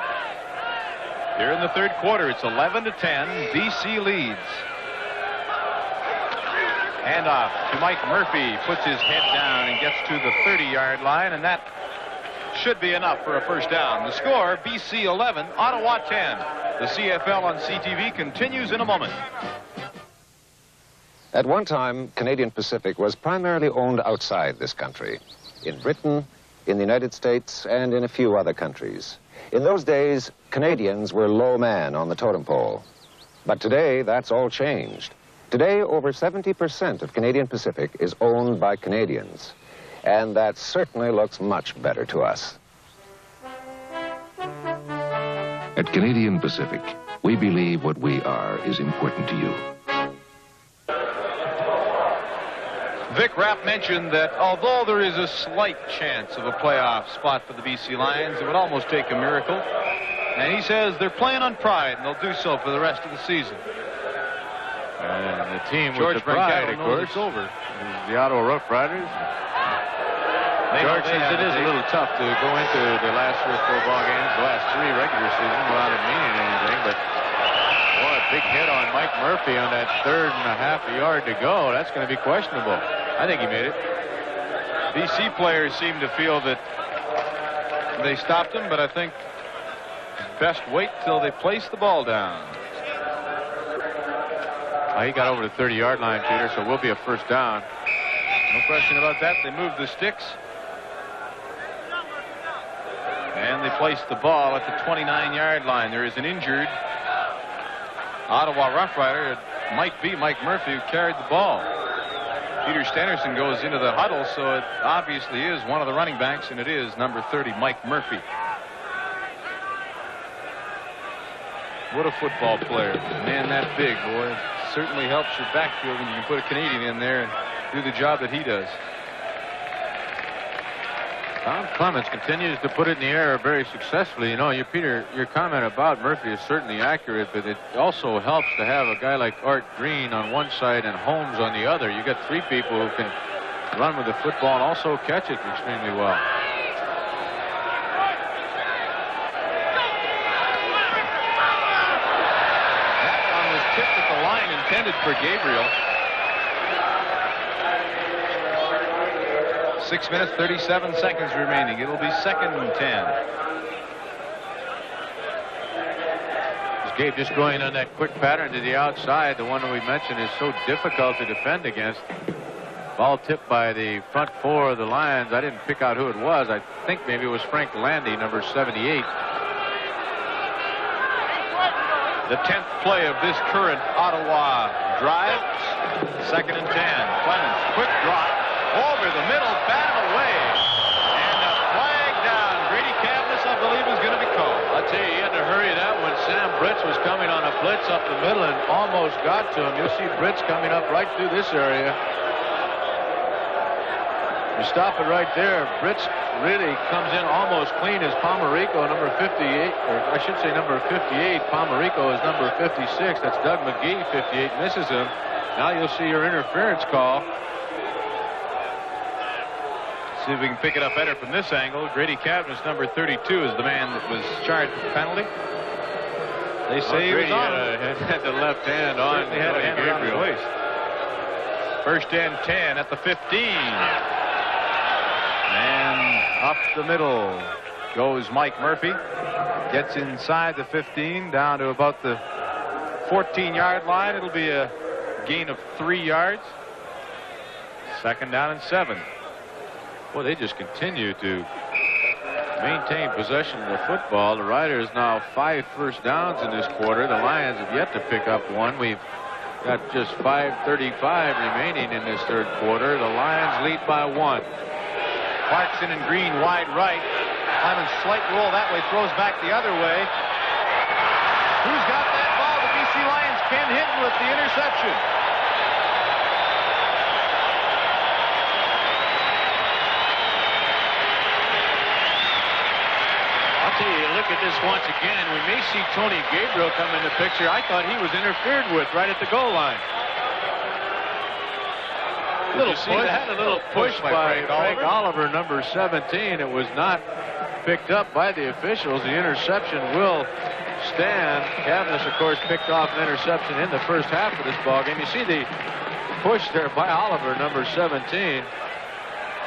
Speaker 5: Here in the third quarter, it's 11-10. BC leads. Handoff to Mike Murphy. Puts his head down and gets to the 30-yard line, and that should be enough for a first down. The score, BC 11, Ottawa 10. The CFL on CTV continues in a moment.
Speaker 3: At one time, Canadian Pacific was primarily owned outside this country, in Britain, in the United States, and in a few other countries. In those days, Canadians were low man on the totem pole. But today, that's all changed. Today, over 70% of Canadian Pacific is owned by Canadians, and that certainly looks much better to us.
Speaker 1: At Canadian Pacific, we believe what we are is important to you.
Speaker 5: Vic Rapp mentioned that although there is a slight chance of a playoff spot for the BC Lions, it would almost take a miracle. And he says they're playing on pride, and they'll do so for the rest of the season.
Speaker 4: And the team with the pride, of course, is the Ottawa Rough Riders. George says it is a little tough to go into the last 3 or 4 ball games, the last 3 regular season, without it meaning anything. But boy, a big hit on Mike Murphy on that 3rd and a half a yard to go. That's going to be questionable. I think he made it.
Speaker 5: BC players seem to feel that they stopped him, but I think best wait till they place the ball down.
Speaker 4: He got over the 30-yard line, Peter, so it will be a first down.
Speaker 5: No question about that. They moved the sticks. And they placed the ball at the 29-yard line. There is an injured Ottawa Rough Rider. It might be Mike Murphy who carried the ball. Peter Stennerson goes into the huddle, so it obviously is one of the running backs, and it is number 30, Mike Murphy. What a football player. Man that big, boy. It certainly helps your backfield when you can put a Canadian in there and do the job that he does.
Speaker 4: Tom Clements continues to put it in the air very successfully. You know, Peter, your comment about Murphy is certainly accurate, but it also helps to have a guy like Art Green on one side and Holmes on the other. You got three people who can run with the football and also catch it extremely well.
Speaker 5: That one was tipped at the line, intended for Gabriel. 6 minutes, 37 seconds remaining. It'll be 2nd and 10.
Speaker 4: Gabe just going on that quick pattern to the outside. The one that we mentioned is so difficult to defend against. Ball tipped by the front four of the Lions. I didn't pick out who it was. I think maybe it was Frank Landy, number 78.
Speaker 5: The 10th play of this current Ottawa drive. 2nd and 10. Clements, quick drop. Over the middle, batted away. And a flag down. Grady Cavness, I believe, is going to be called.
Speaker 4: I'll tell you, he had to hurry that when Sam Britz was coming on a blitz up the middle and almost got to him. You'll see Britz coming up right through this area. You stop it right there. Britz really comes in almost clean as Palmerico, number 58, or I should say number 58. Palmerico is number 56. That's Doug McGee, 58, misses him. Now you'll see your interference call.
Speaker 5: See if we can pick it up better from this angle. Grady Cavness, number 32, is the man that was charged with the penalty. They say he was on.
Speaker 4: Had the left hand on.
Speaker 5: He had a hand around his waist. 1st and 10 at the 15. And up the middle goes Mike Murphy. Gets inside the 15, down to about the 14-yard line. It'll be a gain of 3 yards. 2nd down and 7.
Speaker 4: Well, they just continue to maintain possession of the football. The Riders now 5 first downs in this quarter. The Lions have yet to pick up one. We've got just 5:35 remaining in this 3rd quarter. The Lions lead by 1.
Speaker 5: Clarkson and Green wide right. Clemens slight roll that way, throws back the other way. Who's got that ball? The BC Lions. Ken Hinton with the interception.
Speaker 4: Look at this once again. We may see Tony Gabriel come in the picture. I thought he was interfered with right at the goal line. A little push by Frank Oliver, number 17. It was not picked up by the officials. The interception will stand. Cavness, of course, picked off an interception in the first half of this ballgame. You see the push there by Oliver, number 17.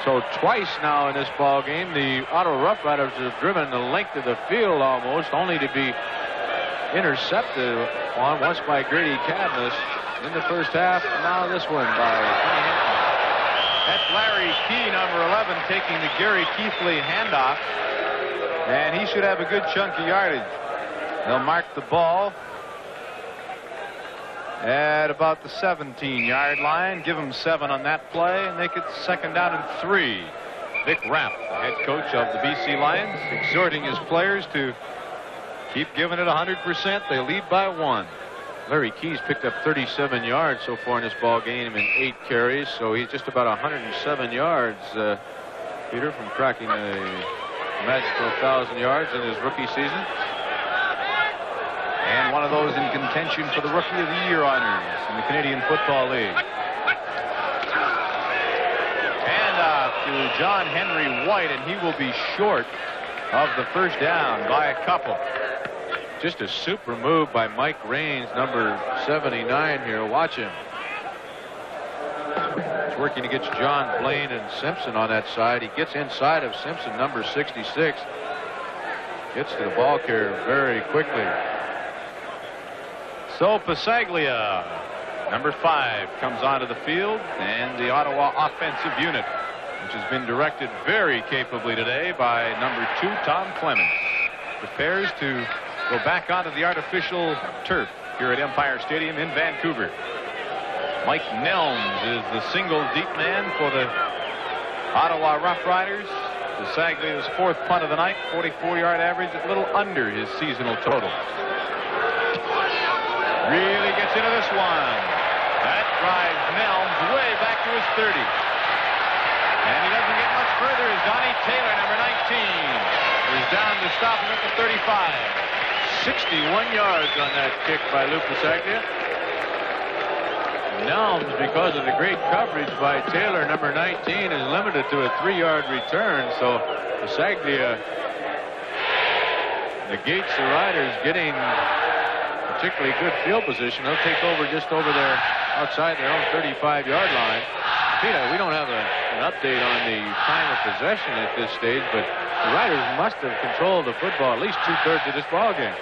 Speaker 4: So twice now in this ball game, the Ottawa Rough Riders have driven the length of the field almost, only to be intercepted on once by Grady Cavness in the first half. And now this one by Tony Hinton.
Speaker 5: That's Larry Key, number 11, taking the Gary Keithley handoff. And he should have a good chunk of yardage. They'll mark the ball at about the 17-yard line. Give them 7 on that play and make it 2nd down and 3. Vic Rapp, the head coach of the BC Lions, exhorting his players to keep giving it 100%. They lead by 1.
Speaker 4: Larry Keys picked up 37 yards so far in this ball game in 8 carries, so he's just about 107 yards, Peter, from cracking the magical 1,000 yards in his rookie season.
Speaker 5: And one of those in contention for the Rookie of the Year honors in the Canadian Football League. Handoff to John Henry White, and he will be short of the first down by a couple.
Speaker 4: Just a super move by Mike Raines, number 79 here. Watch him. He's working against John Blaine and Simpson on that side. He gets inside of Simpson, number 66. Gets to the ball carrier very quickly.
Speaker 5: So Pasaglia, number 5, comes onto the field, and the Ottawa offensive unit, which has been directed very capably today by number 2, Tom Clements, prepares to go back onto the artificial turf here at Empire Stadium in Vancouver. Mike Nelms is the single deep man for the Ottawa Rough Riders. Pasaglia's 4th punt of the night, 44-yard average, a little under his seasonal total. Really gets into this one. That drives Nelms way back to his 30. And he doesn't get much further as Donnie Taylor, number 19, is down to stop him at the 35. 61 yards on that kick by Lou Pasaglia. Nelms, because of the great coverage by Taylor, number 19, is limited to a 3-yard return. So Pasaglia negates the Riders getting particularly good field position. They'll take over just over there outside their own 35-yard line. Peter, we don't have an update on the time of possession at this stage, but the Riders must have controlled the football at least 2/3 of this ball game.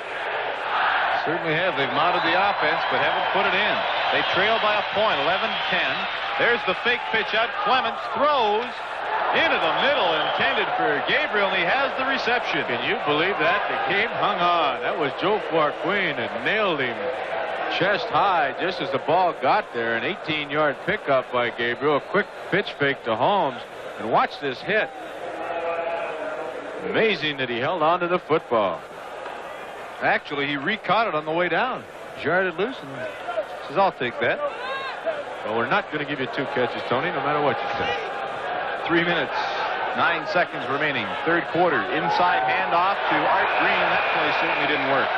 Speaker 5: Certainly have. They've mounted the offense, but haven't put it in. They trail by a point, 11-10. There's the fake pitch out. Clements throws into the middle, intended for Gabriel, and he has the reception.
Speaker 4: Can you believe that? The game hung on. That was Joe Farqueen that nailed him chest high just as the ball got there. An 18-yard pickup by Gabriel. A quick pitch fake to Holmes. And watch this hit. Amazing that he held on to the football.
Speaker 5: Actually, he re-caught it on the way down. Jarred loose and says, I'll take that.
Speaker 4: Well, we're not going to give you 2 catches, Tony, no matter what you say.
Speaker 5: 3 minutes, 9 seconds remaining. Third quarter. Inside handoff to Art Green. That play certainly didn't work.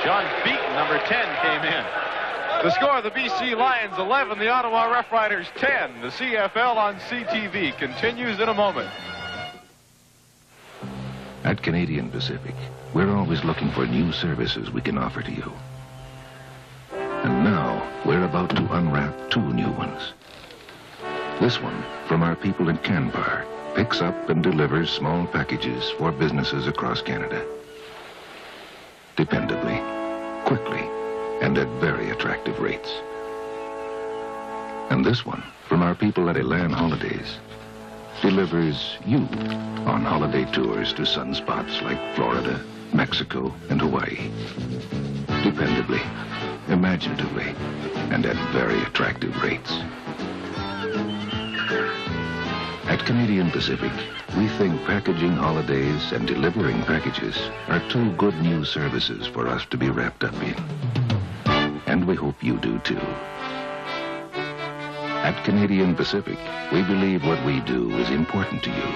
Speaker 5: John Beaton, number 10, came in. The score, the BC Lions 11, the Ottawa Rough Riders 10. The CFL on CTV continues in a moment.
Speaker 1: At Canadian Pacific, we're always looking for new services we can offer to you. And now, we're about to unwrap 2 new ones. This one, from our people in Canbar, picks up and delivers small packages for businesses across Canada. Dependably, quickly, and at very attractive rates. And this one, from our people at Elan Holidays, delivers you on holiday tours to sunspots like Florida, Mexico, and Hawaii. Dependably, imaginatively, and at very attractive rates. At Canadian Pacific, we think packaging holidays and delivering packages are 2 good new services for us to be wrapped up in. And we hope you do too. At Canadian Pacific, we believe what we do is important to you.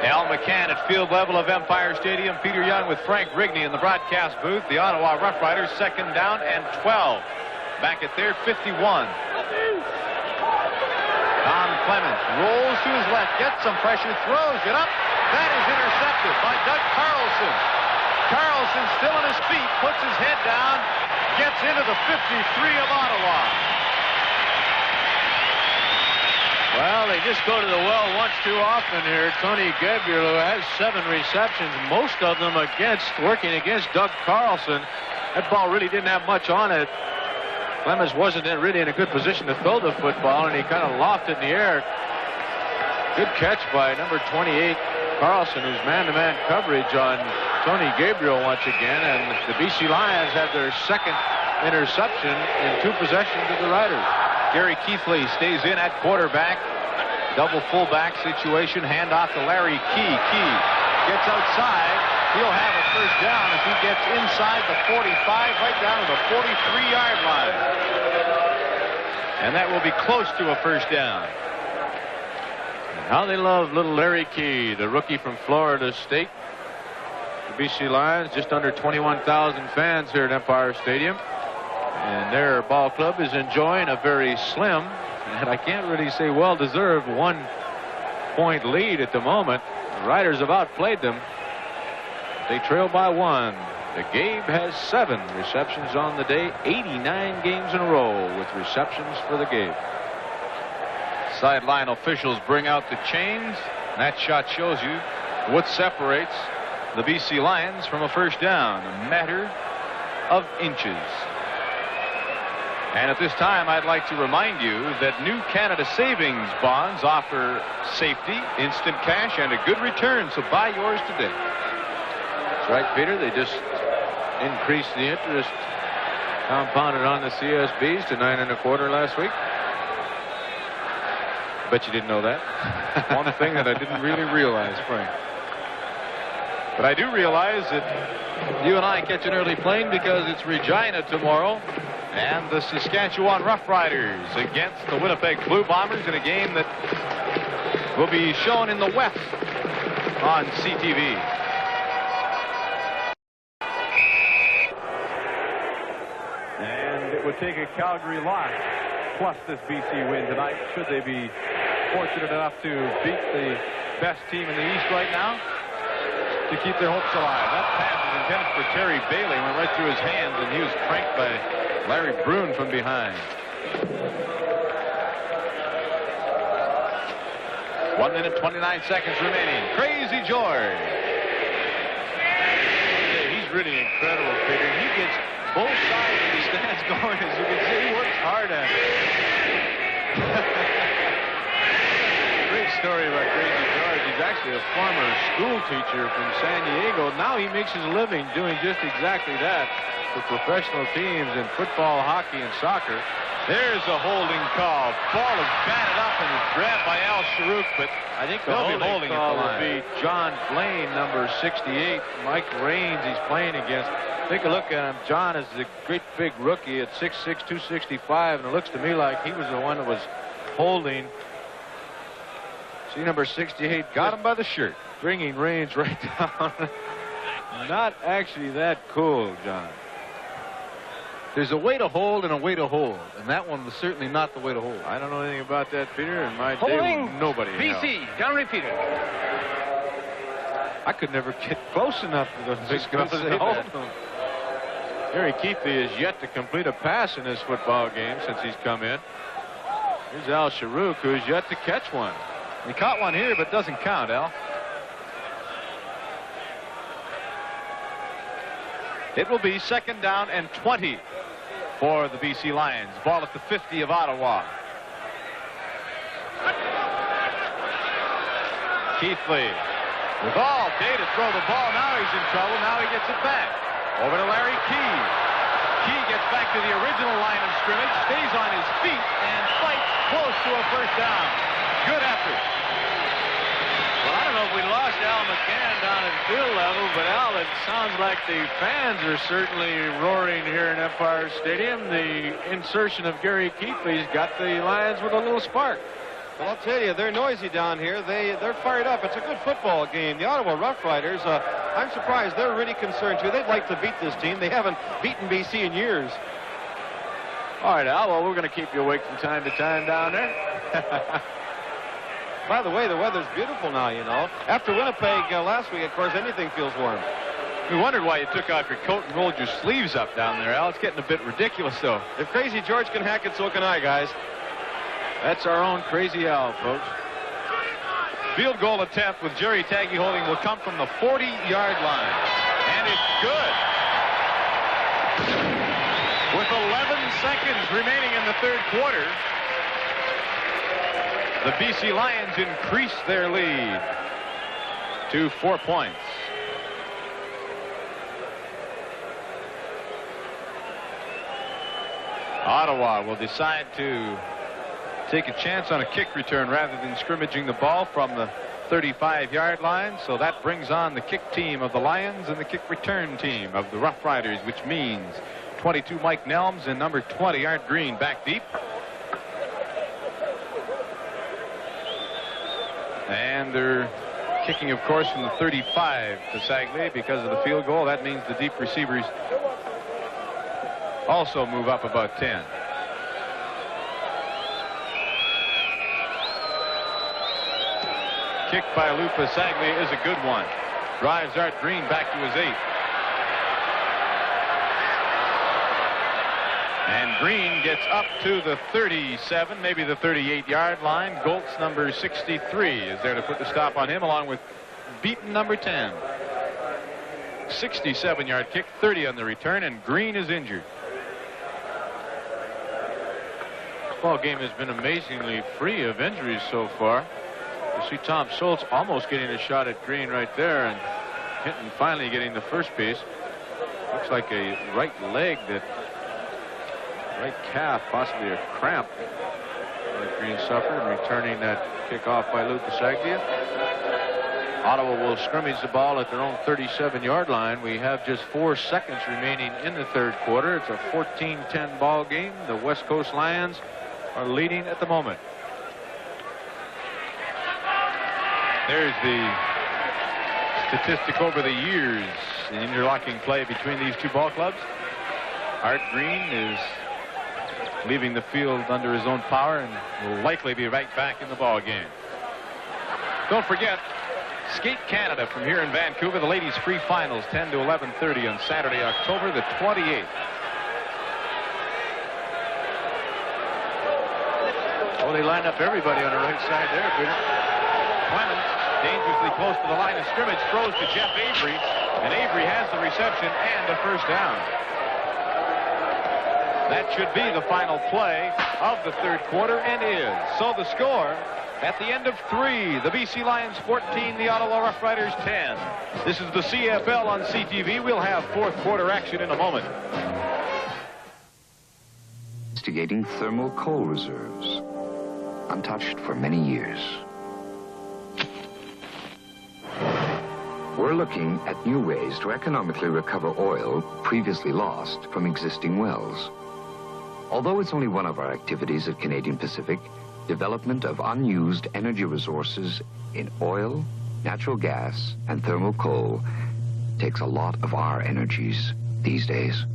Speaker 5: Al McCann at field level of Empire Stadium. Peter Young with Frank Rigney in the broadcast booth. The Ottawa Rough Riders 2nd down and 12. Back at their 51. Tom Clements rolls to his left, gets some pressure, throws it up. That is intercepted by Doug Carlson. Carlson still on his feet, puts his head down, gets into the 53 of Ottawa.
Speaker 4: Well, they just go to the well once too often here. Tony Gabriel, who has 7 receptions, most of them working against Doug Carlson. That ball really didn't have much on it. Clemens wasn't really in a good position to throw the football, and he kind of lofted in the air. Good catch by number 28, Carlson, who's man-to-man coverage on Tony Gabriel once again, and the BC Lions have their 2nd interception in 2 possessions of the Riders.
Speaker 5: Gary Keithley stays in at quarterback. Double fullback situation. Handoff to Larry Key. Key gets outside. He'll have a first down as he gets inside the 45, right down to the 43-yard line. And that will be close to a first down.
Speaker 4: And how they love little Larry Key, the rookie from Florida State. The BC Lions, just under 21,000 fans here at Empire Stadium. And their ball club is enjoying a very slim, and I can't really say well-deserved, 1-point lead at the moment. The Riders have outplayed them. They trail by 1. The Gabe has 7 receptions on the day, 89 games in a row with receptions for the Gabe.
Speaker 5: Sideline officials bring out the chains. That shot shows you what separates the BC Lions from a first down, a matter of inches. And at this time, I'd like to remind you that New Canada Savings Bonds offer safety, instant cash, and a good return, so buy yours today.
Speaker 4: That's right, Peter. They just increased the interest compounded on the CSBs to 9 1/4 last week. Bet you didn't know that.
Speaker 5: One thing that I didn't really realize, Frank. But I do realize that you and I catch an early plane because it's Regina tomorrow. And the Saskatchewan Rough Riders against the Winnipeg Blue Bombers in a game that will be shown in the West on CTV. And it would take a Calgary loss plus this BC win tonight should they be fortunate enough to beat the best team in the East right now to keep their hopes alive. That pass was intended for Terry Bailey, went right through his hands, and he was pranked by Larry Brune from behind. 1 minute, 29 seconds remaining. Crazy George. He's really incredible, Peter. He gets both sides of the stands going. As you can see, he works hard at it. Great story about Crazy George. He's actually a former school teacher from San Diego. Now he makes his living doing just exactly that for professional teams in football, hockey, and soccer. There's a holding call. Ball is batted up and is grabbed by Al Sharuk, but I think the holding call will be John Blaine, number 68. Mike Raines he's playing against. Take a look at him. John is a great big rookie at 6'6", 265, and it looks to me like he was the one that was holding. See, number 68 got him by the shirt, bringing Raines right down. Not actually that cool, John. There's a way to hold and a way to hold, and that one was certainly not the way to hold. I don't know anything about that, Peter, and my day nobody
Speaker 2: BC, down repeater.
Speaker 5: I could never get close enough to those big guns to hold them. Gary Keithley has yet to complete a pass in this football game since he's come in. Here's Al Sharuk, who's yet to catch one. He caught one here, but doesn't count, Al. It will be 2nd down and 20 for the BC Lions. Ball at the 50 of Ottawa. Keithley with all day to throw the ball. Now he's in trouble. Now he gets it back. Over to Larry Key. Key gets back to the original line of scrimmage, stays on his feet, and fights close to a first down. Good effort. Well, I don't know if we lost Al McCann down at field level, but Al, it sounds like the fans are certainly roaring here in Empire Stadium. The insertion of Gary Keithley's got the Lions with a little spark.
Speaker 15: Well, I'll tell you, they're noisy down here. They're fired up. It's a good football game. The Ottawa Rough Riders, I'm surprised they're really concerned, too. They'd like to beat this team. They haven't beaten BC in years.
Speaker 5: All right, Al, well, we're going to keep you awake from time to time down there.
Speaker 15: By the way, the weather's beautiful now, you know. After Winnipeg last week, of course, anything feels warm.
Speaker 5: We wondered why you took off your coat and rolled your sleeves up down there, Al. It's getting a bit ridiculous, though.
Speaker 15: If Crazy George can hack it, so can I, guys.
Speaker 5: That's our own Crazy Al, folks. Field goal attempt with Jerry Taggy holding will come from the 40-yard line. And it's good. With 11 seconds remaining in the third quarter, the BC Lions increase their lead to 4 points. Ottawa will decide to take a chance on a kick return rather than scrimmaging the ball from the 35-yard line. So that brings on the kick team of the Lions and the kick return team of the Rough Riders, which means 22 Mike Nelms and number 20 Art Green back deep. And they're kicking, of course, from the 35 to Sagley because of the field goal. That means the deep receivers also move up about 10. Kick by Lupa Sagley is a good one. Drives Art Green back to his 8. And Green gets up to the 37, maybe the 38-yard line. Goltz, number 63, is there to put the stop on him, along with Beaton, number 10. 67-yard kick, 30 on the return, and Green is injured. This ball game has been amazingly free of injuries so far. You see Tom Schultz almost getting a shot at Green right there, and Hinton finally getting the first piece. Looks like a right leg that, right calf, possibly a cramp that Green suffered, and returning that kick off by Lou Pasaglia.
Speaker 4: Ottawa will scrimmage the ball at their own 37-yard line. We have just 4 seconds remaining in the third quarter. It's a 14-10 ball game. The West Coast Lions are leading at the moment. There's the statistic over the years, the interlocking play between these two ball clubs. Art Green is leaving the field under his own power and will likely be right back in the ball game. Don't forget, Skate Canada from here in Vancouver, the ladies' free finals, 10 to 11:30 on Saturday, October the 28th. Oh, they lined up everybody on the right side there, Peter. Clemens, dangerously close to the line of scrimmage, throws to Jeff Avery, and Avery has the reception and a first down. That should be the final play of the third quarter, and is. So the score at the end of 3, the BC Lions 14, the Ottawa Rough Riders 10. This is the CFL on CTV. We'll have fourth quarter action in a moment.
Speaker 24: Investigating thermal coal reserves, untouched for many years. We're looking at new ways to economically recover oil previously lost from existing wells. Although it's only one of our activities at Canadian Pacific, development of unused energy resources in oil, natural gas, and thermal coal takes a lot of our energies these days.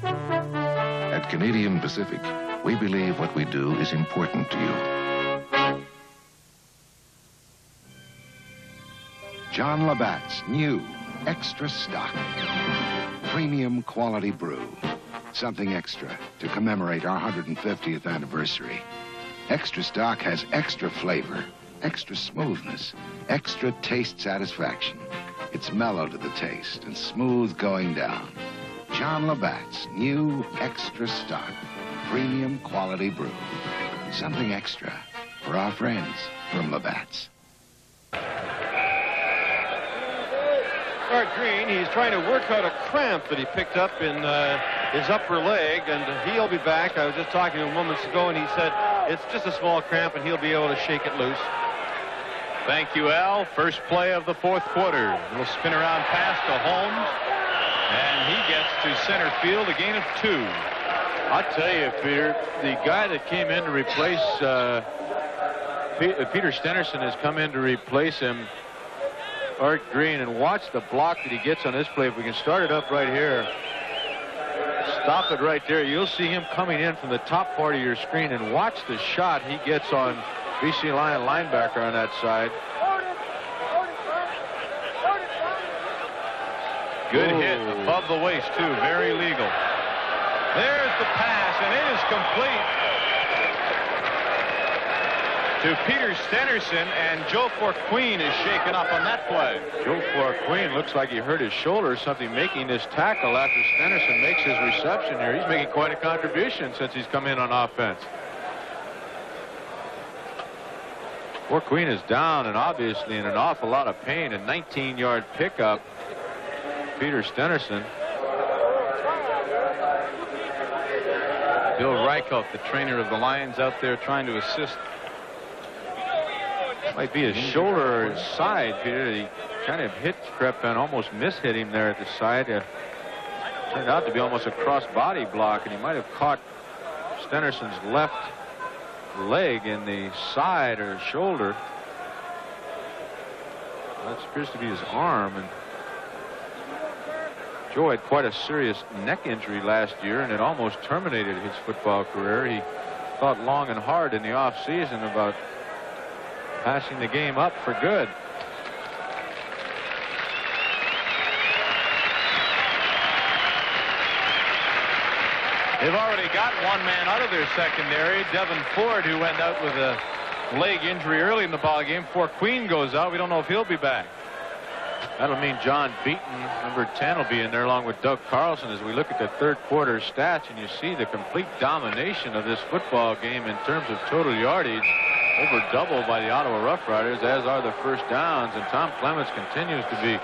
Speaker 1: At Canadian Pacific, we believe what we do is important to you.
Speaker 2: John Labatt's new extra stock premium quality brew. Something extra to commemorate our 150th anniversary. Extra stock has extra flavor, extra smoothness, extra taste satisfaction. It's mellow to the taste and smooth going down. John Labatt's new extra stock premium quality brew. Something extra for our friends from Labatt's.
Speaker 15: Art Green, he's trying to work out a cramp that he picked up in his upper leg, and he'll be back. I was just talking to him moments ago, and he said it's just a small cramp, and he'll be able to shake it loose.
Speaker 5: Thank you, Al. First play of the fourth quarter. Little spin around pass to Holmes, and he gets to center field, a gain of 2.
Speaker 4: I'll tell you, Peter, the guy that came in to replace Peter Stenerson has come in to replace him, Art Green, and watch the block that he gets on this play. If we can start it up right here, stop it right there, you'll see him coming in from the top part of your screen, and watch the shot he gets on BC Lion linebacker on that side.
Speaker 5: Good hit above the waist, too. Very legal.
Speaker 15: There's the pass, and it is complete to Peter Stenerson, and Joe Forqueen is shaken up on that play.
Speaker 4: Joe Forqueen looks like he hurt his shoulder or something making this tackle after Stenerson makes his reception here. He's making quite a contribution since he's come in on offense. Forqueen is down and obviously in an awful lot of pain. A 19-yard pickup. Peter Stenerson.
Speaker 5: Bill Reichelt, the trainer of the Lions, out there trying to assist.
Speaker 4: Might be his shoulder or his side, Peter. He kind of crept and almost mishit him there at the side. Turned out to be almost a cross-body block, and he might have caught Stenerson's left leg in the side or shoulder. That appears to be his arm. And Joe had quite a serious neck injury last year, and it almost terminated his football career. He thought long and hard in the off-season about passing the game up for good.
Speaker 5: They've already got one man out of their secondary, Devin Ford, who went out with a leg injury early in the ball game. Forqueen goes out. We don't know if he'll be back.
Speaker 4: That'll mean John Beaton, number 10, will be in there along with Doug Carlson as we look at the third quarter stats, and you see the complete domination of this football game in terms of total yardage, over double by the Ottawa Rough Riders, as are the first downs, and Tom Clements continues to be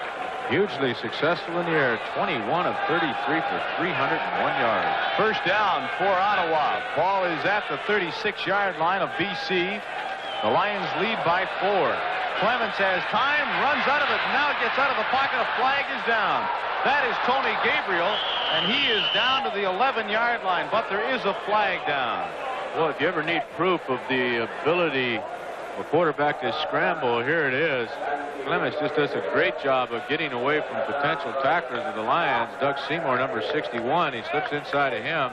Speaker 4: hugely successful in the air. 21 of 33 for 301 yards.
Speaker 5: First down for Ottawa. Ball is at the 36-yard line of BC. The Lions lead by 4. Clements has time, runs out of it, now gets out of the pocket. A flag is down. That is Tony Gabriel, and he is down to the 11-yard line, but there is a flag down.
Speaker 4: Well, if you ever need proof of the ability of a quarterback to scramble, here it is. Clements just does a great job of getting away from potential tacklers of the Lions. Doug Seymour, number 61, he slips inside of him.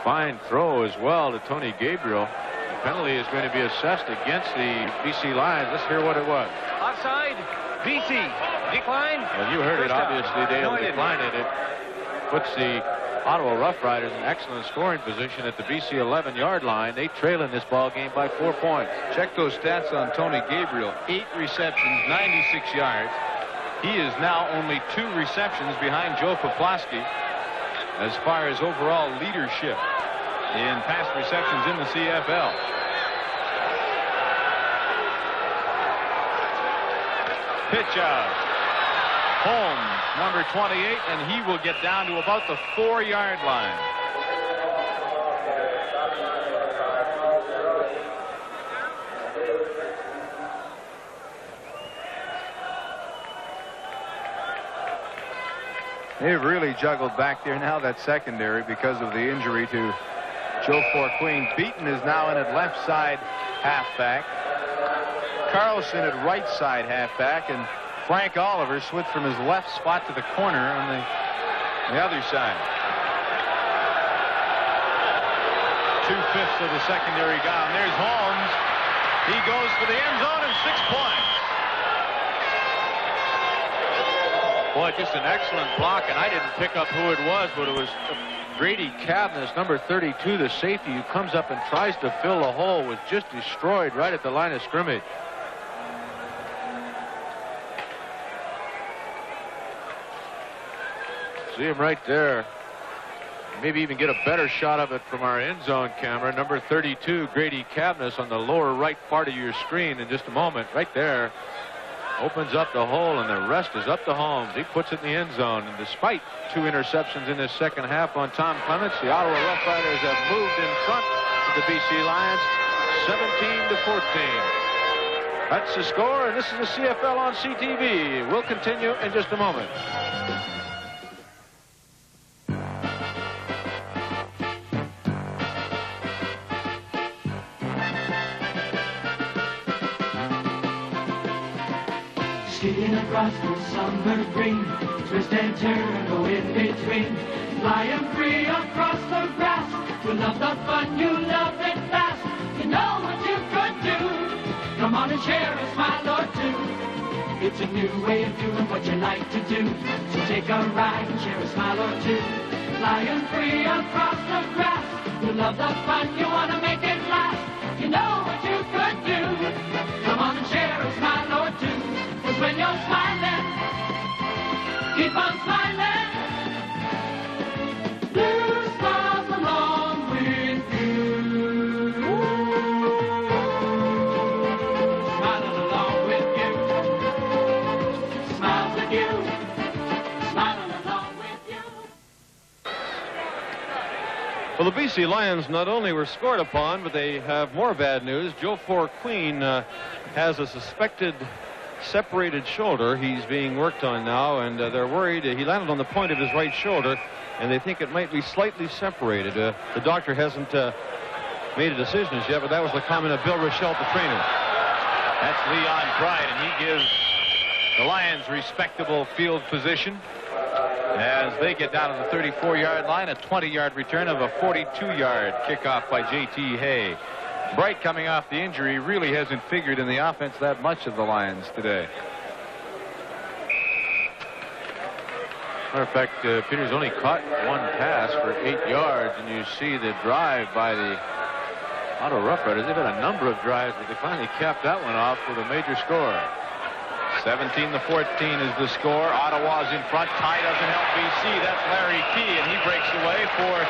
Speaker 4: Fine throw as well to Tony Gabriel. The penalty is going to be assessed against the BC Lions. Let's hear what it was.
Speaker 9: Offside, BC, decline.
Speaker 4: Well, you heard it, obviously. Dale declined it. It puts the Ottawa Rough Riders in excellent scoring position at the BC 11-yard line. They trail in this ball game by 4 points.
Speaker 10: Check those stats on Tony Gabriel. 8 receptions, 96 yards. He is now only 2 receptions behind Joe Poplawski as far as overall leadership in pass receptions in the CFL.
Speaker 5: Pitch out. Holmes, number 28, and he will get down to about the 4-yard line.
Speaker 10: They've really juggled back there now, that secondary, because of the injury to Joe Forqueen. Beaton is now in at left side halfback. Carlson at right side halfback, and Frank Oliver switched from his left spot to the corner on the other side.
Speaker 5: 2/5 of the secondary gone. There's Holmes. He goes for the end zone and 6 points.
Speaker 4: Boy, just an excellent block, and I didn't pick up who it was, but it was Grady Cavness, number 32, the safety, who comes up and tries to fill the hole, was just destroyed right at the line of scrimmage. See him right there. Maybe even get a better shot of it from our end zone camera. Number 32, Grady Cavness, on the lower right part of your screen in just a moment. Right there. Opens up the hole, and the rest is up to Holmes. He puts it in the end zone. And despite 2 interceptions in this second half on Tom Clements, the Ottawa Rough Riders have moved in front of the BC Lions 17-14. That's the score, and this is the CFL on CTV. We'll continue in just a moment.
Speaker 8: Skiing across the summer green, twist and turn, go in between, flying free across the grass. You love the fun, you love it fast. You know what you could do. Come on and share a smile or two. It's a new way of doing what you like to do. So take a ride and share a smile or two. Flying free across the grass. You love the fun, you want to make it last. You know what you could do. Come on and share a smile or two. When you're smiling, keep on smiling. Blue smiles along with you. Smiling along with you. Smiles with you. Smiling along with you.
Speaker 15: Well, the BC Lions not only were scored upon, but they have more bad news. Joe Forqueen has a suspected separated shoulder. He's being worked on now, and they're worried. He landed on the point of his right shoulder, and they think it might be slightly separated. The doctor hasn't made a decision as yet, but that was the comment of Bill Rochelle, the trainer.
Speaker 5: That's Leon Pride, and he gives the Lions respectable field position as they get down to the 34-yard line. A 20-yard return of a 42-yard kickoff by J.T. Hay. Bright, coming off the injury, really hasn't figured in the offense that much of the Lions today.
Speaker 4: Matter of fact, Peter's only caught 1 pass for 8 yards, and you see the drive by the Ottawa Rough Riders. They've had a number of drives, but they finally capped that one off with a major score.
Speaker 5: 17-14 is the score. Ottawa's in front. Ty doesn't help BC. That's Larry Key, and he breaks away for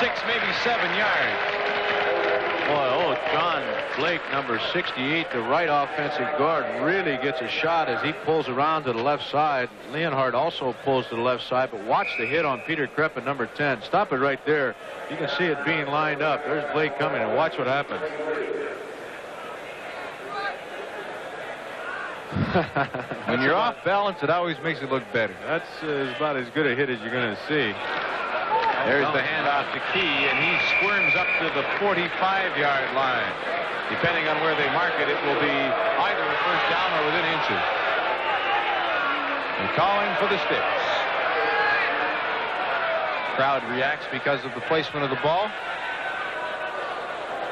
Speaker 5: 6, maybe 7 yards.
Speaker 4: Boy, John Blake, number 68, the right offensive guard, really gets a shot as he pulls around to the left side. Leonhardt also pulls to the left side, but watch the hit on Peter Kreppen, number 10. Stop it right there. You can see it being lined up. There's Blake coming, and watch what happens. When you're off balance, it always makes it look better.
Speaker 10: That's about as good a hit as you're going to see.
Speaker 4: There's the handoff to Key, and he squirms up to the 45-yard line. Depending on where they mark it, it will be either a first down or within inches. They're calling for the sticks. Crowd reacts because of the placement of the ball.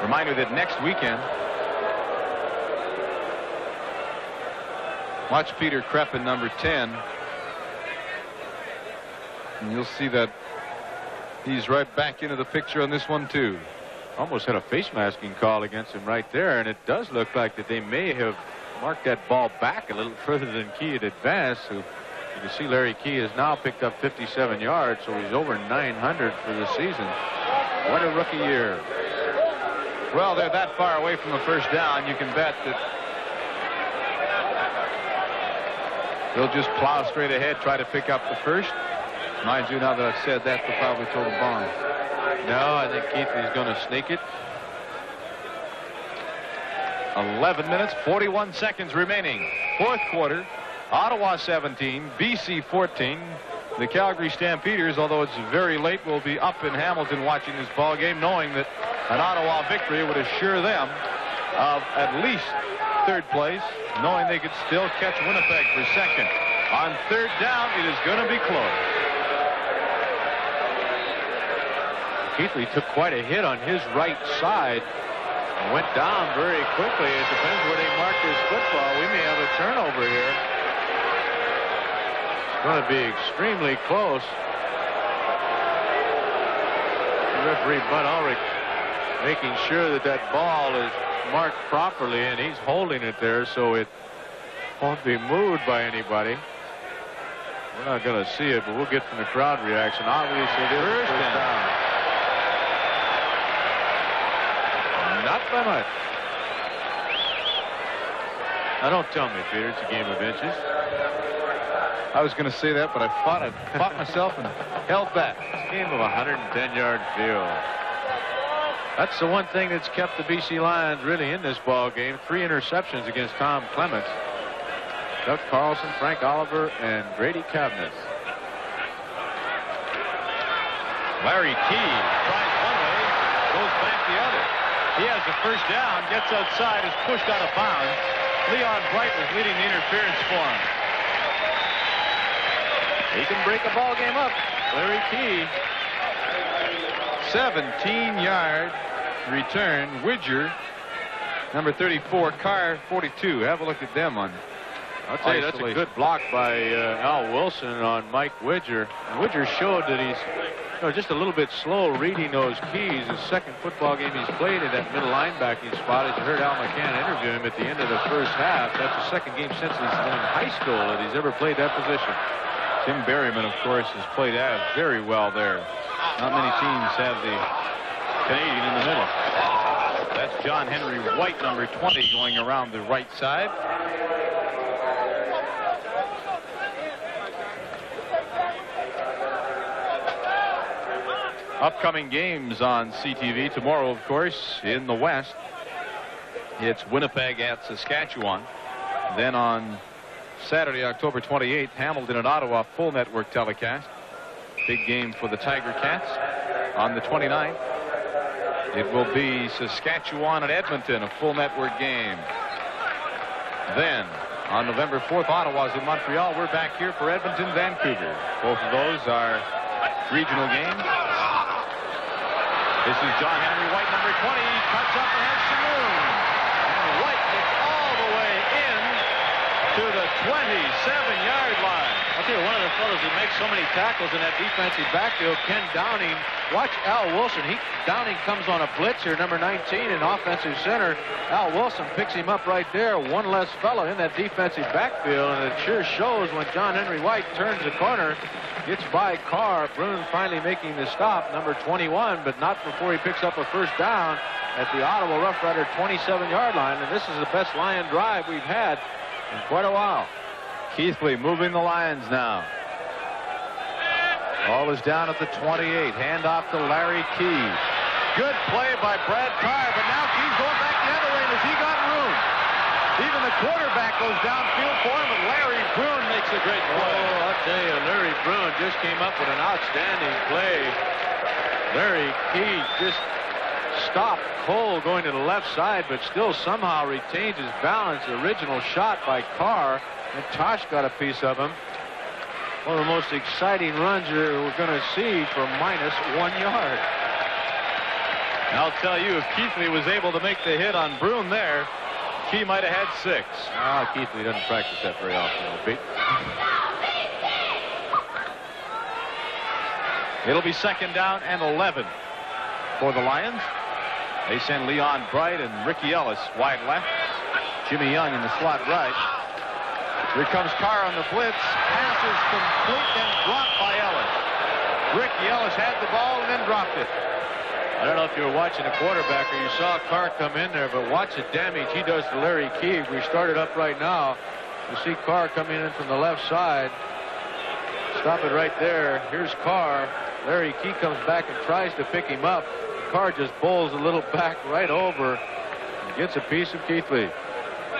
Speaker 4: Reminder that next weekend, watch Peter Krepp in number 10. And you'll see that he's right back into the picture on this one, too.
Speaker 10: Almost had a face masking call against him right there, and it does look like that they may have marked that ball back a little further than Key had advanced. So you can see Larry Key has now picked up 57 yards, so he's over 900 for the season. What a rookie year.
Speaker 4: Well, they're that far away from a first down, you can bet that they'll just plow straight ahead, try to pick up the first. Mind you, now that I've said that, they'll probably throw the bomb.
Speaker 10: No, I think Keithley's going to sneak it.
Speaker 4: 11 minutes, 41 seconds remaining. Fourth quarter, Ottawa 17, BC 14. The Calgary Stampeders, although it's very late, will be up in Hamilton watching this ball game, knowing that an Ottawa victory would assure them of at least third place, knowing they could still catch Winnipeg for second. On third down, it is going to be close.
Speaker 10: Keithley took quite a hit on his right side and went down very quickly. It depends where they mark this football. We may have a turnover here. It's going to be extremely close. Referee Bud Ulrich making sure that that ball is marked properly, and he's holding it there so it won't be moved by anybody. We're not going to see it, but we'll get from the crowd reaction. Obviously, this is first down. Not by much. Now, don't tell me, Peter, it's a game of inches.
Speaker 4: I was going to say that, but I fought myself and held back.
Speaker 10: It's a game of 110-yard field. That's the one thing that's kept the BC Lions really in this ball game. 3 interceptions against Tom Clements. Doug Carlson, Frank Oliver, and Grady Cabness.
Speaker 4: Larry Key tries one way, goes back the other. He has the first down, gets outside, is pushed out of bounds. Leon Bright was leading the interference for him.
Speaker 10: He can break a ball game up. Larry Key.
Speaker 4: 17-yard return. Widger, number 34, Carr, 42. Have a look at them on.
Speaker 10: I'll tell you, that's a good block by Al Wilson on Mike Widger. And Widger showed that he's just a little bit slow reading those keys. His second football game he's played in that middle linebacking spot. As you heard Al McCann interview him at the end of the first half, that's the second game since he's been in high school that he's ever played that position.
Speaker 4: Tim Berryman, of course, has played very well there. Not many teams have the Canadian in the middle. That's John Henry White, number 20, going around the right side. Upcoming games on CTV tomorrow, of course, in the West. It's Winnipeg at Saskatchewan. Then on Saturday, October 28th, Hamilton and Ottawa, full network telecast. Big game for the Tiger Cats. On the 29th, it will be Saskatchewan and Edmonton, a full network game. Then, on November 4th, Ottawa's in Montreal. We're back here for Edmonton, Vancouver. Both of those are regional games. This is John Henry White, number 20. He cuts up and has some room. And White gets all the way in to the 27-yard line.
Speaker 10: I'll tell you, one of the fellows that makes so many tackles in that defensive backfield, Ken Downing. Watch Al Wilson. Downing comes on a blitz here, number 19, in offensive center. Al Wilson picks him up right there. One less fellow in that defensive backfield, and it sure shows when John Henry White turns the corner. Gets by Carr. Bruin finally making the stop, number 21, but not before he picks up a first down at the Ottawa Rough Rider 27-yard line. And this is the best Lion drive we've had in quite a while.
Speaker 4: Keithley moving the Lions now. Ball is down at the 28. Hand off to Larry Key. Good play by Brad Carr, but now Key's going back the other way, and has he got room? Even the quarterback
Speaker 15: goes downfield for him, and Larry Bruin makes a great play.
Speaker 4: Oh, I'll tell you, Larry Bruin just came up with an outstanding play. Larry Key just stopped Cole going to the left side, but still somehow retains his balance. The original shot by Carr, and Tosh got a piece of him. One of the most exciting runs we're going to see for -1 yard.
Speaker 5: And I'll tell you, if Keithley was able to make the hit on Broom there, Key might have had 6.
Speaker 4: Keithley doesn't practice that very often, Pete.
Speaker 5: It'll be 2nd down and 11 for the Lions. They send Leon Bright and Ricky Ellis wide left. Jimmy Young in the slot right. Here comes Carr on the blitz. Pass is complete and dropped by Ellis. Ricky Ellis had the ball and then dropped it.
Speaker 4: I don't know if you were watching the quarterback or you saw Carr come in there, but watch the damage he does to Larry Key. We started up right now. You see Carr coming in from the left side. Stop it right there. Here's Carr. Larry Key comes back and tries to pick him up. Carr just bowls a little back right over and gets a piece of Keithley.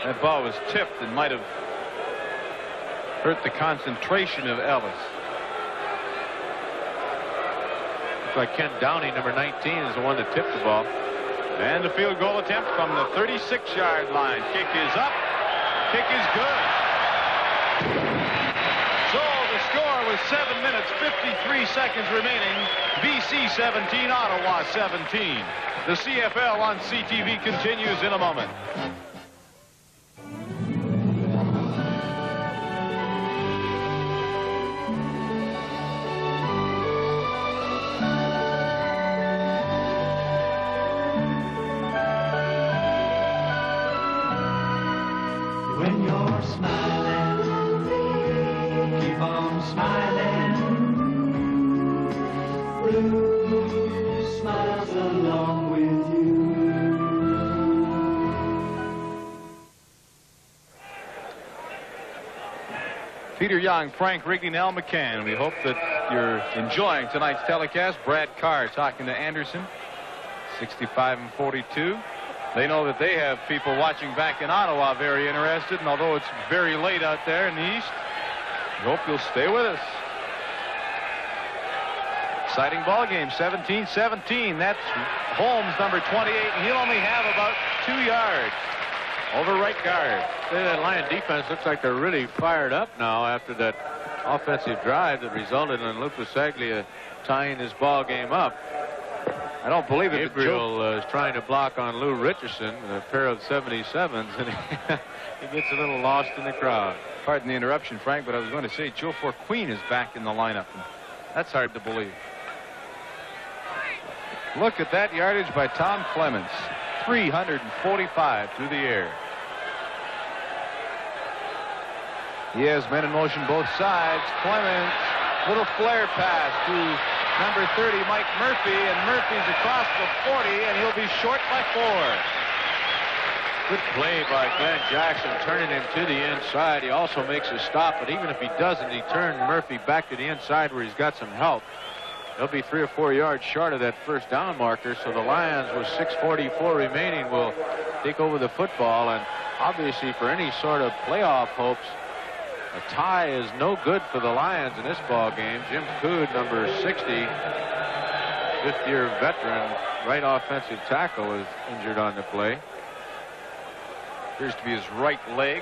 Speaker 5: That ball was tipped and might have hurt the concentration of Ellis.
Speaker 4: Looks like Ken Downey, number 19, is the one that tipped the ball.
Speaker 5: And the field goal attempt from the 36-yard line. Kick is up. Kick is good. So the score was 7 minutes, 53 seconds remaining. BC 17, Ottawa 17. The CFL on CTV continues in a moment.
Speaker 8: When you're smiling, keep on smiling. Blue smiles along with you.
Speaker 5: Peter Young, Frank Rigney, Al McCann. We hope that you're enjoying tonight's telecast. Brad Carr talking to Anderson, 65-42. They know that they have people watching back in Ottawa very interested, and although it's very late out there in the east, we hope you'll stay with us. Exciting ball game, 17-17. That's Holmes, number 28, and he'll only have about 2 yards over right guard.
Speaker 4: That Lion defense looks like they're really fired up now after that offensive drive that resulted in Luke Saglia tying this ball game up. I don't believe it. Gabriel is trying to block on Lou Richardson, a pair of 77s, and he gets a little lost in the crowd.
Speaker 5: Pardon the interruption, Frank, but I was going to say Joe Forqueen is back in the lineup. That's hard to believe. Look at that yardage by Tom Clements. 345 through the air. He has men in motion both sides. Clements, little flare pass to number 30, Mike Murphy, and Murphy's across the 40, and he'll be short by 4.
Speaker 4: Good play by Glenn Jackson, turning him to the inside. He also makes a stop, but even if he doesn't, he turned Murphy back to the inside where he's got some help. They'll be 3 or 4 yards short of that first down marker, so the Lions, with 6:44 remaining, will take over the football. And obviously, for any sort of playoff hopes, a tie is no good for the Lions in this ball game. Jim Cood, number 60, fifth-year veteran, right offensive tackle, is injured on the play.
Speaker 5: Appears to be his right leg.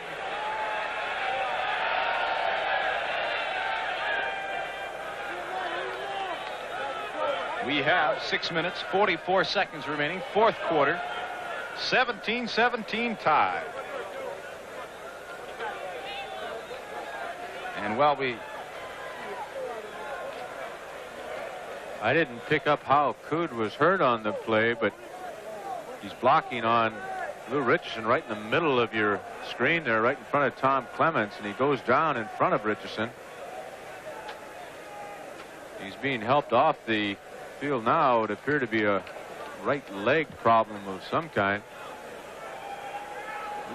Speaker 5: We have 6 minutes, 44 seconds remaining, fourth quarter. 17-17 tie. And while
Speaker 4: I didn't pick up how Cood was hurt on the play, but he's blocking on Lou Richardson right in the middle of your screen there, right in front of Tom Clements, and he goes down in front of Richardson. He's being helped off the field now. It would appear to be a right leg problem of some kind.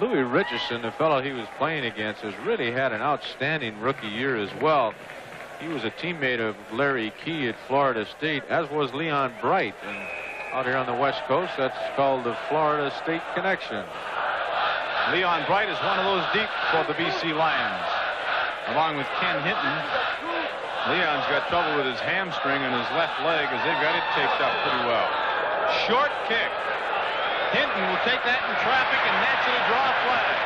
Speaker 4: Louis Richardson, the fellow he was playing against, has really had an outstanding rookie year as well. He was a teammate of Larry Key at Florida State, as was Leon Bright. And out here on the West Coast, that's called the Florida State Connection.
Speaker 5: Leon Bright is one of those deep for the BC Lions, along with Ken Hinton. Leon's got trouble with his hamstring and his left leg as they've got it taped up pretty well. Short kick. Hinton will take that in traffic and naturally draw a flag.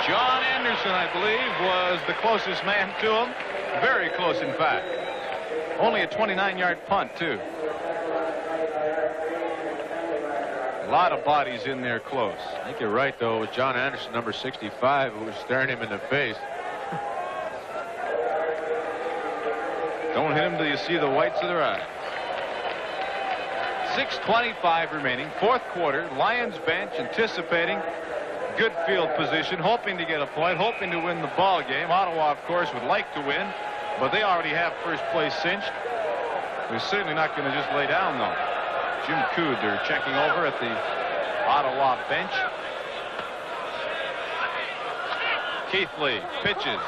Speaker 5: John Anderson, I believe, was the closest man to him. Very close, in fact. Only a 29-yard punt, too. A lot of bodies in there close.
Speaker 4: I think you're right, though, with John Anderson, number 65, who was staring him in the face.
Speaker 5: Don't hit him till you see the whites of their eye. 6:25 remaining, fourth quarter. Lions bench anticipating good field position, hoping to get a point, hoping to win the ball game. Ottawa, of course, would like to win, but they already have first place cinched. They're certainly not going to just lay down, though. Jim Cood, they're checking over at the Ottawa bench. Keithley pitches.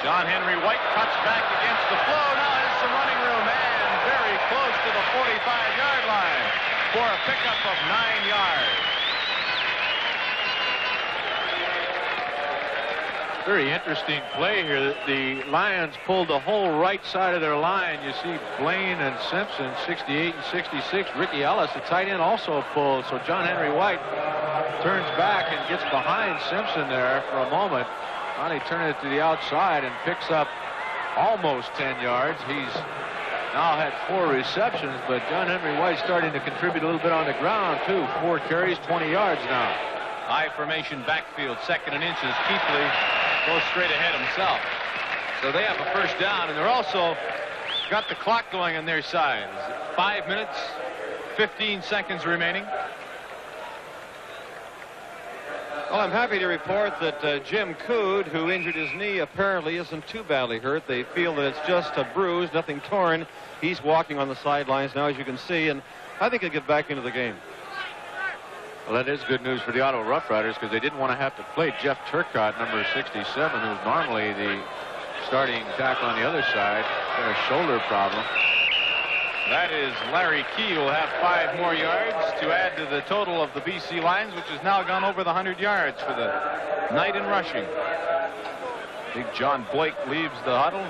Speaker 5: John Henry White cuts back against the flow. Now has some running room and very close to the 45-yard line for a pickup of 9 yards.
Speaker 4: Very interesting play here. The Lions pulled the whole right side of their line. You see Blaine and Simpson, 68 and 66. Ricky Ellis, the tight end, also pulled. So John Henry White turns back and gets behind Simpson there for a moment. Finally turning it to the outside and picks up almost 10 yards. He's now had 4 receptions, but John Henry White starting to contribute a little bit on the ground, too. 4 carries, 20 yards now.
Speaker 5: High formation backfield, 2nd and inches. Keithley goes straight ahead himself. So they have a first down, and they're also got the clock going on their side. 5 minutes, 15 seconds remaining.
Speaker 15: Well, I'm happy to report that Jim Cood, who injured his knee, apparently isn't too badly hurt. They feel that it's just a bruise, nothing torn. He's walking on the sidelines now, as you can see, and I think he'll get back into the game.
Speaker 4: Well, that is good news for the Ottawa Rough Riders because they didn't want to have to play Jeff Turcotte, number 67, who's normally the starting tackle on the other side. Got a shoulder problem.
Speaker 5: That is Larry Key, who will have 5 more yards to add to the total of the BC Lions, which has now gone over the 100 yards for the night in rushing. Big John Blake leaves the huddle.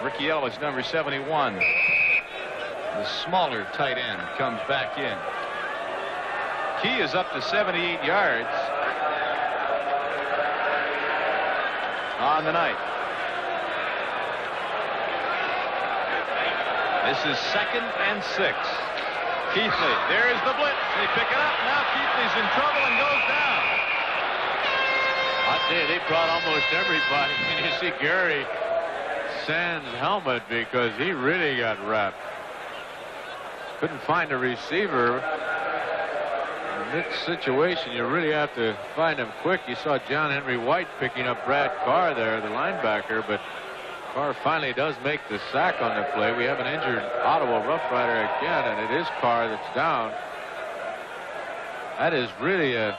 Speaker 5: Ricky Ellis, number 71, the smaller tight end, comes back in. Key is up to 78 yards on the night. This is 2nd and 6. Keithley, there is the blitz. They pick it up. Now Keithley's in trouble and goes down.
Speaker 4: I tell you, they brought almost everybody. And you see Gary Sands' helmet because he really got wrapped. Couldn't find a receiver. In this situation, you really have to find him quick. You saw John Henry White picking up Brad Carr there, the linebacker, but Carr finally does make the sack on the play. We have an injured Ottawa Rough Rider again, and it is Carr that's down. That is really a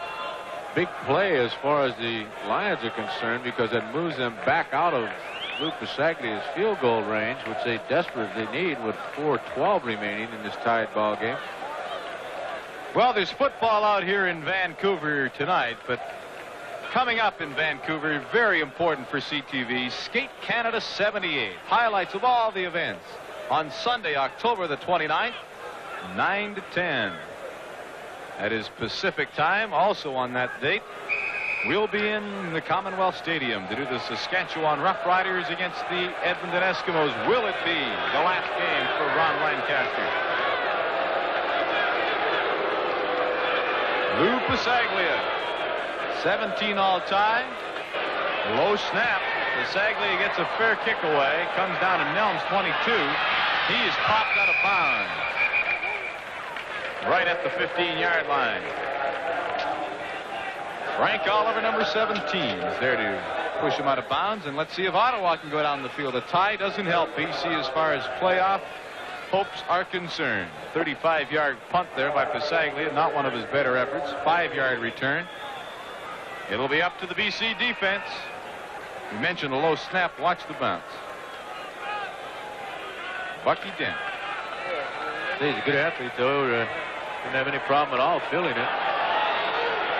Speaker 4: big play as far as the Lions are concerned because it moves them back out of Lou Pasaglia's field goal range, which they desperately need with 4:12 remaining in this tied ball game.
Speaker 5: Well, there's football out here in Vancouver tonight, but coming up in Vancouver, very important for CTV, Skate Canada 78. Highlights of all the events on Sunday, October the 29th, 9 to 10. That is Pacific time. Also on that date, we'll be in the Commonwealth Stadium to do the Saskatchewan Rough Riders against the Edmonton Eskimos. Will it be the last game for Ron Lancaster? Lou Pasaglia, 17 all-time. Low snap. Pasaglia gets a fair kick away. Comes down to Nelms, 22. He is popped out of bounds. Right at the 15-yard line. Frank Oliver, number 17, is there to push him out of bounds. And let's see if Ottawa can go down the field. A tie doesn't help BC as far as playoff hopes are concerned. 35-yard punt there by Pasaglia, not one of his better efforts. 5-yard return. It'll be up to the BC defense. We mentioned a low snap. Watch the bounce. Bucky Dent.
Speaker 4: He's a good athlete, though. Didn't have any problem at all filling it.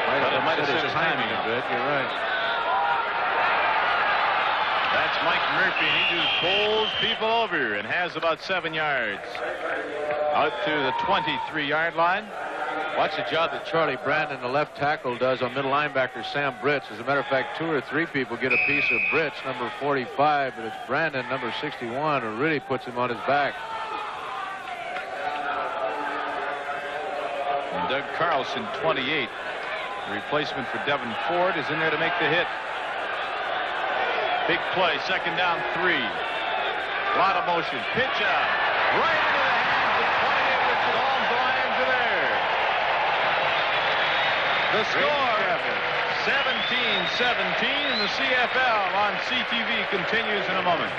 Speaker 4: Might have set his timing a bit. You're right.
Speaker 5: That's Mike Murphy. He just bowls people over and has about 7 yards. Out to the 23-yard line.
Speaker 4: Watch the job that Charlie Brandon, the left tackle, does on middle linebacker Sam Britz. As a matter of fact, 2 or 3 people get a piece of Britz, number 45, but it's Brandon, number 61, who really puts him on his back.
Speaker 5: And Doug Carlson, 28. The replacement for Devin Ford is in there to make the hit. Big play, 2nd down, 3. A lot of motion. Pitch out. Right into the hands of 28 Richard Holmes. The Lions are there. The score, 17-17, and the CFL on CTV continues in a moment.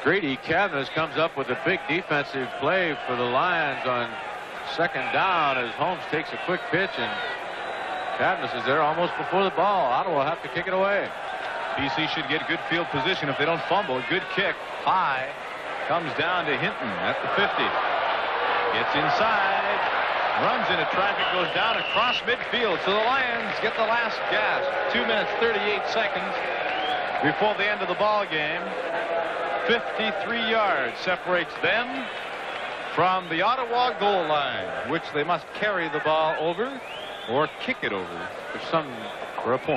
Speaker 4: Grady Cavness comes up with a big defensive play for the Lions on 2nd down as Holmes takes a quick pitch, and Cavness is there almost before the ball. Ottawa will have to kick it away.
Speaker 5: BC should get good field position if they don't fumble. Good kick. High. Comes down to Hinton at the 50. Gets inside. Runs into traffic. Goes down across midfield. So the Lions get the last gasp. 2 minutes, 38 seconds before the end of the ball game. 53 yards separates them from the Ottawa goal line, which they must carry the ball over or kick it over.
Speaker 4: There's some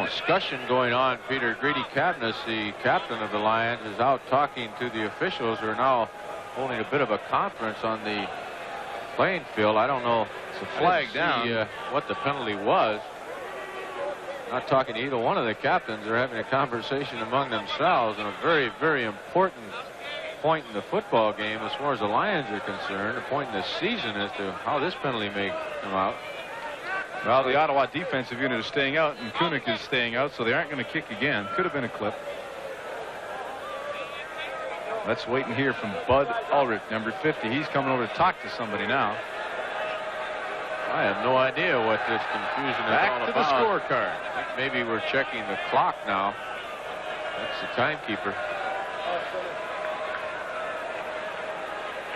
Speaker 4: discussion going on. Peter, Grady Cavness, the captain of the Lions, is out talking to the officials who are now holding a bit of a conference on the playing field. I don't know.
Speaker 5: It's a flag down.
Speaker 4: What the penalty was. Not talking to either one of the captains. They're having a conversation among themselves on a very, very important point in the football game as far as the Lions are concerned, a point in the season as to how this penalty may come out.
Speaker 5: Well, the Ottawa defensive unit is staying out, and Kunik is staying out, so they aren't going to kick again. Could have been a clip. Let's wait and hear from Bud Ulrich, number 50. He's coming over to talk to somebody now.
Speaker 4: I have no idea what this confusion is all about.
Speaker 5: Back to the scorecard.
Speaker 4: I think maybe we're checking the clock now. That's the timekeeper.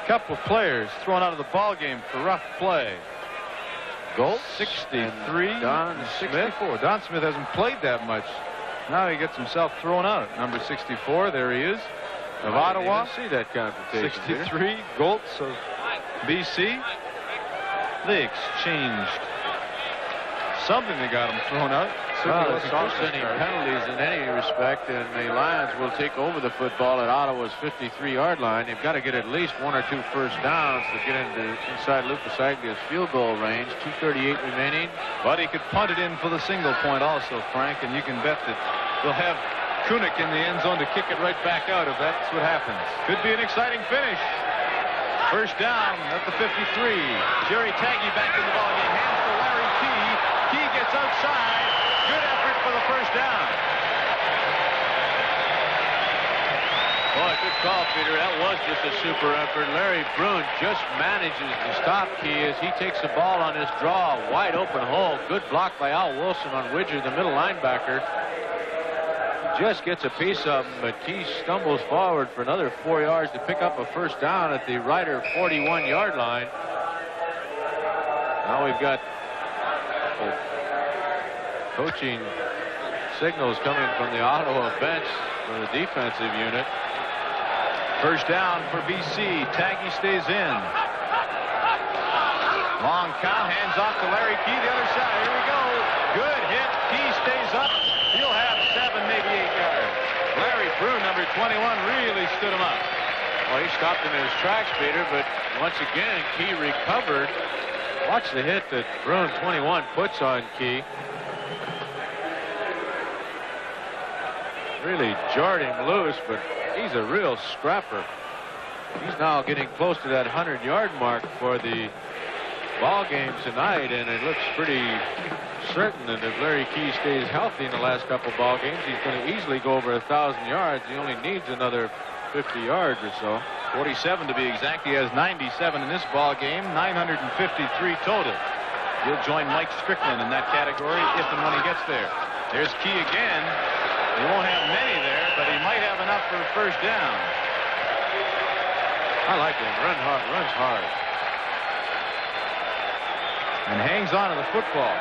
Speaker 5: Couple of players thrown out of the ball game for rough play.
Speaker 4: Goal
Speaker 5: 63.
Speaker 4: Don
Speaker 5: 64. Don Smith hasn't played that much. Now he gets himself thrown out. Number 64. There he is. Of Ottawa.
Speaker 4: See that confrontation.
Speaker 5: 63. Goltz of BC. They exchanged something that got him thrown out.
Speaker 4: Well, it's not any penalties in any respect, and the Lions will take over the football at Ottawa's 53-yard line. They've got to get at least 1 or 2 first downs to get into inside Lou Pasaglia's field goal range. 2:38 remaining.
Speaker 5: But he could punt it in for the single point also, Frank, and you can bet that they'll have Kunik in the end zone to kick it right back out if that's what happens. Could be an exciting finish. First down at the 53. Jerry Taggy back in the ballgame. Hands to Larry Key. Key gets outside. Good effort for the first down.
Speaker 4: Boy, good call, Peter. That was just a super effort. Larry Brune just manages to stop Key as he takes the ball on his draw. Wide open hole. Good block by Al Wilson on Widger, the middle linebacker. Just gets a piece of him, but Key stumbles forward for another 4 yards to pick up a first down at the Rider 41-yard line. Now we've got coaching signals coming from the Ottawa bench for the defensive unit.
Speaker 5: First down for BC. Taggy stays in. Long count, hands off to Larry Key, the other side. Here we go. Good hit. Key stays up. He'll have 7, maybe 8 yards. Larry Brew, number 21, really stood him up.
Speaker 4: Well, he stopped him in his tracks, Peter, but once again, Key recovered. Watch the hit that Bruin 21 puts on Key. Really jarred him loose, but he's a real scrapper. He's now getting close to that 100-yard mark for the ball game tonight, and it looks pretty certain that if Larry Key stays healthy in the last couple ball games, he's going to easily go over 1,000 yards. He only needs another 50 yards or so.
Speaker 5: 47 to be exact. He has 97 in this ball game, 953 total. He'll join Mike Strickland in that category if and when he gets there. There's Key again. He won't have many there, but he might have enough for a first down.
Speaker 4: I like him. Runs hard.
Speaker 5: And hangs on to the football.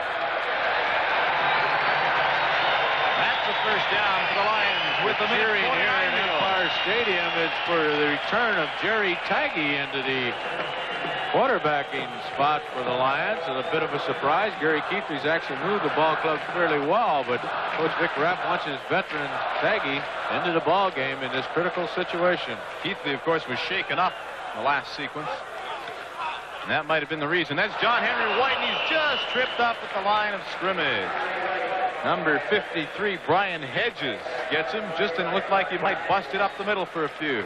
Speaker 5: That's the first down for the Lions with the
Speaker 4: cheering here in Empire Stadium. It's for the return of Jerry Taggy into the quarterbacking spot for the Lions. And a bit of a surprise. Gary Keithley's actually moved the ball club fairly well, but Coach Vic Rapp wants his veteran Taggy into the ball game in this critical situation.
Speaker 5: Keithley, of course, was shaken up in the last sequence. And that might have been the reason. That's John Henry White, and he's just tripped up at the line of scrimmage. Number 53, Brian Hedges, gets him. Just didn't look like he might bust it up the middle for a few.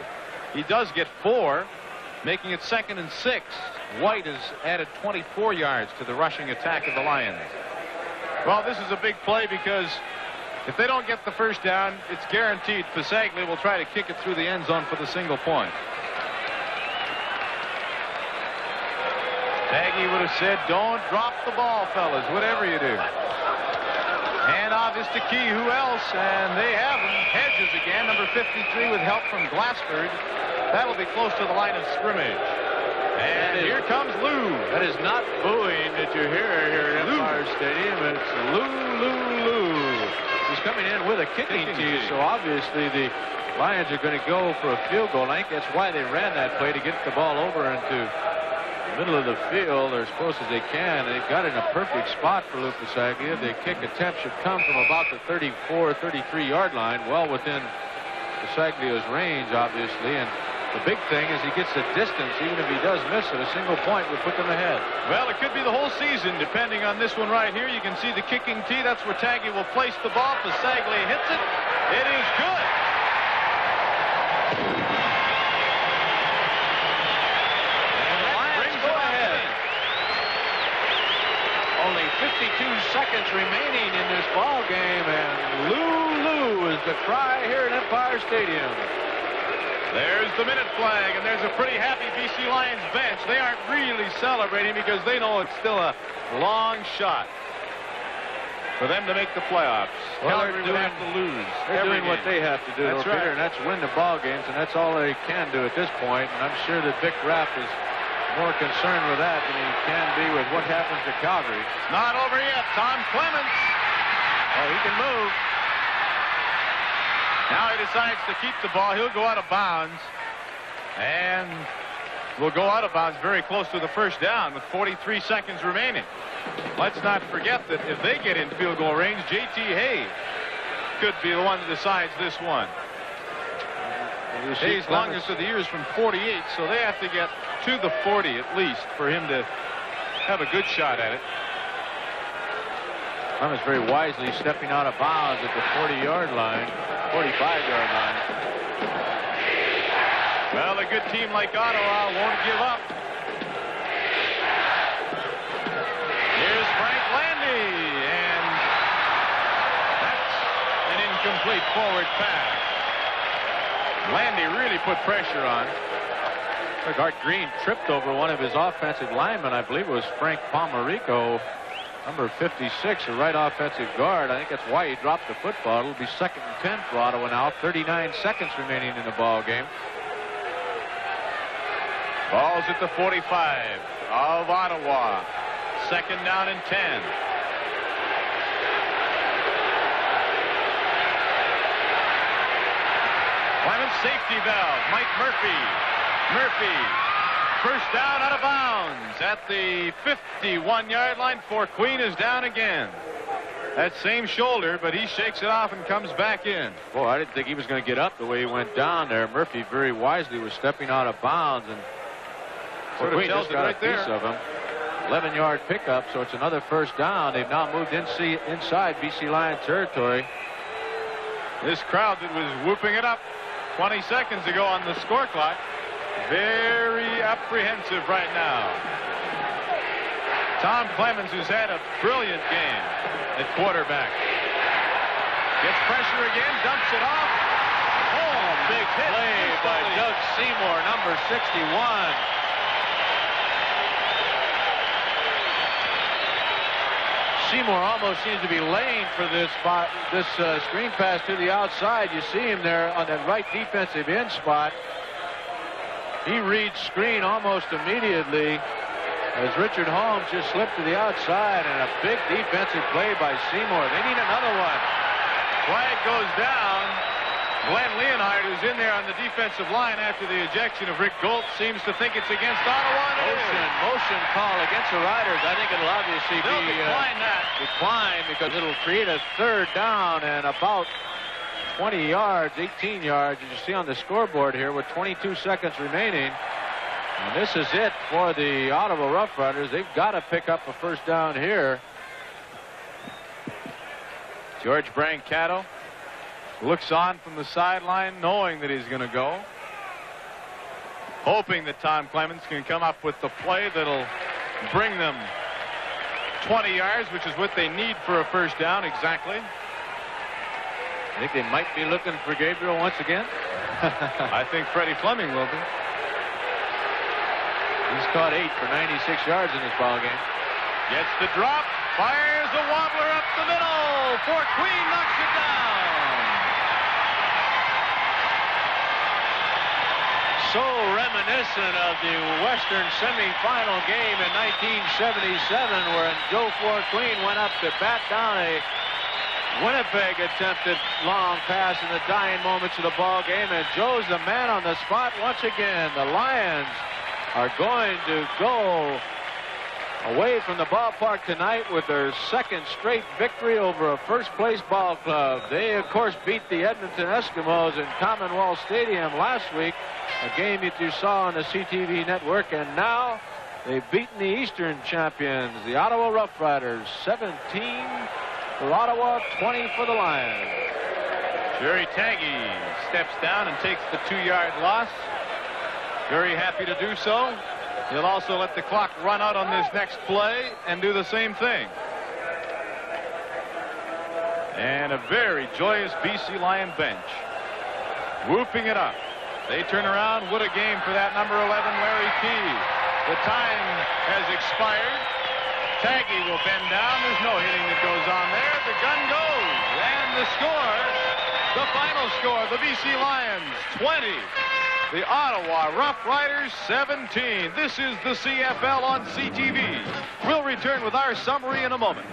Speaker 5: He does get 4, making it 2nd and 6. White has added 24 yards to the rushing attack of the Lions. Well, this is a big play because if they don't get the first down, it's guaranteed Pisaglia will try to kick it through the end zone for the single point. Taggy would have said, don't drop the ball, fellas, whatever you do. Hand off is to Key. Who else? And they have him. Hedges again, number 53, with help from Glassford. That'll be close to the line of scrimmage. And here comes Lou.
Speaker 4: That is not booing that you hear here at Empire Stadium. It's Lou. He's coming in with a kicking tee, so obviously the Lions are going to go for a field goal. I think that's why they ran that play, to get the ball over into middle of the field, or as close as they can. They've got it in a perfect spot for Lou Pisaglia. The kick attempt should come from about the 34, 33-yard line, well within Pisaglia's range, obviously. And the big thing is he gets the distance. Even if he does miss it, a single point would put them ahead.
Speaker 5: Well, it could be the whole season, depending on this one right here. You can see the kicking tee. That's where Taggy will place the ball. Pisaglia hits it. It is good.
Speaker 4: Only 52 seconds remaining in this ball game, and Lou is the cry here at Empire Stadium.
Speaker 5: There's the minute flag, and there's a pretty happy BC Lions bench. They aren't really celebrating because they know it's still a long shot for them to make the playoffs.
Speaker 4: Well,
Speaker 5: Calgary would have to lose.
Speaker 4: They're doing what they have to do,
Speaker 5: That's right.
Speaker 4: Peter, and that's win the ball games, and that's all they can do at this point. And I'm sure that Vic Rapp is more concerned with that than he can be with what happens to Calgary.
Speaker 5: Not over yet. Tom Clements. Oh, he can move. Now he decides to keep the ball. He'll go out of bounds. And will go out of bounds very close to the first down with 43 seconds remaining. Let's not forget that if they get in field goal range, J.T. Hay could be the one that decides this one. Hay's longest of the year is from 48, so they have to get to the 40 at least for him to have a good shot at it.
Speaker 4: Clements very wisely stepping out of bounds at the 45-yard line.
Speaker 5: Well, a good team like Ottawa won't give up. Here's Frank Landy, and that's an incomplete forward pass. Landy really put pressure on.
Speaker 4: Art Green tripped over one of his offensive linemen. I believe it was Frank Pomerico, number 56, a right offensive guard. I think that's why he dropped the football. It'll be 2nd and 10 for Ottawa now. 39 seconds remaining in the ball game.
Speaker 5: Ball's at the 45 of Ottawa. 2nd down and 10. Clements, safety valve. Mike Murphy. Murphy, first down, out of bounds at the 51-yard line. Fort Queen is down again. That same shoulder, but he shakes it off and comes back in.
Speaker 4: Boy, I didn't think he was going to get up the way he went down there. Murphy very wisely was stepping out of bounds, and Fort Queen just got a piece of him. 11-yard pickup, so it's another first down. They've now moved inside BC Lion territory.
Speaker 5: This crowd that was whooping it up 20 seconds ago on the score clock, very apprehensive right now. Tom Clemens, who's had a brilliant game at quarterback, gets pressure again, dumps it off. Oh, big play by Doug Seymour, number 61. Seymour almost seems to be laying for this screen pass to the outside. You see him there on that right defensive end spot. He reads screen almost immediately as Richard Holmes just slipped to the outside, and a big defensive play by Seymour. They need another one. Flag goes down. Glenn Leonhardt, who's in there on the defensive line after the ejection of Rick Golt, seems to think it's against Ottawa.
Speaker 4: Motion call against the Riders. I think it'll obviously be declined because it'll create a third down and about 20 yards, 18 yards, as you see on the scoreboard here with 22 seconds remaining. And this is it for the Ottawa Rough Riders. They've got to pick up a first down here.
Speaker 5: George Brancato looks on from the sideline, knowing that he's going to go, hoping that Tom Clemens can come up with the play that'll bring them 20 yards, which is what they need for a first down exactly.
Speaker 4: I think they might be looking for Gabriel once again.
Speaker 5: I think Freddie Fleming will be.
Speaker 4: He's caught 8 for 96 yards in this ball game.
Speaker 5: Gets the drop, fires a wobbler up the middle. Fort Queen knocks it down.
Speaker 4: So reminiscent of the Western semifinal game in 1977, where Joe Fort Queen went up to bat down a Winnipeg attempted long pass in the dying moments of the ball game, and Joe's the man on the spot once again. The Lions are going to go away from the ballpark tonight with their second straight victory over a first-place ball club. They, of course, beat the Edmonton Eskimos in Commonwealth Stadium last week, a game that you saw on the CTV network, and now they've beaten the Eastern champions, the Ottawa Rough Riders, 17 for Ottawa, 20 for the Lions.
Speaker 5: Jerry Taggy steps down and takes the 2-yard loss. Very happy to do so. He'll also let the clock run out on this next play and do the same thing. And a very joyous BC Lion bench, whooping it up. They turn around. What a game for that number 11, Larry Key. The time has expired. Taggy will bend down. There's no hitting that goes on there. The gun goes. And the score, the final score, the BC Lions 20. The Ottawa Rough Riders 17. This is the CFL on CTV. We'll return with our summary in a moment.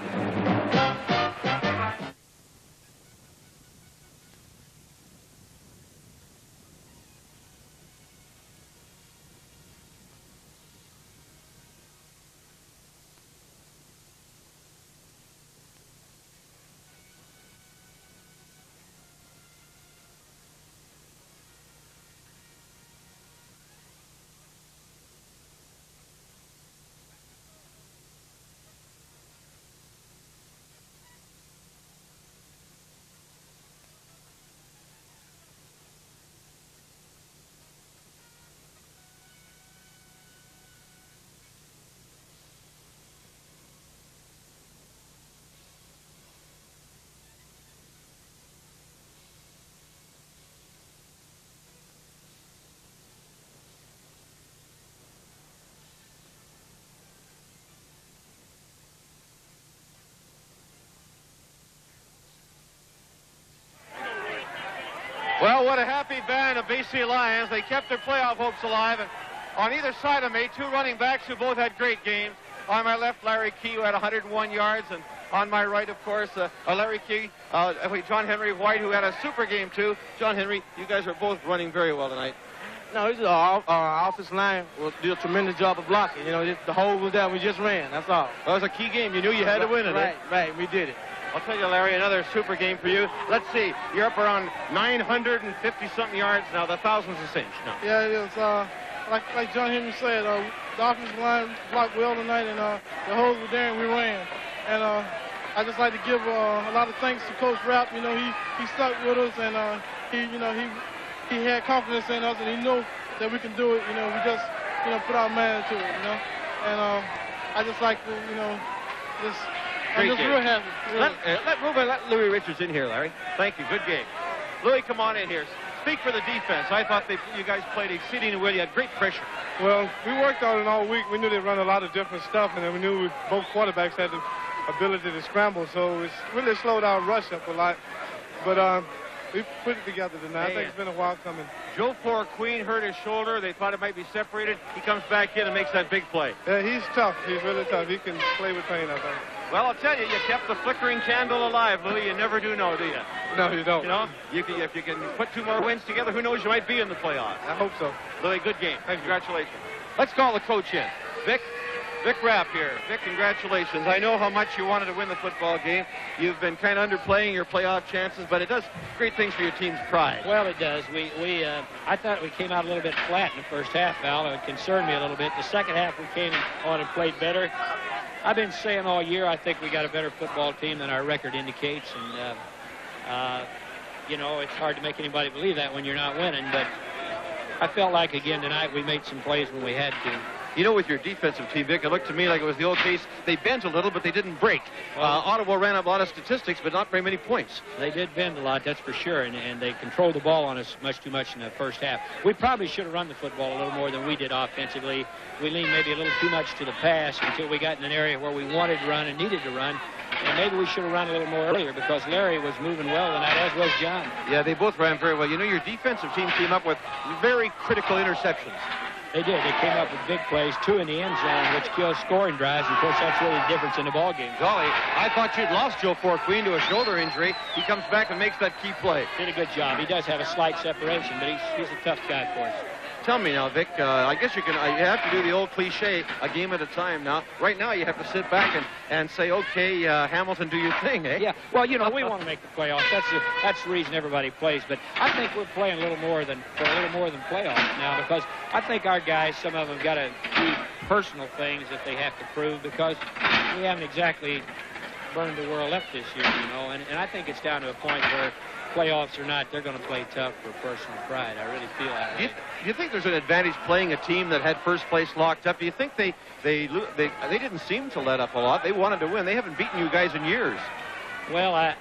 Speaker 15: Well, what a happy band of BC Lions. They kept their playoff hopes alive. And on either side of me, two running backs who both had great games. On my left, Larry Key, who had 101 yards, and On my right, of course, Larry Key, John Henry White, who had a super game, too. John Henry, you guys are both running very well tonight.
Speaker 12: No, our offensive line will do a tremendous job of blocking. You know, the hole was there. We just ran. That's all.
Speaker 15: That was a key game. You knew you had to win it.
Speaker 12: Right. We did it.
Speaker 15: I'll tell you, Larry, another super game for you. Let's see. You're up around 950-something yards now. The thousand's a cinch now.
Speaker 12: Yeah, it is. Like John Henry said, the offensive line blocked well tonight, and the holes were there, and we ran. And I just like to give a lot of thanks to Coach Rapp. You know, he stuck with us, and he had confidence in us, and he knew that we can do it. You know, we just, put our mind into it, And I just like to, I'm just real happy.
Speaker 15: Let Louis Richards in here, Larry. Thank you. Good game. Louis, come on in here. Speak for the defense. I thought you guys played exceedingly well. You had great pressure.
Speaker 13: Well, we worked on it all week. We knew they'd run a lot of different stuff, and then we knew both quarterbacks had the ability to scramble, so it's really slowed our rush up a lot. But we put it together tonight. I think it's been a while coming.
Speaker 15: Joe Queen hurt his shoulder. They thought it might be separated. He comes back in and makes that big play.
Speaker 13: Yeah, he's tough. He's really tough. He can play with pain, I think.
Speaker 15: Well, I'll tell you, you kept the flickering candle alive, Louis. You never do know, do you?
Speaker 13: No, you don't.
Speaker 15: You know, if you can put 2 more wins together, who knows, you might be in the playoffs.
Speaker 13: I hope so.
Speaker 15: Louis, good game. Congratulations. Let's call the coach in. Vic Rapp here. Vic, congratulations. I know how much you wanted to win the football game. You've been kind of underplaying your playoff chances, but it does great things for your team's pride.
Speaker 14: Well, it does. I thought we came out a little bit flat in the first half, Val. It concerned me a little bit. The second half, we came on and played better. I've been saying all year, I think we got a better football team than our record indicates, and it's hard to make anybody believe that when you're not winning, but I felt like, again, tonight we made some plays when we had to.
Speaker 15: You know, with your defensive team, Vic, it looked to me like it was the old case. They bent a little, but they didn't break. Ottawa ran up a lot of statistics, but not very many points.
Speaker 14: They did bend a lot, that's for sure, and they controlled the ball on us much too much in the first half. We probably should have run the football a little more than we did offensively. We leaned maybe a little too much to the pass until we got in an area where we wanted to run and needed to run. And maybe we should have run a little more earlier because Larry was moving well tonight, as was John.
Speaker 15: Yeah, they both ran very well. You know, your defensive team came up with very critical interceptions.
Speaker 14: They did. They came up with big plays, 2 in the end zone, which kills scoring drives. And of course, that's really the difference in the ball game.
Speaker 15: Golly, I thought you'd lost Joe Queen to a shoulder injury. He comes back and makes that key play.
Speaker 14: Did a good job. He does have a slight separation, but he's a tough guy for us.
Speaker 15: Tell me now, Vic, I guess you have to do the old cliche, a game at a time now. Right now, you have to sit back and say, okay, Hamilton, do your thing, eh?
Speaker 14: Yeah, well, we want to make the playoffs. That's the reason everybody plays. But I think we're playing a little more than playoffs now because I think our guys, some of them got to do personal things that they have to prove because we haven't exactly burned the world up this year, and I think it's down to a point where playoffs or not, they're going to play tough for personal pride. I really feel that way.
Speaker 15: Do you think there's an advantage playing a team that had first place locked up? Do you think they didn't seem to let up a lot? They wanted to win. They haven't beaten you guys in years.
Speaker 14: Well,